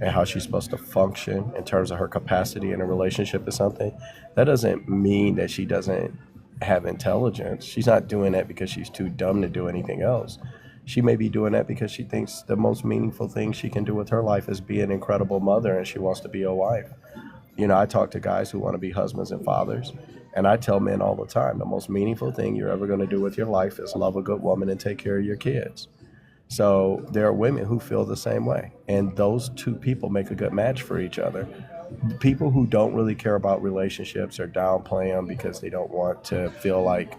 and how she's supposed to function in terms of her capacity in a relationship is something, that doesn't mean that she doesn't have intelligence. She's not doing that because she's too dumb to do anything else. She may be doing that because she thinks the most meaningful thing she can do with her life is be an incredible mother and she wants to be a wife. I talk to guys who want to be husbands and fathers, and I tell men all the time the most meaningful thing you're ever going to do with your life is love a good woman and take care of your kids. So there are women who feel the same way, and those two people make a good match for each other. People who don't really care about relationships or downplay them because they don't want to feel like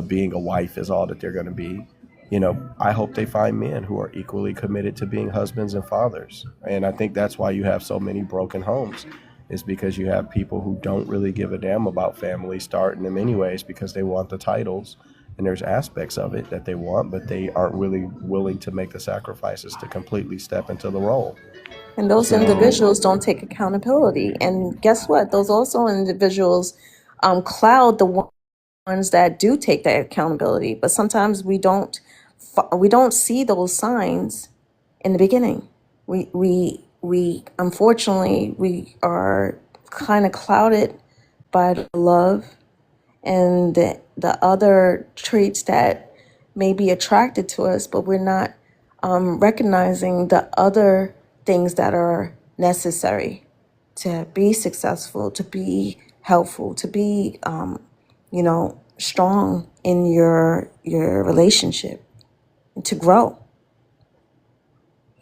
being a wife is all that they're going to be. I hope they find men who are equally committed to being husbands and fathers. And I think that's why you have so many broken homes, is because you have people who don't really give a damn about family starting them anyways because they want the titles. And there's aspects of it that they want, but they aren't really willing to make the sacrifices to completely step into the role. And those So individuals don't take accountability. And guess what? Those also individuals cloud the ones that do take that accountability. But sometimes we don't see those signs in the beginning. We unfortunately we are kind of clouded by the love and the other traits that may be attracted to us, but we're not recognizing the other things that are necessary to be successful, to be helpful, to be, strong in your relationship, to grow.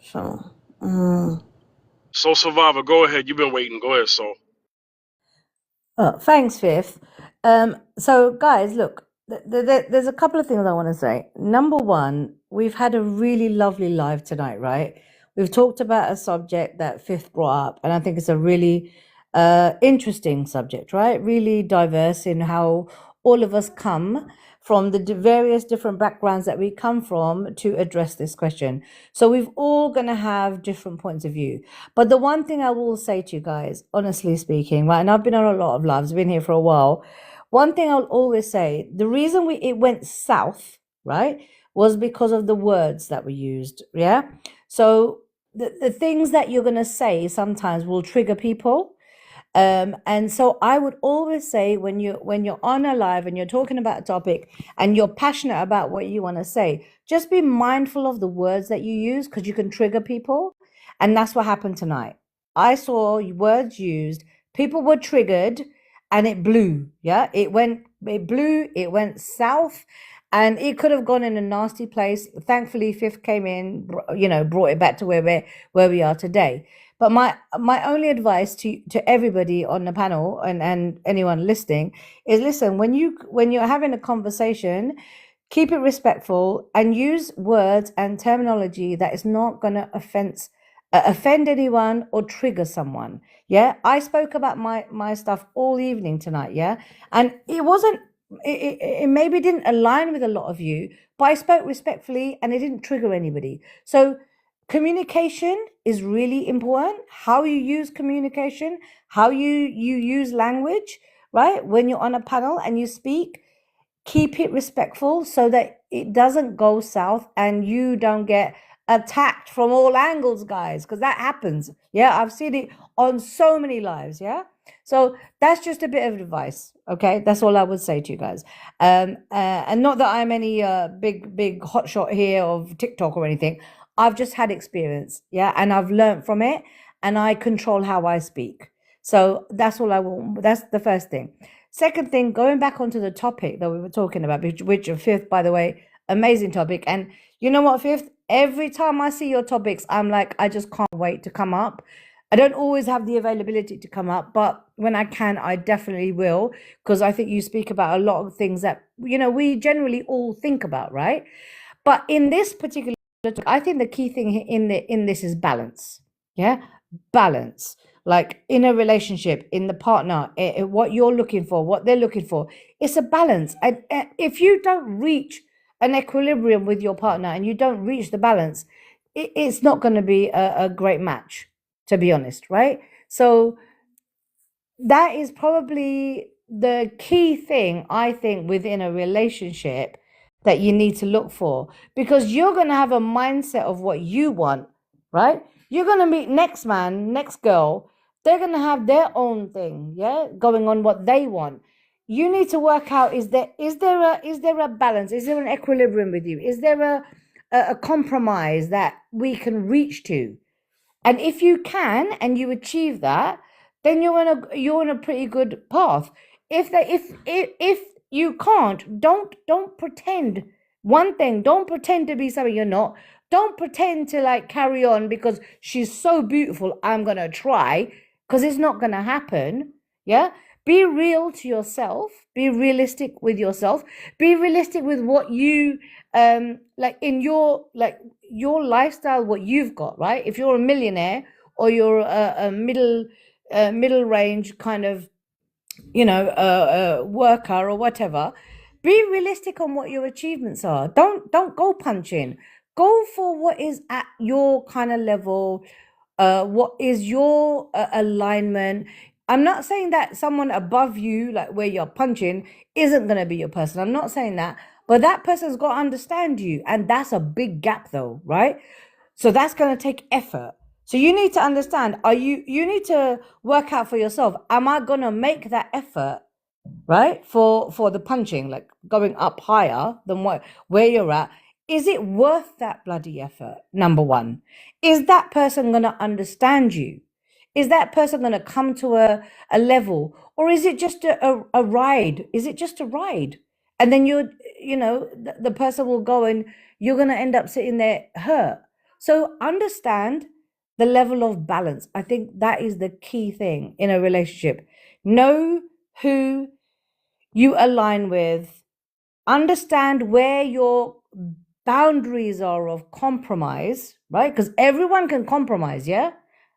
So, So, Survivor, go ahead. You've been waiting. Go ahead, Soul. Thanks, Fifth. So, guys, look, there's a couple of things I want to say. Number one, we've had a really lovely live tonight, right? We've talked about a subject that Fifth brought up, and I think it's a really interesting subject, right? Really diverse in how all of us come from the various different backgrounds that we come from to address this question. So we've all going to have different points of view. But the one thing I will say to you guys, honestly speaking, right, and I've been on a lot of lives, been here for a while. One thing I'll always say, the reason it went south, right, was because of the words that were used. Yeah. So the things that you're going to say sometimes will trigger people. And so I would always say when you're on a live and you're talking about a topic and you're passionate about what you want to say, just be mindful of the words that you use, because you can trigger people. And that's what happened tonight. I saw words used, people were triggered, and it blew. Yeah, it blew, it went south, and it could have gone in a nasty place. Thankfully, Fifth came in, brought it back to where we are today. But my only advice to everybody on the panel and anyone listening is, listen, when you're having a conversation, keep it respectful and use words and terminology that is not going to offend anyone or trigger someone. Yeah, I spoke about my stuff all evening tonight. Yeah, and it maybe didn't align with a lot of you, but I spoke respectfully and it didn't trigger anybody. So communication is really important. How you use communication, how you use language, right? When you're on a panel and you speak, keep it respectful so that it doesn't go south and you don't get attacked from all angles, guys, because that happens. Yeah, I've seen it on so many lives. Yeah, so that's just a bit of advice. Okay, that's all I would say to you guys. And not that I'm any big hotshot here of TikTok or anything. I've just had experience. Yeah, and I've learned from it, and I control how I speak. So that's all I want. That's the first thing. Second thing, going back onto the topic that we were talking about, which Fifth, by the way, amazing topic. And you know what, Fifth? Every time I see your topics, I'm like, I just can't wait to come up. I don't always have the availability to come up, but when I can, I definitely will, because I think you speak about a lot of things that, we generally all think about, right? But in this particular topic, I think the key thing in this is balance. Yeah, balance. Like in a relationship, in the partner, what you're looking for, what they're looking for, it's a balance. And if you don't reach an equilibrium with your partner and you don't reach the balance, it's not going to be a great match, to be honest, right? So that is probably the key thing, I think, within a relationship that you need to look for, because you're going to have a mindset of what you want, right? You're going to meet next man, next girl. They're going to have their own thing, yeah, going on what they want. You need to work out, is there a balance? Is there an equilibrium with you? Is there a compromise that we can reach to? And if you can and you achieve that, then you're on a pretty good path. If you can't, don't pretend. One thing, don't pretend to be something you're not. Don't pretend to like carry on because she's so beautiful, I'm gonna try, because it's not gonna happen. Yeah, be real to yourself. Be realistic with yourself. Be realistic with what you like in your lifestyle, what you've got, right? If you're a millionaire or you're a middle range kind of worker or whatever, be realistic on what your achievements are. Don't go punching. Go for what is at your kind of level. What is your alignment? I'm not saying that someone above you, like where you're punching, isn't going to be your person. I'm not saying that, but that person's got to understand you, and that's a big gap though, right? So that's going to take effort. So you need to understand, you need to work out for yourself, am I going to make that effort, right? For the punching, like going up higher than where you're at. Is it worth that bloody effort? Number one, is that person going to understand you? Is that person going to come to a level, or is it just a ride? Is it just a ride? And then the person will go and you're going to end up sitting there hurt. So understand the level of balance. I think that is the key thing in a relationship. Know who you align with. Understand where your boundaries are of compromise, right? Because everyone can compromise, yeah?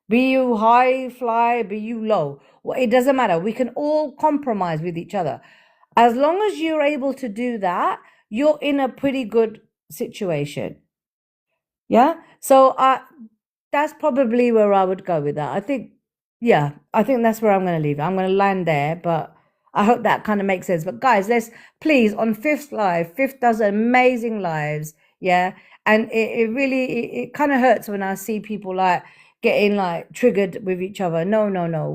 Be you high fly, be you low. Well, it doesn't matter. We can all compromise with each other. As long as you're able to do that, you're in a pretty good situation. Yeah. So that's probably where I would go with that. I think, yeah, I think that's where I'm going to leave it. I'm going to land there, but I hope that kind of makes sense. But guys, let's please on Fifth Live. Fifth does amazing lives. Yeah. And it really, it kind of hurts when I see people like getting like triggered with each other. No, no, no.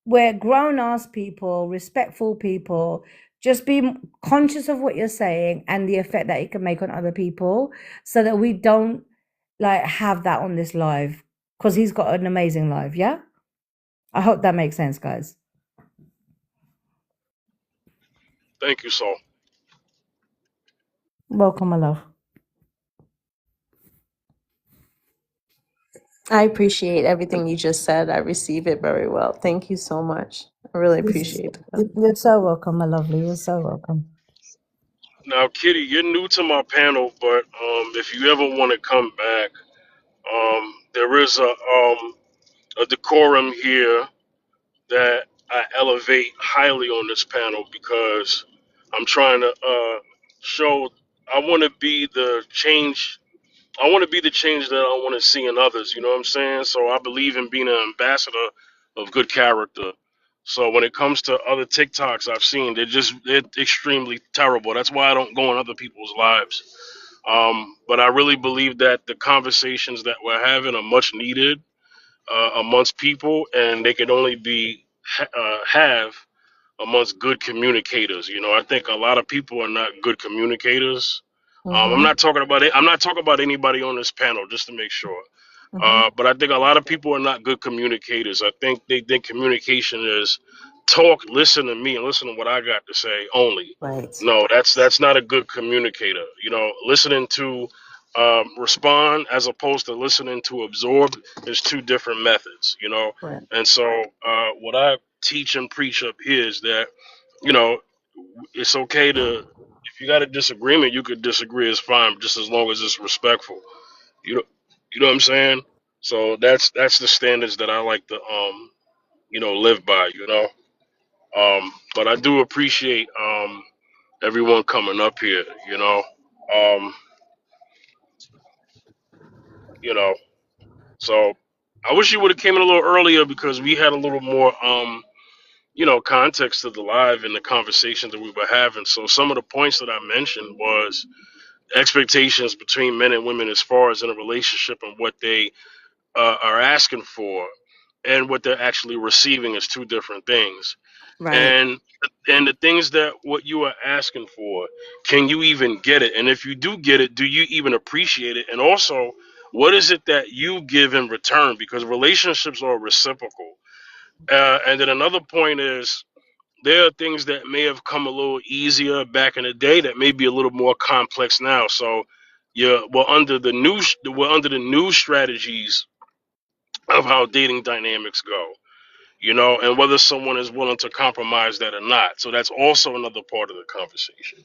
We're grown ass people, respectful people. Just be conscious of what you're saying and the effect that it can make on other people so that we don't like have that on this live, because he's got an amazing live. Yeah, I hope that makes sense, guys. Thank you, Saul. Welcome, my love. I appreciate everything you just said. I receive it very well. Thank you so much. I really appreciate that. You're so welcome, my lovely. You're so welcome. Now, Kitty, you're new to my panel, but if you ever want to come back, there is a decorum here that I elevate highly on this panel because I'm trying to show I want to be the change. I want to be the change that I want to see in others. You know what I'm saying? So I believe in being an ambassador of good character. So when it comes to other TikToks I've seen, they're extremely terrible. That's why I don't go on other people's lives. But I really believe that the conversations that we're having are much needed amongst people, and they can only be have amongst good communicators. You know, I think a lot of people are not good communicators. I'm Mm-hmm. not talking about it. I'm not talking about anybody on this panel, just to make sure. Mm-hmm. But I think a lot of people are not good communicators. I think they think communication is talk, listen to me, and listen to what I got to say only. Right. No, that's not a good communicator. You know, listening to respond as opposed to listening to absorb is two different methods. You know, Right. and so what I teach and preach up here is that, you know, it's okay to, if you got a disagreement, you could disagree. It's fine, just as long as it's respectful. You know, you know what I'm saying? So that's the standards that I like to live by. You know, but I do appreciate everyone coming up here. Um, you know, so I wish you would have came in a little earlier because we had a little more context to the live and the conversations that we were having. So some of the points that I mentioned was expectations between men and women as far as in a relationship and what they are asking for and what they're actually receiving is two different things. Right. And the things that what you are asking for, can you even get it? And if you do get it, do you even appreciate it? And also, what is it that you give in return? Because relationships are reciprocal. And then another point is there are things that may have come a little easier back in the day that may be a little more complex now. So yeah, we're under the new strategies of how dating dynamics go, and whether someone is willing to compromise that or not. So that's also another part of the conversation.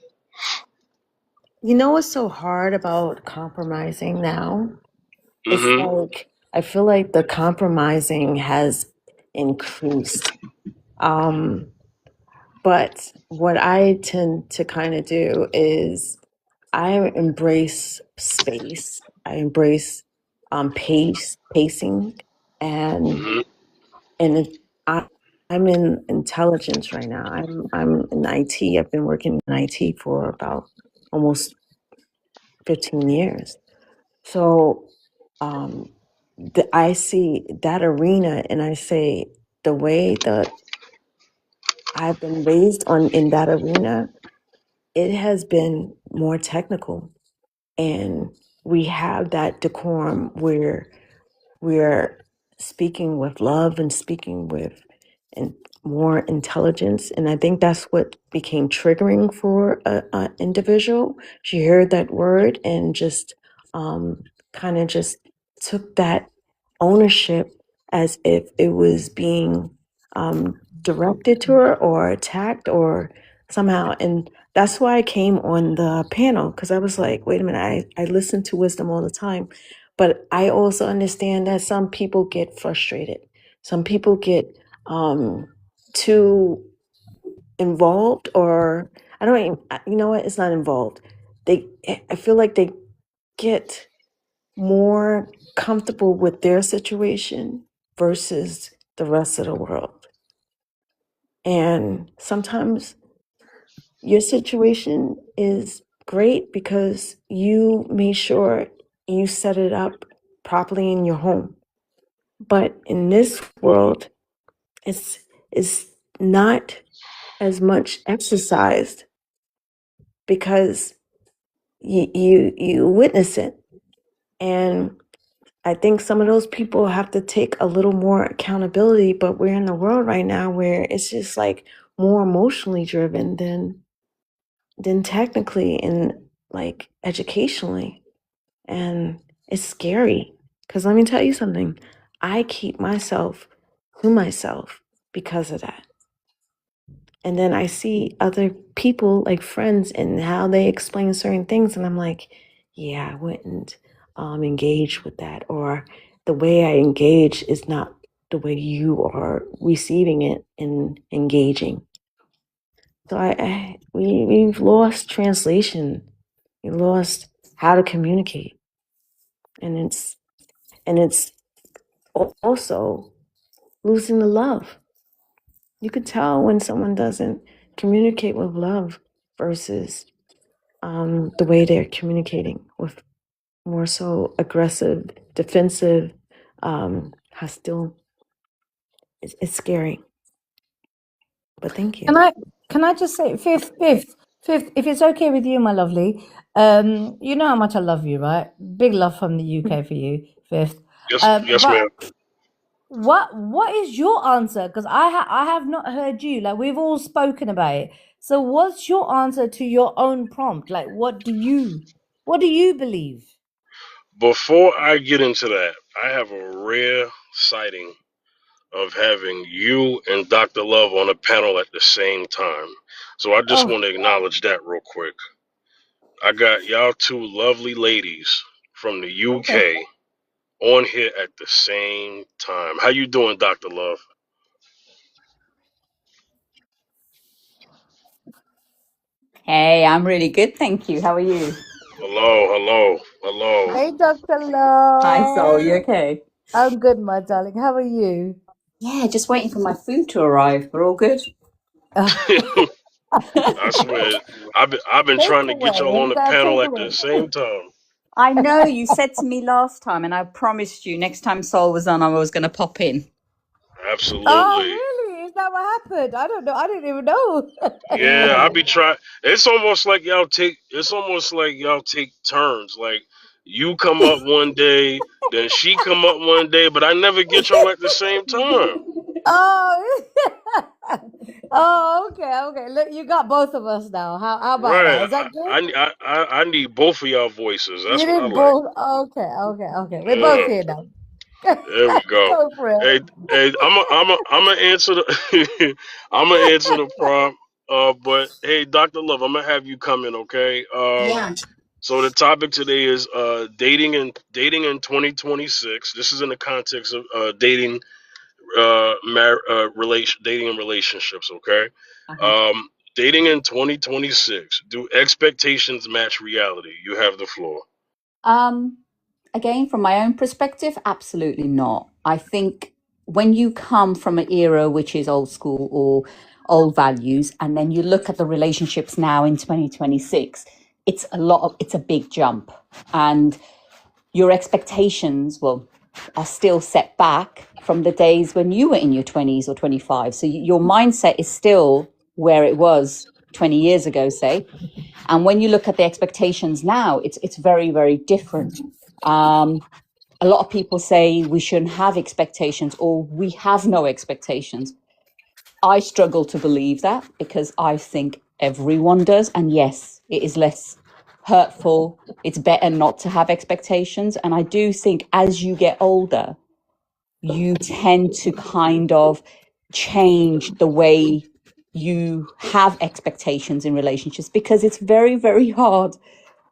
You know what's so hard about compromising now? It's Hmm. like I feel like the compromising has increased. Um, but what I tend to kind of do is I embrace space. I embrace pacing, and Hmm. and it, I I'm in intelligence right now. I'm in IT. I've been working in IT for about almost 15 years. So um, I see that arena, and I say the way that I've been raised on in that arena, it has been more technical, and we have that decorum where we're speaking with love and speaking with and more intelligence. And I think that's what became triggering for a individual. She heard that word and just kind of just took that ownership as if it was being directed to her or attacked or somehow. And that's why I came on the panel, because I was like, wait a minute, I listen to wisdom all the time, but I also understand that some people get frustrated. Some people get too involved, or I don't even, you know what? It's not involved. I feel like they get more comfortable with their situation versus the rest of the world. And sometimes your situation is great because you made sure you set it up properly in your home. But in this world, it's not as much exercised because you witness it. And I think some of those people have to take a little more accountability, but we're in the world right now where it's just like more emotionally driven than technically and like educationally. And it's scary because let me tell you something. I keep myself to myself because of that. And then I see other people, like friends, and how they explain certain things, and I'm like, yeah, I wouldn't engage with that, or the way I engage is not the way you are receiving it and engaging. So we've lost translation. We lost how to communicate, and it's also losing the love. You could tell when someone doesn't communicate with love versus the way they're communicating with more so aggressive, defensive, hostile. It's scary. But thank you. Can I just say, fifth, if it's okay with you, my lovely. You know how much I love you, right? Big love from the UK for you, fifth. Yes, But ma'am. what is your answer? Because I have not heard you. Like, we've all spoken about it. So what's your answer to your own prompt? Like, what do you believe? Before I get into that, I have a rare sighting of having you and Dr. Love on a panel at the same time. So I just Oh, want to acknowledge that real quick. I got y'all two lovely ladies from the okay. UK on here at the same time. How you doing, Dr. Love? Hey, I'm really good, thank you. How are you? Hello, hello, hello. Hey, Dr. Hi, Soul. You Love. okay? I'm good, my darling. How are you? Yeah, just waiting for my food to arrive. We're all good. I swear, I've been trying to get y'all Takeaway. on We the got a panel at the takeaway. same time. I know you said to me last time, and I promised you next time Soul was on, I was going to pop in. Oh, Absolutely. really? Is that what happened? I don't know. I didn't even know. Yeah, I Yeah. be trying. It's almost like y'all take. It's almost like y'all take turns. Like you come up one day, then she come up one day, but I never get y'all at the same time. Oh, oh, okay. Look, you got both of us now. How about that? Right. Is that good? I need both of y'all voices. You That's what I did like. both. Okay. We're both Yeah. here now. There we go. Go for it. Hey, I'm gonna answer the I'm gonna answer the prompt. But hey, Dr. Love, I'm gonna have you come in, okay? Yeah. So the topic today is dating in 2026. This is in the context of dating, dating and relationships, okay? Uh-huh. Um, Dating in 2026. Do expectations match reality? You have the floor. Um, Again, from my own perspective, absolutely not. I think when you come from an era which is old school or old values, and then you look at the relationships now in 2026, it's a big jump. And your expectations, well, are still set back from the days when you were in your 20s or 25. So your mindset is still where it was 20 years ago, say. And when you look at the expectations now, it's very, very different. A lot of people say we shouldn't have expectations or we have no expectations. I struggle to believe that because I think everyone does. And yes, it is less hurtful. It's better not to have expectations. And I do think as you get older, you tend to kind of change the way you have expectations in relationships because it's very, very hard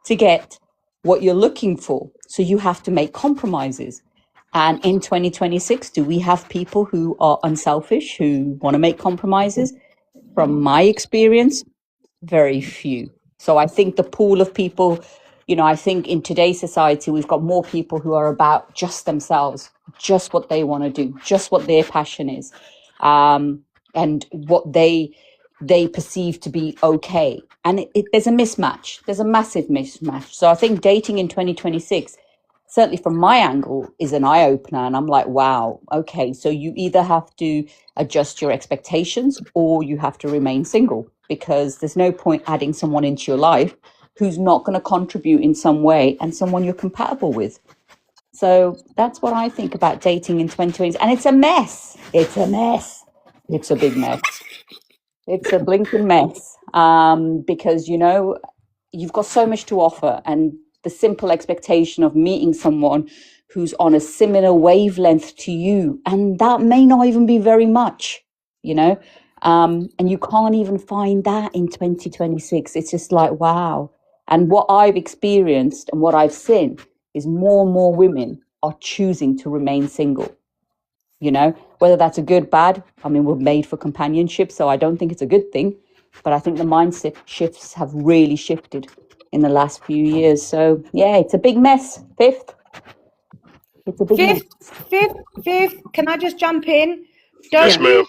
to get what you're looking for. So you have to make compromises. And in 2026, do we have people who are unselfish, who want to make compromises? From my experience, very few. So I think the pool of people, I think in today's society, we've got more people who are about just themselves, just what they want to do, just what their passion is, and what they perceive to be okay. And there's a mismatch. There's a massive mismatch. So I think dating in 2026, certainly from my angle, is an eye-opener. And I'm like, wow, okay, so you either have to adjust your expectations or you have to remain single, because there's no point adding someone into your life who's not going to contribute in some way and someone you're compatible with. So that's what I think about dating in 2020s. And it's a mess. It's a mess. It's a big mess. It's a blinking mess, because, you've got so much to offer, and the simple expectation of meeting someone who's on a similar wavelength to you, and that may not even be very much, and you can't even find that in 2026. It's just like, wow. And what I've experienced and what I've seen is more and more women are choosing to remain single. Whether that's a good, bad, we're made for companionship, so I don't think it's a good thing, but I think the mindset shifts have really shifted in the last few years. So yeah, it's a big mess. Fifth, it's a big mess. Fifth, can I just jump in? Yes, ma'am.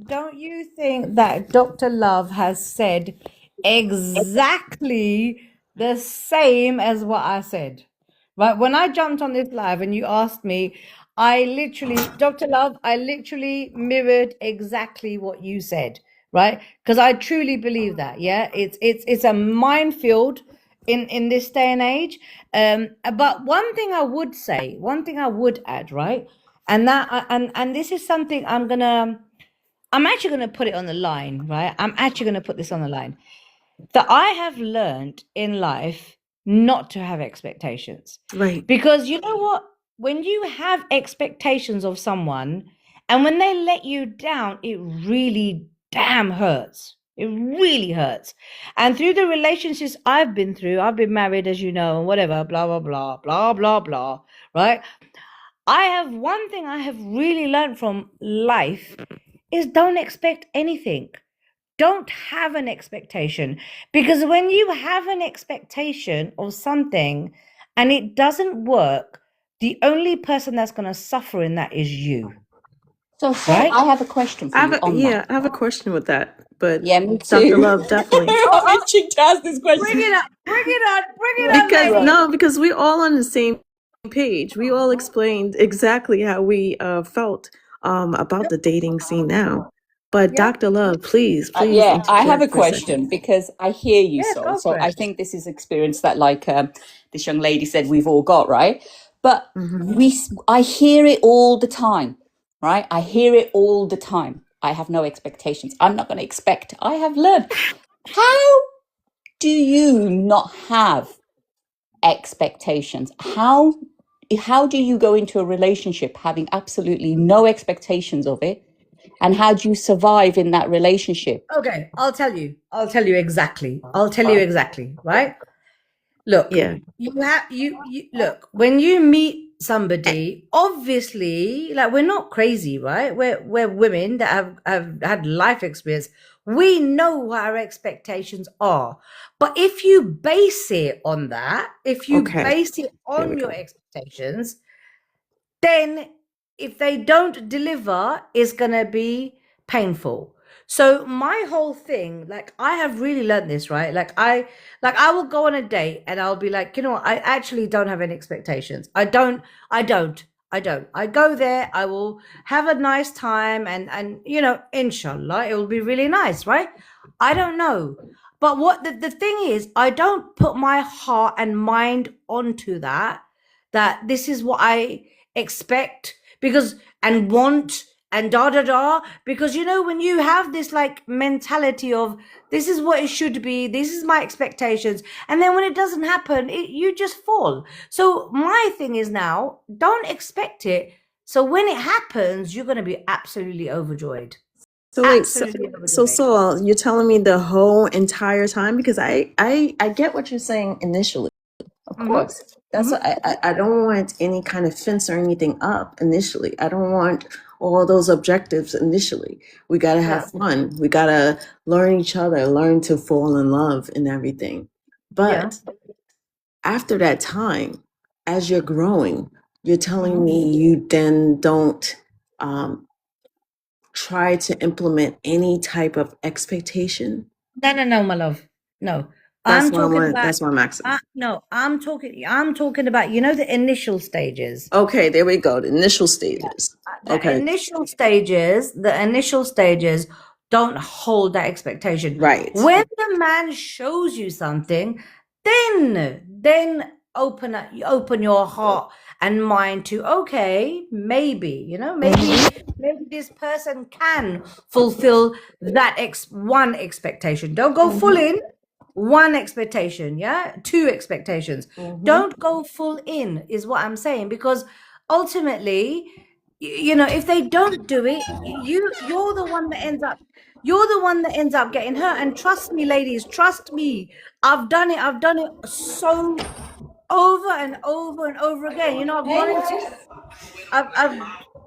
Don't you think that Dr. Love has said exactly the same as what I said? Right, when I jumped on this live and you asked me, Dr. Love, I literally mirrored exactly what you said, right? Because I truly believe that, yeah, it's a minefield in this day and age. But one thing I would add, right, and that and this is something I'm actually gonna put it on the line, right? I'm actually gonna put this on the line, that I have learned in life not to have expectations. Right. Because you know what? When you have expectations of someone and when they let you down, it really damn hurts. It really hurts. And through the relationships I've been through, I've been married, as you know, and whatever, blah, blah, blah, blah, blah, blah, right? One thing I have really learned from life is don't expect anything. Don't have an expectation, because when you have an expectation of something and it doesn't work, the only person that's going to suffer in that is you. So right? I have a question for you on that. I have a question with that. But Yeah, me Dr. too. Love, definitely. I'm itching to ask this question. Bring it on, Because lady. because we're all on the same page. We all explained exactly how we felt about the dating scene now. But Dr. Love, please Yeah, I have a interject for a second. question, because I hear you, Yes, Sol. go So for I it. think this is experience that, like this young lady said, we've all got, right? But I hear it all the time, right? I hear it all the time. I have no expectations. I'm not going to expect. I have learned. How do you not have expectations? How do you go into a relationship having absolutely no expectations of it? And how do you survive in that relationship? Okay, I'll tell you exactly. Right? Look, Yeah. you look, when you meet somebody, obviously, like, we're not crazy, right? We're women that have had life experience. We know what our expectations are. But if you base it on that, if you Okay. base it There we on your go. expectations, then if they don't deliver, it's gonna be painful. So my whole thing, like, I have really learned this, right? I will go on a date and I'll be like, you know what, I actually don't have any expectations. I don't. I go there, I will have a nice time, and inshallah, it will be really nice, right? I don't know. But what the thing is, I don't put my heart and mind onto that this is what I expect, because and want and because when you have this like mentality of this is what it should be, this is my expectations, and then when it doesn't happen, you just fall. So my thing is, now don't expect it, so when it happens, you're going to be absolutely overjoyed. So wait, Absolutely so overjoyed. Saul, you're telling me the whole entire time, because I get what you're saying initially. Of Mm-hmm. course. That's what I don't want any kind of fence or anything up initially. I don't want all those objectives initially. We got to Yeah. have fun. We got to learn each other, learn to fall in love and everything. Yeah. But after that time, as you're growing, you're telling Mm-hmm. me you then don't try to implement any type of expectation? No, my love. No. That's I'm what I talking want. about That's what I'm asking. no, I'm talking about, you know, the initial stages. Okay, there we go. The initial stages. The Okay, initial stages don't hold that expectation. right. When the man shows you something, then open your heart and mind to, okay, maybe, you know, maybe this person can fulfill that one expectation. Don't go full in. One expectation, yeah, two expectations. Don't go full in, is what I'm saying, because ultimately, you know, if they don't do it, you're the one that ends up getting hurt. And trust me, ladies, trust me, I've done it so over and over and over again. You know, I've gone into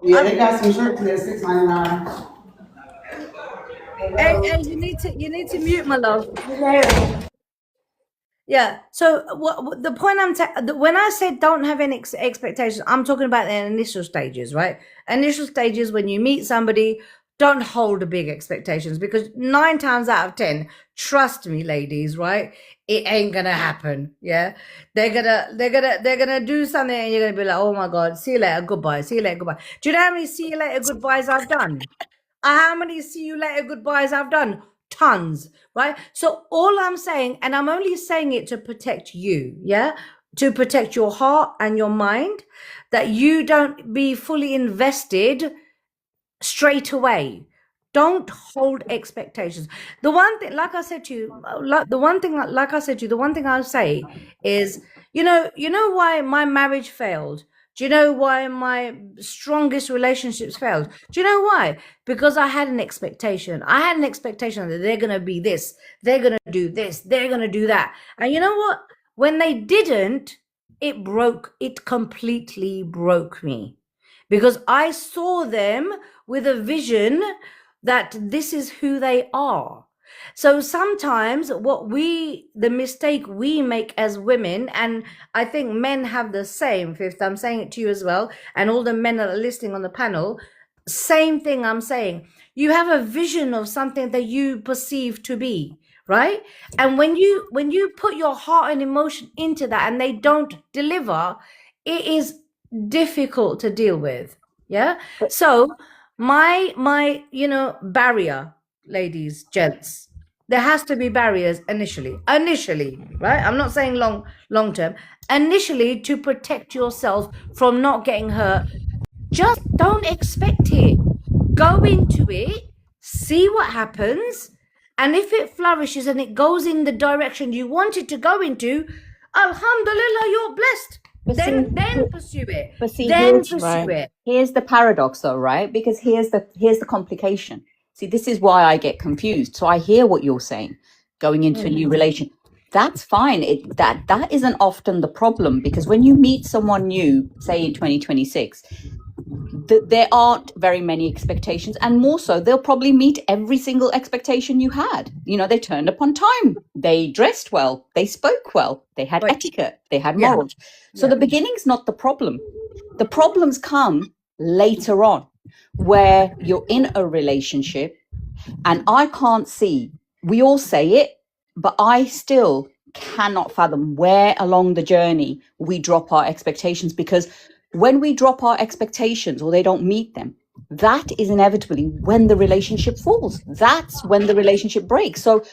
Yeah, I've they got some shirts there, $6.99. hey, you need to mute, my love. Yeah. So what the point when I said don't have any expectations, I'm talking about the initial stages, right? Initial stages when you meet somebody, don't hold the big expectations, because 9 times out of 10, trust me, ladies, right? It ain't gonna happen. Yeah. They're gonna do something and you're gonna be like, oh my God, see you later, goodbye. See you later, goodbye. Do you know how many see you later goodbyes I've done? How many see you later goodbyes I've done? Tons, right? So all I'm saying, and I'm only saying it to protect you, yeah? To protect your heart and your mind, that you don't be fully invested straight away. Don't hold expectations. The one thing, like I said to you, the one thing I'll say is, you know why my marriage failed? Do you know why my strongest relationships failed? Do you know why? Because I had an expectation. I had an expectation that they're going to be this, they're going to do this, they're going to do that. And you know what? When they didn't, it completely broke me. Because I saw them with a vision that this is who they are. So sometimes the mistake we make as women, and I think men have the same, Fifth, I'm saying it to you as well, and all the men that are listening on the panel, same thing I'm saying. You have a vision of something that you perceive to be, right? And when you put your heart and emotion into that and they don't deliver, it is difficult to deal with. Yeah. So my barrier, ladies, gents, there has to be barriers initially, right? I'm not saying long term. Initially, to protect yourself from not getting hurt. Just don't expect it. Go into it, see what happens, and if it flourishes and it goes in the direction you want it to go into, alhamdulillah, you're blessed. But Then pursue it. But see, Then pursue it. here's the paradox, though, right? Because here's the complication. See, this is why I get confused. So I hear what you're saying, going into a new relation. That's fine. That isn't often the problem, because when you meet someone new, say in 2026, there aren't very many expectations, and more so, they'll probably meet every single expectation you had. You know, they turned up on time, they dressed well, they spoke well, they had etiquette, they had morals. So the beginning's not the problem. The problems come later on, where you're in a relationship, and I can't see, we all say it, but I still cannot fathom where along the journey we drop our expectations, because when we drop our expectations or they don't meet them, that is inevitably when the relationship falls. That's when the relationship breaks. So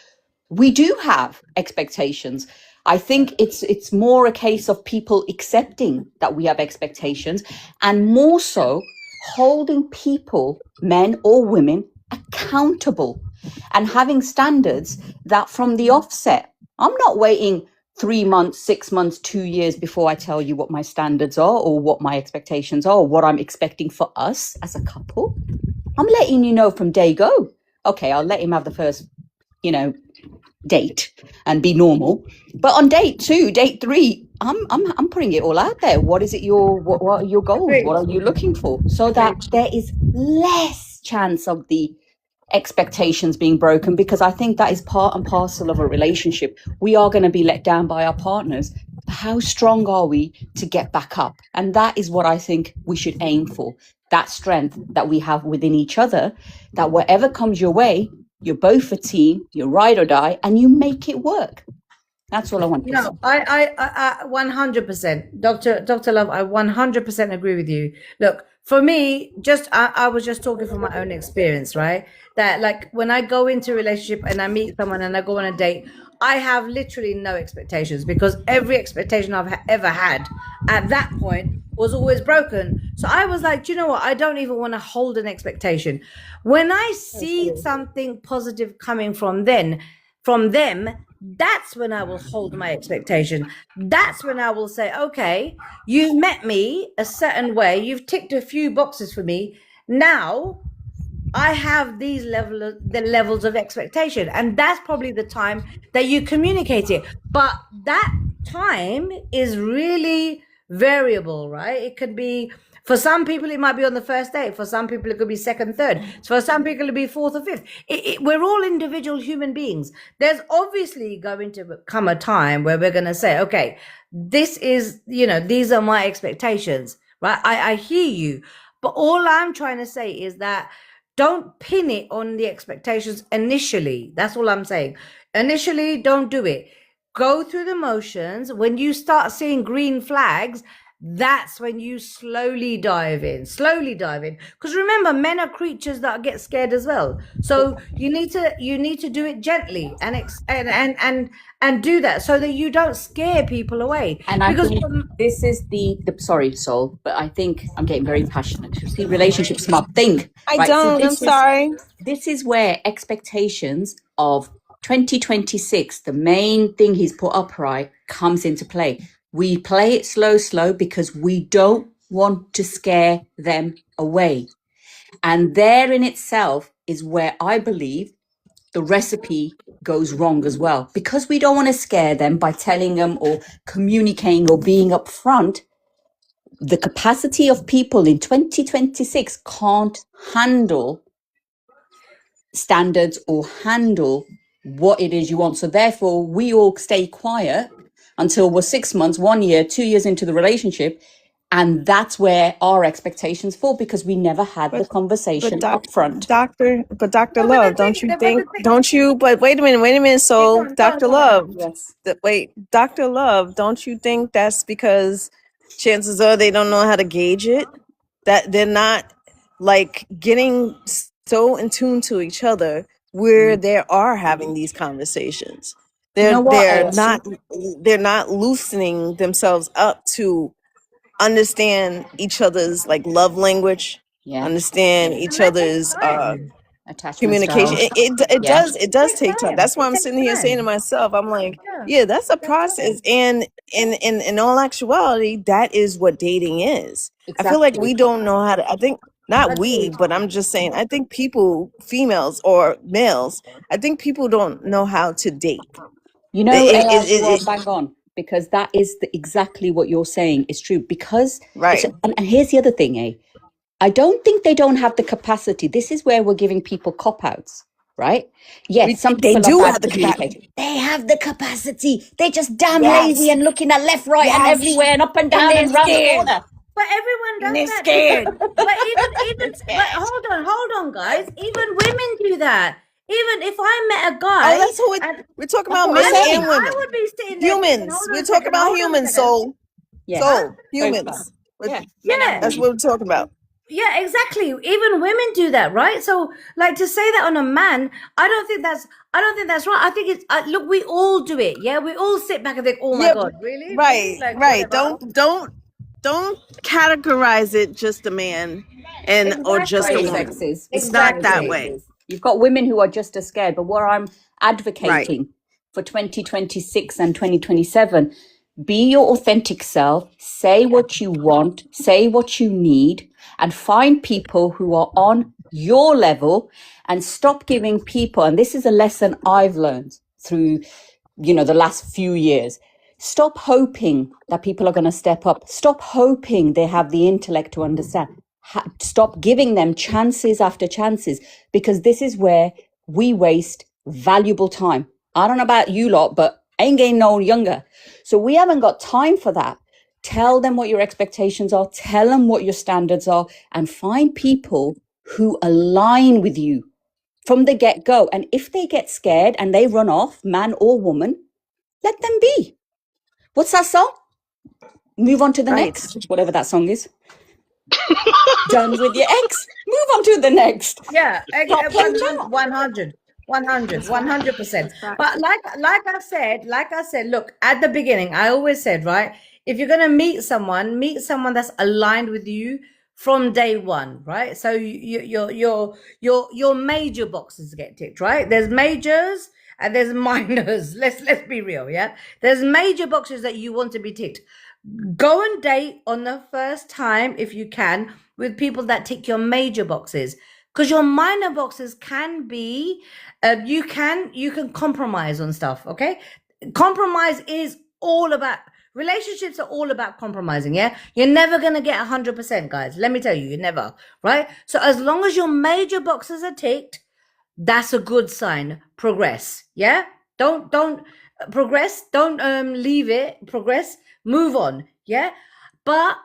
we do have expectations. I think it's more a case of people accepting that we have expectations, and more so holding people, men or women, accountable and having standards that from the offset, I'm not waiting 3 months, 6 months, 2 years before I tell you what my standards are or what my expectations are or what I'm expecting for us as a couple. I'm letting you know from day go. Okay, I'll let him have the first, date and be normal. But on date 2, date 3, I'm putting it all out there. What is it what are your goals? Agreed. What are you looking for? So that there is less chance of the expectations being broken, because I think that is part and parcel of a relationship. We are going to be let down by our partners. How strong are we to get back up? And that is what I think we should aim for. That strength that we have within each other, that whatever comes your way, you're both a team, you ride or die, and you make it work. That's all I want to say. No, I 100%. Dr. Love, I 100% agree with you. Look, for me, I was just talking from my own experience, right? That like when I go into a relationship and I meet someone and I go on a date, I have literally no expectations, because every expectation I've ever had at that point was always broken. So I was like, do you know what? I don't even want to hold an expectation. When I see something positive coming from them, that's when I will hold my expectation. That's when I will say, okay, you've met me a certain way. You've ticked a few boxes for me. Now I have these levels of expectation. And that's probably the time that you communicate it. But that time is really variable, right? It could be, for some people, it might be on the first date. For some people, it could be second, third. So for some people, it'll be fourth or fifth. We're all individual human beings. There's obviously going to come a time where we're going to say, okay, this is, these are my expectations, right? I hear you. But all I'm trying to say is that don't pin it on the expectations initially. That's all I'm saying. Initially, don't do it. Go through the motions. When you start seeing green flags, that's when you slowly dive in. Because remember, men are creatures that get scared as well. So you need to do it gently and do that so that you don't scare people away. And I think this is the sorry, Sol, but I think I'm getting very passionate. You see, relationship smart thing. I don't. I'm sorry. This is where expectations of 2026, the main thing he's put up, right, comes into play. We play it slow because we don't want to scare them away. And there in itself is where I believe the recipe goes wrong as well. Because we don't want to scare them by telling them or communicating or being upfront. The capacity of people in 2026 can't handle standards or handle what it is you want. So therefore, we all stay quiet until we're 6 months, 1 year, 2 years into the relationship. And that's where our expectations fall, because we never had the conversation up front. Dr. Love, but wait a minute. So Dr. Love, yes. Dr. Love, don't you think that's because chances are they don't know how to gauge it? That they're not like getting so in tune to each other where they are having these conversations. They're not loosening themselves up to understand each other's like love language, understand each other's communication. It does take time. That's why I'm sitting here saying to myself, I'm like, yeah, that's a process. And in all actuality, that is what dating is. I feel like we don't know how to, I think not we, but I'm just saying, I think people, females or males, I think people don't know how to date. You know, you are bang on, because that is exactly what you're saying is true. Because and here's the other thing, I don't think they don't have the capacity. This is where we're giving people cop-outs, right? Yes, some people do have the capacity. They have the capacity. They're just damn lazy and looking at left, right, and everywhere and up and down and round the corner. But everyone does that. Scared. But hold on, guys. Even women do that. Even if I met a guy, that's who we're talking about, men and women. I would be sitting there humans. We're talking about humans, soul. Soul, humans. Yeah, that's what we're talking about. Yeah, exactly. Even women do that, right? So, like, to say that on a man, I don't think that's right. I think it's look, we all do it. Yeah, we all sit back and think, oh my god, really? Right, like, right. Don't categorize it just a man or just a woman. It's not that way. You've got women who are just as scared, but what I'm advocating for 2026 and 2027, be your authentic self, say what you want, say what you need, and find people who are on your level, and stop giving people, and this is a lesson I've learned through, the last few years, Stop hoping that people are going to step up. Stop hoping they have the intellect to understand. Stop giving them chances after chances, because this is where we waste valuable time. I don't know about you lot, but I ain't getting no younger. So we haven't got time for that. Tell them what your expectations are. Tell them what your standards are, and find people who align with you from the get-go. And if they get scared and they run off, man or woman, let them be. What's that song? Move on to the Right. next, whatever that song is. Done with your ex. Move on to the next. Yeah, Stop playing drama. 100, 100%. That's facts. But like I said, look, at the beginning, I always said, right, if you're gonna meet someone that's aligned with you from day one, right? So your major boxes get ticked, right? There's majors and there's minors. Let's be real, yeah. There's major boxes that you want to be ticked. Go and date on the first time, if you can, with people that tick your major boxes, because your minor boxes can be you can compromise on stuff. Okay, compromise is all about, relationships are all about compromising. Yeah, you're never gonna get 100%, guys. Let me tell you, you're never, right? So as long as your major boxes are ticked, that's a good sign. Progress. Yeah, don't progress, don't leave it. Progress, move on. Yeah, but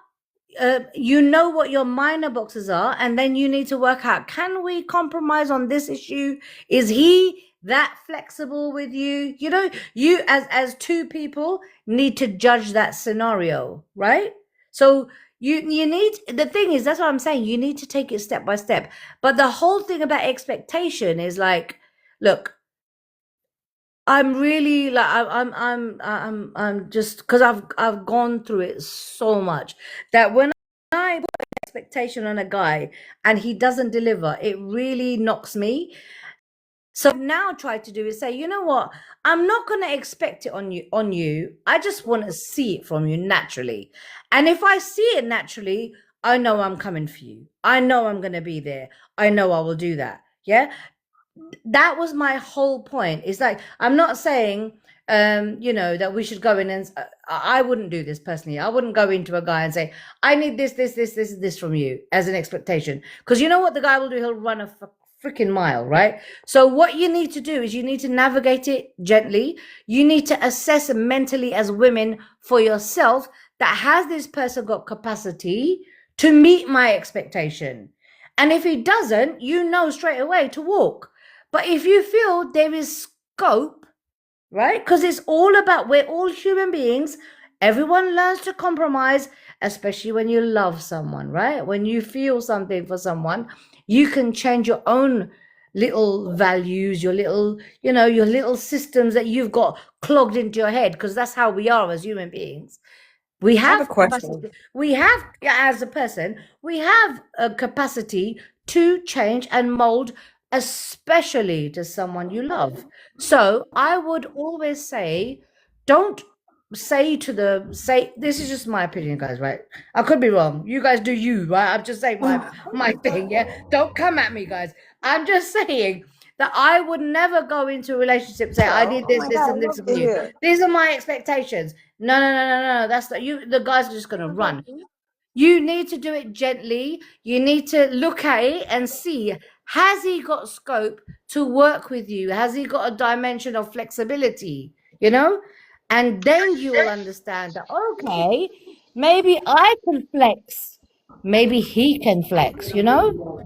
you know what your minor boxes are, and then you need to work out, can we compromise on this issue? Is he that flexible with you? You know, you as two people need to judge that scenario, right? So you need, the thing is, that's what I'm saying, you need to take it step by step. But the whole thing about expectation is like, look, I'm really like, I'm just, because I've gone through it so much, that when I put an expectation on a guy and he doesn't deliver, it really knocks me. So now try to do is say, you know what, I'm not going to expect it on you. I just want to see it from you naturally. And if I see it naturally, I know I'm coming for you. I know I'm going to be there. I know I will do that. Yeah. That was my whole point. It's like, I'm not saying you know, that we should go in and I wouldn't do this personally. I wouldn't go into a guy and say, I need this from you as an expectation, because you know what the guy will do, he'll run a freaking mile, right? So what you need to do is you need to navigate it gently. You need to assess mentally as women for yourself, that has this person got capacity to meet my expectation? And if he doesn't, you know straight away to walk. But if you feel there is scope, right? Because it's all about, we're all human beings. Everyone learns to compromise, especially when you love someone, right? When you feel something for someone, you can change your own little values, your little, you know, your little systems that you've got clogged into your head, because that's how we are as human beings. We I have a have question. capacity. We have, as a person, we have a capacity to change and mold, especially to someone you love. So I would always say, don't say this is just my opinion, guys, right? I could be wrong. You guys do you, right? I'm just saying my thing, yeah? Don't come at me, guys. I'm just saying that I would never go into a relationship and say, I need Oh this, my this, God, I and this love from to you. hear. These are my expectations. No. That's not you. The guys are just gonna run. You need to do it gently. You need to look at it and see, has he got scope to work with you? Has he got a dimension of flexibility? You know? And then you will understand that, okay, maybe I can flex. Maybe he can flex, you know?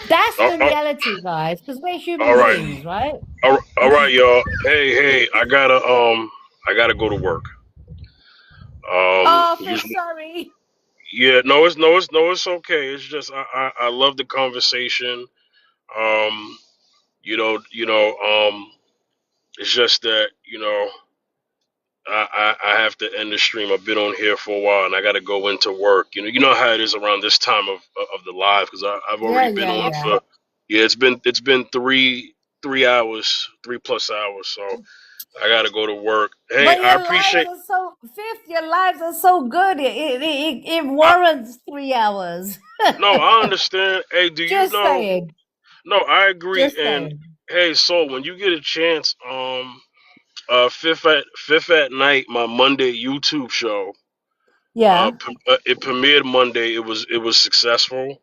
That's the reality, guys, because we're human all right, beings, right? all right, y'all. Hey, I gotta go to work. Oh, so Usually, sorry. yeah, it's okay. It's just I love the conversation. Um, it's just that I have to end the stream. I've been on here for a while, and I got to go into work. You know how it is around this time of the live, because I've already been on Yeah. for it's been 3 hours, 3+ hours. So I got to go to work. Hey, But I your lives appreciate. are so fifth. Your lives are so good. It warrants 3 hours. No, I understand. Hey, do you Just know? saying. No, I agree. Just And saying. hey, so when you get a chance, Fifth at Night, my Monday YouTube show. Yeah. It premiered Monday. It was successful.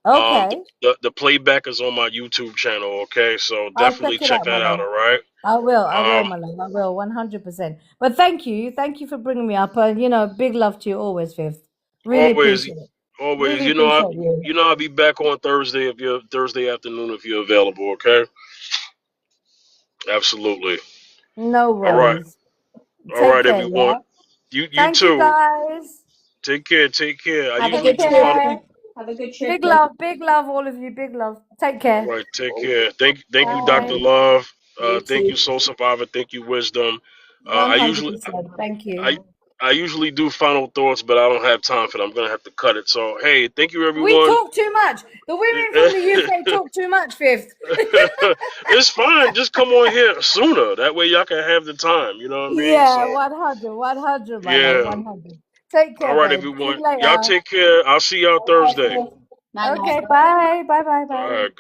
Okay. The playback is on my YouTube channel. Okay, so I'll definitely check it check out, my that out. love. All right. I will, Um, my love. I will, 100%. But thank you for bringing me up. You know, big love to you always, Fifth. Really always, appreciate it. always. Really appreciate you. You know, I'll be back on Thursday if you're Thursday afternoon if you're available. Okay. Absolutely. No All right. worries. All Take right, care, yeah. everyone. You Thank you, too. guys. Take care. Take care. I Have a usually Take good do trip. final. care. Have a good trip. Love. Big love, all of you. Big love. Take All care. right. Take care. Thank you, Dr. Bye. Love. You Thank too. you, Soul Survivor. Thank you, Wisdom. I usually 100%. Thank I you. I usually do final thoughts, but I don't have time for that. I'm gonna have to cut it. So hey, thank you, We everyone. talk too much. The women from the UK talk too much, Fifth. It's fine. Just come on here sooner. That way y'all can have the time. You know what I mean? Yeah, So 100, my love, yeah. 100. Take All care, right, babe. See everyone. you Y'all later. take care. I'll see y'all Thursday. Night night. Okay, bye. Bye, bye, All bye. right.